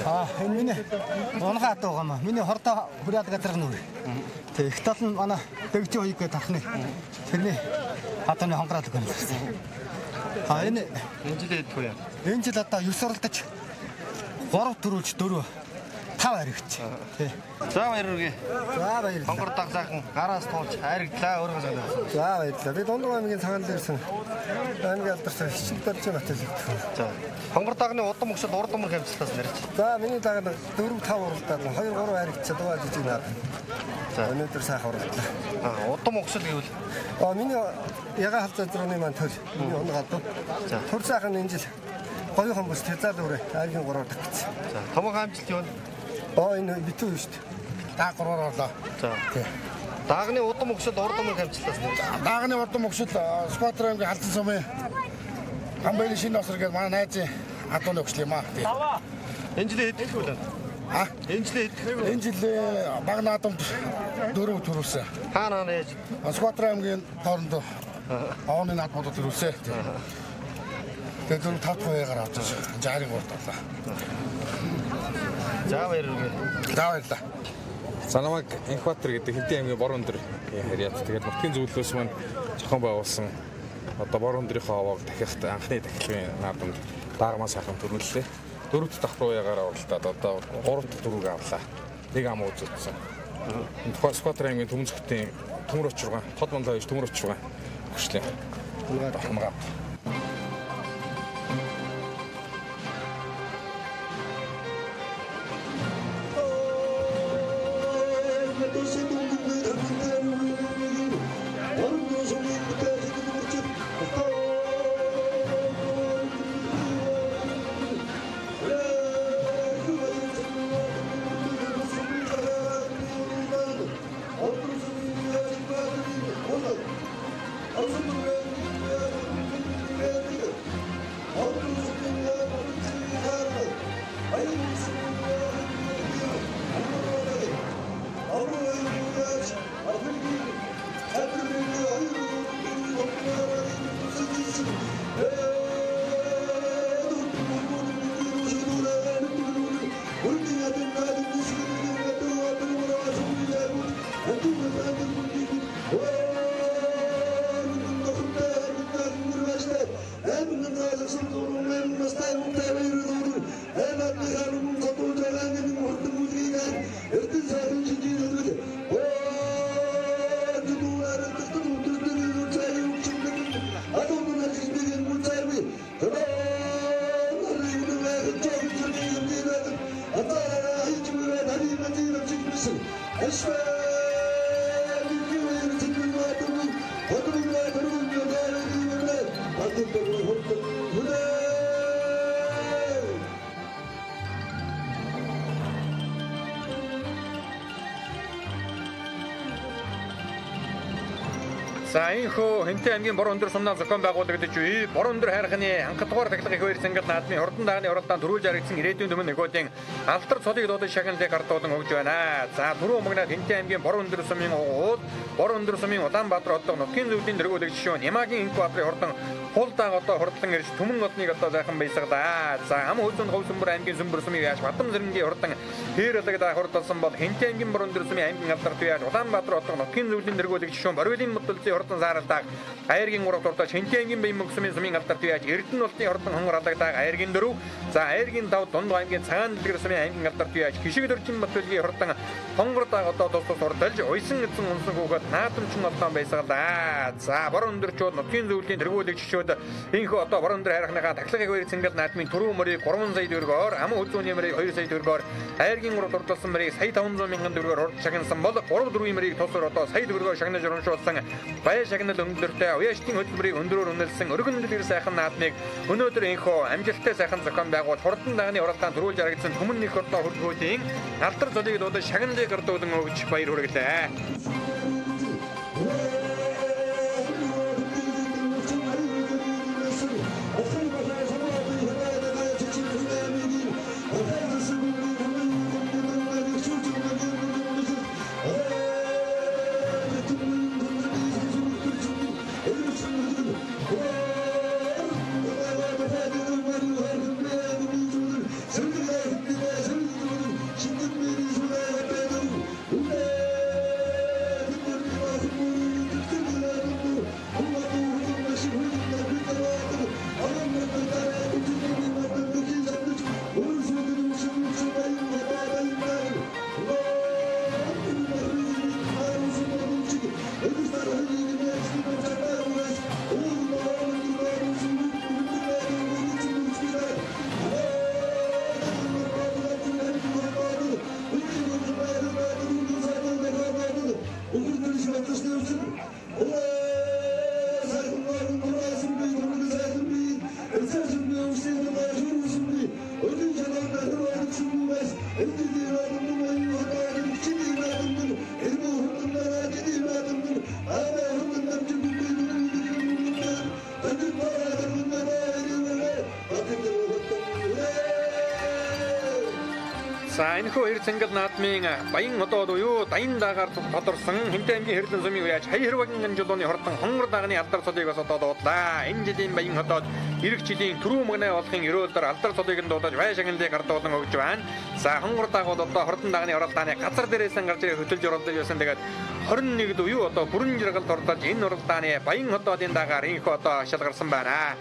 Энэ миний унгаа атуу гамаа. Миний хордоо хүрээд газар нүр. Тэг их тал нь манай дэгжи хоёг гэж тархны. Тэрний атаны хонгоралдаг байна. Энэ жилийн хэд буяа. Энэ жил одоо 9 оролдож 3 төрүүлж 4 5 харигч. За баяр үргээ. За баярлалаа. Хонгордог сайхан гараас туулж харагдлаа өөрөө санагдсан. За баярлалаа. Би Дундгов аймгийн цагаан дээр ирсэн. Аймгийн алдартай Хичиг дөржин батал. За хонгордогны удам өгшөл урдам хэмжлээс нэрч. За миний дагна 4-5 уралдаад 2-3 харигчаад байгаа жижиг наад. За өнөөдөр сайхан уралдлаа. Удам өгшөл гэвэл миний яга халзаа зурны маань төл. Миний унгаад. За төр сайхан энэ жил гоё хүмүүс тэзаад өрөө аймгийн 3 дахь гэсэн. За томог амжилт юу вэ? Энэ битүү шүү дээ. Даа 3-оор орлоо. За. Даагны удам өгшөл урдам хэмжлээс нэрч. Даагны удам өгшөл Сүхбаатар аймгийн Халзан сумын Хамбайны шинэ осор гэж манай найзын адууны өгшөл юм аа. Энэ жилийн хэд вэ? Энэ жилийн хэд? Энэ жил баг наадамд 4 төрүүлсэн. Хаана яаж? Сүхбаатар аймгийн хоорондооооны наадмууд төрүүлсэн. Тэгээд дөрөв 5% гараад авчихсан. 60-ын 3 талаа. За баярлалаа. За баярлалаа. За намайг Энхбаатар гэдэг Хэнтэн аймгийн Бор өндөр харьяат. Тэгээд нутгийн зөвлөлөөс маань зохион байгуулсан одоо Бор өндрийнхөө овоог дахиад анхны дахилгын наадамд даагмаа сайхан төрүүллээ. 4 дахь давхруугаар оролдоод одоо 3 дахь дөрвийг авлаа. Нэг ам үзүүлсэн. Энхбаатар аймгийн Төмөн зөвхтийн төмөр очиргаа, тод мандаа иж төмөр очиргаа хөшлөө. Хамгаа. За энэхүү Хэнтэн аймгийн Бор өндөр сумнаа зохион байгуулагдаж буй Бор өндөр хайрханы анхдугаар тахилгын хөвөр цэнгэл наадмын хурдан дагны уралдаан төрүүлж харагдсан ирээдүйн төмөн нөгөөдийн алдар цолыг дуудаж шагналыг ардуулан өгж байна. За түрүү мөгнөд Хэнтэн аймгийн Бор өндөр сумын ууд Бор өндөр сумын Улаанбаатар хотод нутгийн зөвлөлийн дэргүүлэгч шүүн Ямагийн Энхбаатарын хурдан хулдааг одоо хурдлан ирж төмөн одныг одоо зайхан баясгалаа. За ам хөлзөнд хөвсөмбөр аймгийн Сүмбэр сумыг яаж Бадам зэрэнгийн хурдан хэрэлэгдээ хурдалсан бол Хэнтэн аймгийн Бор өндөр сумын аймгийн алдар туяаж Улаанбаатар хотод нутгийн зөвлөлийн дэргүүлэгч шүүн Бориулын мөдөлцийн хурдан зааралдааг Аяргийн 3 дуртаж Хэнтэн аймгийн Баян мөнгөсмийн сумын алдар туяаж Эрдэнэ улсын хурдан хонгор алдааг Аяргийн 4 за Аяргийн 5 Дунд аймгийн Цагаан дэлгэр сумын аймгийн алдар туяаж Хишиг дөржин Батөлгийн хурдан хонгор дааг одоо тус хурдалж уйсан эзэн унсан хөөхөд наадамчин олдон баясгалаа. За Бор өндөрчүүд нутгийн зөвлөлийн тэргүүлэгчшүүд энэхүү одоо Бор өндөр хайрханыхаа тахилгын хөвөр цэнгэл наадмын түрүү мөрийг 3 сая төгрөгөөр ам үзүүний мөрийг 2 сая төгрөгөөр Аяргийн 3 дурталсан мөрийг сая 500 мянган төгрөгөөр хурд шагнасан бол 3 4 мөрийг тусаар одоо сая төгрөгөөр шагнаж урамшуулсан бай шагнал өндөрлөлтөй уяаштын хөтөлбөрийг өндрөөр үнэлсэн өргөн дэлгэр сайхан наадмыг өнөөдөр энэхүү амжилттай сайхан зохион байгуул хурдан дагны уралдаан төрүүлж харагдсан Төмөн нэг одоо хурдгуудын алдар цолыг дуудаж шагналыг ардуулан өгч баяр хүргэлээ. За энэхүү хэр цэнгэл наадмын баян одоод буюу дайн даагаар тодорсон Хэнтэн аймгийн Хэрлэн сумын үеаж 2 багийн жолооны хурдан хонгор дагны алдар цолыг бас одоо дуудлаа. Энэ жилийн баян одоод Ирэх жилийн түрүү мөгнөө болохын өрөөлдөр алдар цолыг нь дуудаж вай шагналыг гардуулан өгж байна. За хонгор дагууд одоо хордон дагны оролдооны газар дээрээс гарч ирээ хөтөлж оролдож байсан. Тэгээд 21-д уу одоо бүрэн жаргалд оролдож энэ оролдооны баян хотоодын дагаар инх одоо шалгарсан байна.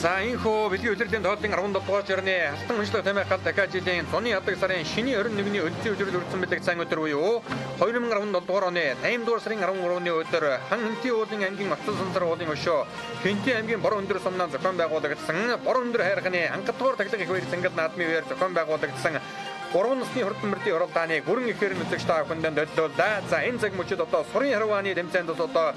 За инхөө бэлгийн үлрэлийн тооллын 17 дугаар жирны алтан хөншлөг тамиг гал дахиад жилийн зуны ядаг сарын шиний 21-ний өлзий өдрөөр үрдсэн бэлэг сайн өдөр буюу 2017 дугаар оны 8 дугаар сарын 13-ны өдөр хан хинти уулын ангийн оцсон сансар уулын өшөө хинти аймгийн бор өндөр сумнаа зохион байгуулагдсан бор өндөр хайрханы ангадугаар таглаг их баяр цангал наадмын үеэр зохион байгуулагдсан 3 насны хурдан мөрдийн оролдооны гүрэн ихээр үзэгч та бүхэнд төлөвлөлөө. За энэ цаг мөчид одоо сурын харвааны тэмцээнд одоо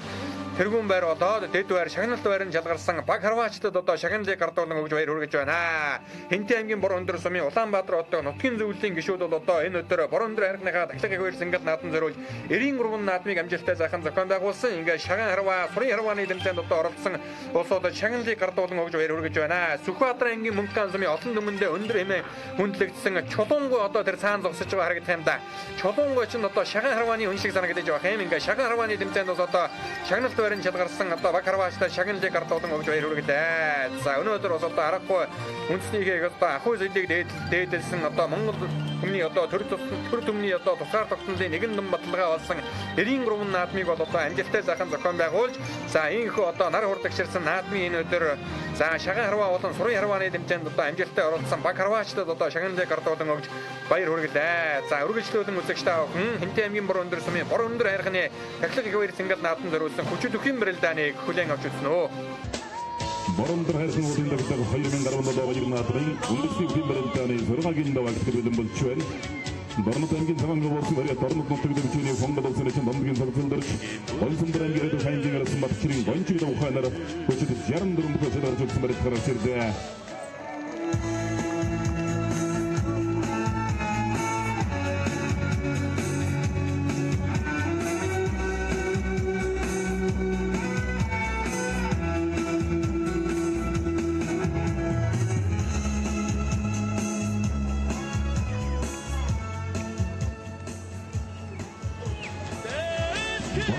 тэргүүн байр болоод дэд байр шагналт байрын жалгарсан баг харваачдад одоо шагналыг гардуулан өгж баяр хүргэж байна. Хинти аймгийн бор өндөр сумын Улаанбаатар хотын нутгийн зөвлөлийн гишүүд бол одоо энэ өдөр бор өндөр хайрхныхаа таглаг их баяр цангал наадан зориулж 93 наадмыг амжилттай заахан зохион байгуулсан. Ингээ шаган харваа сурын харвааны тэмцээнд одоо оролцсон улсууд шагналыг гардуулан өгж баяр хүргэж байна. Сүхбаатар аймгийн Мөнхган сумын олон дүмэндээ өндөр хэмээн хүндлэгдсэн чулуунгой одоо тэр цаан зогсож байгаа харагдах юм да. Чулуунгой ч одоо шаган харвааны хүн шиг санагдаж байгаа юм. Ингээ шаган харвааны тэмцээнд одоо шагналт байрын жалгарсан одоо баг харваачтай шагналыг гардуулан өгж баяр хүргэлээ. За өнөөдөр бас одоо аргагүй үндэснийхээ одоо ахуй зэйлийг дээдэлсэн одоо Монгол хүмүүний одоо төр төмний одоо тусгаар тогтнолын нэгэн ном баталгаа болсон 93 наадмыг бол одоо амжилттай заахан зохион байгуулж за инхүү одоо нар хурдагчирсан наадмын энэ өдөр за шаган харваа болон сурын харвааны тэмцээнд одоо амжилттай оролцсон баг харваачдад одоо шагналыг гардуулан өгж баяр хүргэлээ. За үргэлжлүүлэн үзэгч та бүхэн Хинти аймгийн бор өндөр сумын бор өндөр хайрханы таглаг их баяр цангал наадан зориулсан хүчит өхийн барилдааныг хүлээн авч үзсэн үү. бор өндөр хайрхан уулын дагалдаг 2017 баяр наадмын үндэсний өхийн барилдааны зургагийн даваагт бэлэн болж байна. Дорнот аймгийн цагаан болсон бариа дорнот нутгийн дэвчний Монгол улсын эцэн домгийн цагцолдорч Онцондөр аймгийн дэвх хангин арсан батчрын гончиг давханаар хүчит 64 бүхэсээр орж ирсэн бариад гарч ирдэ.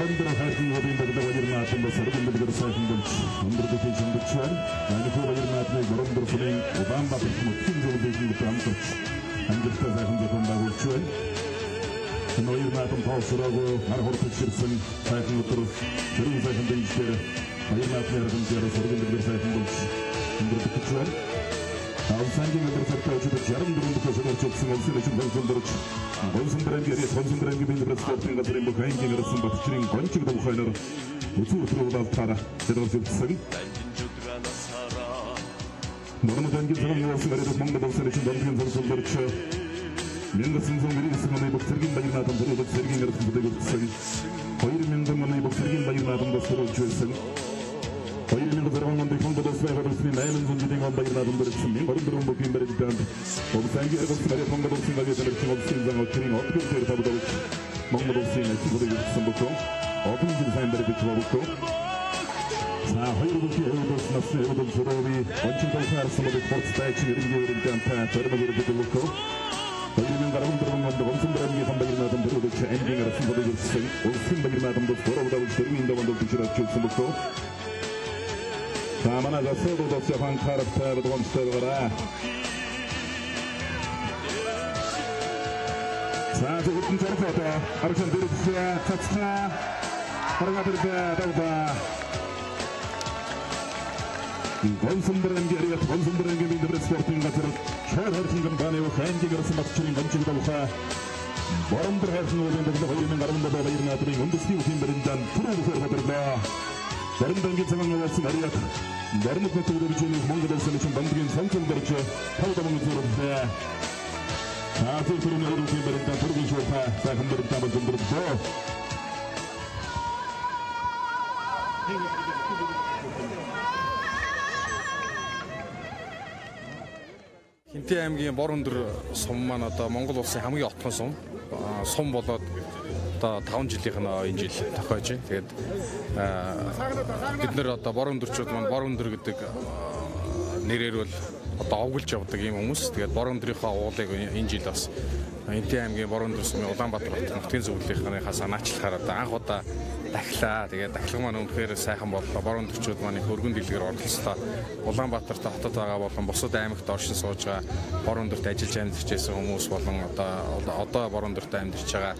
Борондор хайрхан уулын дагалдаг баяр наадмын саргын бэлгэр сайхан болж өндөрдөхийн чөндөгч байна. Анихуу баяр наадмыг Борондор сумын Улаанбаатар нутгийн зөвлөлийн хамтарч амжилттай сайхан зохион байгуулж байна. Энэ баяр наадам тоосроогүй нар хурдчирсан сайхан өдөр зэрэг сайхан дэвшээр баяр наадмын аргамжаар саргын бэлгэр сайхан болж өндөрдөж байна. Авсангийн өдөр цагтаа өчигдөр 64 бүхэсээр орж ирсэн улсын эцэг зөвлөмж Гонсондрэнгийн бэлгэр спортын газрын бүх хангин арсан батчрын гончиг давханаар үзүүлбэрээр таараа зэрэг зөвсөн. Норматангийн цагаан уулын бариад Монгол улсын эцэг домгийн зөвлөмж 1999 оны бүх зэргийн баяр наадам зориулж зэргийн арсан бүтээгдсэн. 2000 оны бүх зэргийн баяр наадам босруулж байсан. 2006 онд Монгол улсын харилцааны 800 жилийн баяр наадам зориулсан. Борондор бүхийн барилдаанд Улсангийн аргаас бариад Монгол улсын газар улсын зан очрын отгоор тавдагч Монгол улсын эцэг зөвлөсөн бүхэн олон жил сайн бариад байгаа. За хоёр бүхий өвдөс насны өвдөс зөрөөний онцгой харсан бүх хурцтай чирэнгийн өрөмтөн та зэрэг өрөдөг бүхэн 2014 онд Гонсондөр oldukça ending arasında da geçsin. Olsun Bayır Madam'da skora da uçları uyunda bandı uçları açıyorsun bu çok. Tamana gası da dosya fan karapta bir doğum isteği var. Sadece gittin tarafı da. Arkan dürüstüye kaçta. Hargadırda davda. Konsumberen geriye, konsumberen geminde bir sportun katırıp. Şöyle herkingen bana yok, hangi yarısı bakçının gamçıgı da buka. Barındır herkinin olduğunda bize hayırının arımında da bayırın atırın. Ondüski ukin birinden turu bu serbatırda. Barından git zaman olasın arıyak. Barınık ve tuğda biçeniz Mongolestan için bandıgın sançıldarıcı. Tavdamın üzerinde. Tatil turunu ayırı ukin birinden turu bu şoka. Sakın birinden bakındırıp da. Хинтээ аймгийн Бороондор сум маань одоо Монгол улсын хамгийн отхон сум. Сум болоод одоо 5 жилийнх нь энэ жил тохиож байна. Тэгээд бид нэр одоо Бороондорчууд маань Бороондор гэдэг нэрээр бол одоо овгилж явдаг юм хүмүүс. Тэгээд Бороондорынхаа уулыг энэ жил бас Хинтээ аймгийн Бороондор сумын Улаанбаатар хотын нутгийн зөвлөлийнхаа санаачлахаар одоо анх удаа дахлаа. Тэгээд дахлага маань үнэхээр сайхан боллоо. Бороондорчууд маань их өргөн дэлгэр оролцлоо. Улаанбаатарт хотод байгаа болон бусад аймагт оршин сууж байгаа Бороондорт ажиллаж амьдарч байсан хүмүүс болон одоо Бороондорт амьдарч байгаа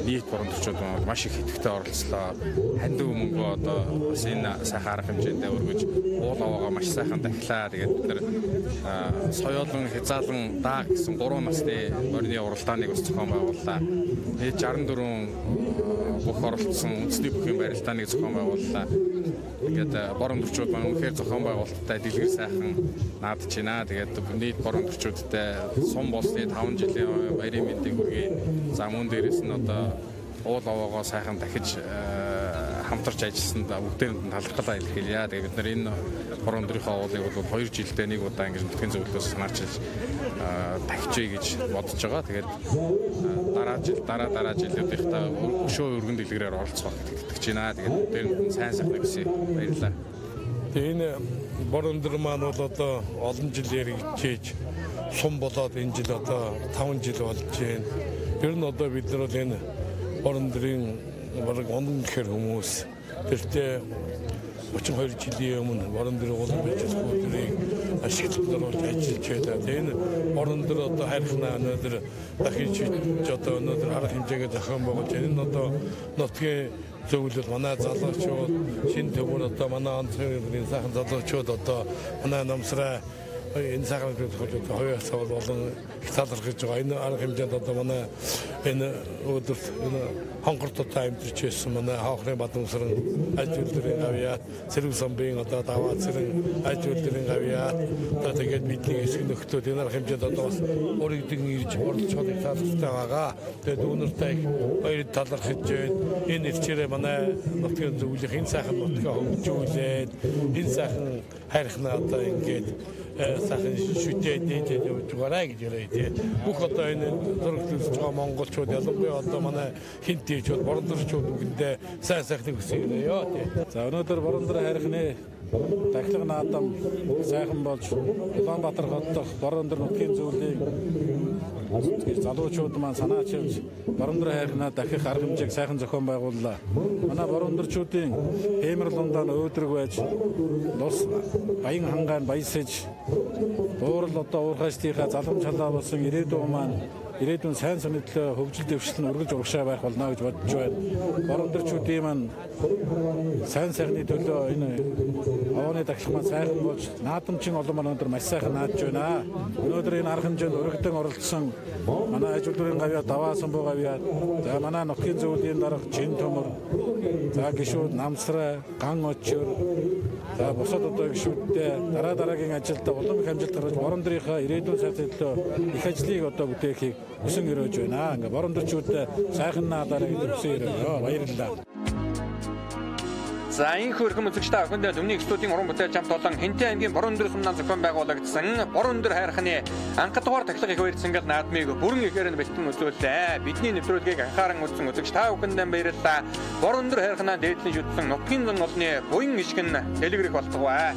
нийт Бороондорчууд маань маш их идэвхтэй оролцлоо. Хандив мөнгө одоо бас энэ сайхан арга хэмжээндээ өргөж уул аваагаа маш сайхан дахлаа. Тэгээд бид нэр соёолон хязаалан даа гэсэн 3 насны орны уралдааныг бас зохион байгууллаа. Нийт 64 бүх оролцсон үндэсний бүхний барилдааныг зохион байгууллаа. Тэгээд Бороондорчууд маань үнэхээр зохион байгуулалттай дэлгэр сайхан наадж байна. Тэгээд нийт Бороондорчуудтай сум болсны 5 жилийн баярын мэндийг хүргэе. За мөн дээрээс нь одоо уул аваагаа сайхан дахиж хамтарч ажилласанд бүгдээрэнд нь талархлаа илэрхийлье. Тэгээд бид нар энэ Бороондорынхоо уулыг бол 2 жилдээ нэг удаа ингэж нутгийн зөвлөлөөс санаачилж тахичээ гэж бодож байгаа. Тэгээд дараа жилүүдийнхээ өшөө өргөн дэлгэрээр оролцох итгэж байна. Тэгээд бүгдээрэнд нь сайн сайхныг хүсье. Баярлалаа. Тэгээд энэ Бороондор маань бол одоо олон жилээр хичээж сум болоод энэ жил одоо 5 жил болж байна. Тэр нь одоо бид нар бол энэ Бороондорын бараг ондон гэхэр хүмүүс тэртээ 32 жилийн өмнө Бороондорын уулын бичилгүүдийг ашиглалаар болж ажиллаж байлаа. Тэгээд энэ Бороондор одоо хайрхнаа өнөөдөр дахиж одоо өнөөдөр арга хэмжээгээ зохион байгуулж байна. Энэ одоо нутгийн зөвлөл манай залуучууд шинэ төвөр одоо манай онцгойн сайхан залуучууд одоо манай намсраа энэ сайхан төлөвлөлт хоёрсаа болон их талархаж байгаа. Энэ арга хэмжээнд одоо манай энэ өдөрт энэ хонгортой амьдарч байсан манай хаахрын Бадамсрын аж үйлдвэрийн гавьяат Цэрэг самбын одоо даваа цэрэг аж үйлдвэрийн гавьяат одоо тэгээд бидний хэсэг нөхдүүд энэ арга хэмжээнд одоо бас өөрийн ирж оролцоод талархтай байгаа. Тэгээд өнөртэй баяр талархаж байна. Энэ ирчээрээ манай нутгийн зөвлөх энэ сайхан нутгаа хөгжүүлээд энэ сайхан хайрхнаа одоо ингээд сайхан шүтээд явж байгаа гэж яриад. Бүх одоо энэ зөрөгтлөж байгаа монголчууд ялангуяа одоо манай хинтээчүүд Бороондорчууд бүгдээ сайн сайхныг хүсэе. За өнөөдөр Бороондор хайрхны дахлага наадам сайхан болж Улаанбаатар хот дахь Бороондор нутгийн зөвлөлийн залуучууд маань санаачилж Бороондор хайрхнаа дахих арга хэмжээг сайхан зохион байгууллаа. Манай Бороондорчуудын хэмэрл ундаа өөдрөг байж нус баян хангаан баясаж уурал одоо уурхайчдынхаа залгамж халаа болсон ирээдүйн маань ирээдүйн сайн санаатай хөгжил дэвшил нь үргэлж урагшаа байх болно гэж бодож байна. Бороондорчуудын маань сайн сайхны төлөө энэ авааны дахлах маань сайхан болж наадамчин олон маань өнөөдөр маш сайхан наадж байна. Өнөөдөр энэ арга хэмжээнд өргөдөн оролцсон манай аж үйлдвэрийн гавьяа даваа самбуу гавьяа за манай нутгийн зөвлөлийн дарга Чин төмөр за гişүүд намсраа ган очор за бусад одоо гişүүдтэй дараагийн ажилд улам их амжилт гаргаж Бороондорынхаа ирээдүйн сайхны төлөө их ажлыг одоо бүтээхийг хүсэн өрөөж байна. Ингээ Бороондорчуудад сайхан наадаараа гэж хүсэн өрөө. Баярлалаа. За энэ хөрхөм үзэгчтэй охиндоо Дүмний студийн уран бүтээл чамт болон Хинтээ аймгийн Бороондор сумнаас зохион байгуулагдсан Бороондор хайрхны анхдугаар тахлах их баярцангал наадмыг бүрэн ихээр нь бэлтэн үзүүллээ. Бидний нэвтрүүлгийг анхааран үзсэн үзэгч та бүхэндээ баярлалаа. Бороондор хайрхнаа дээдлэн шүтсэн нутгийн зан олны буян ишгэн дэлгэрэх болтугай.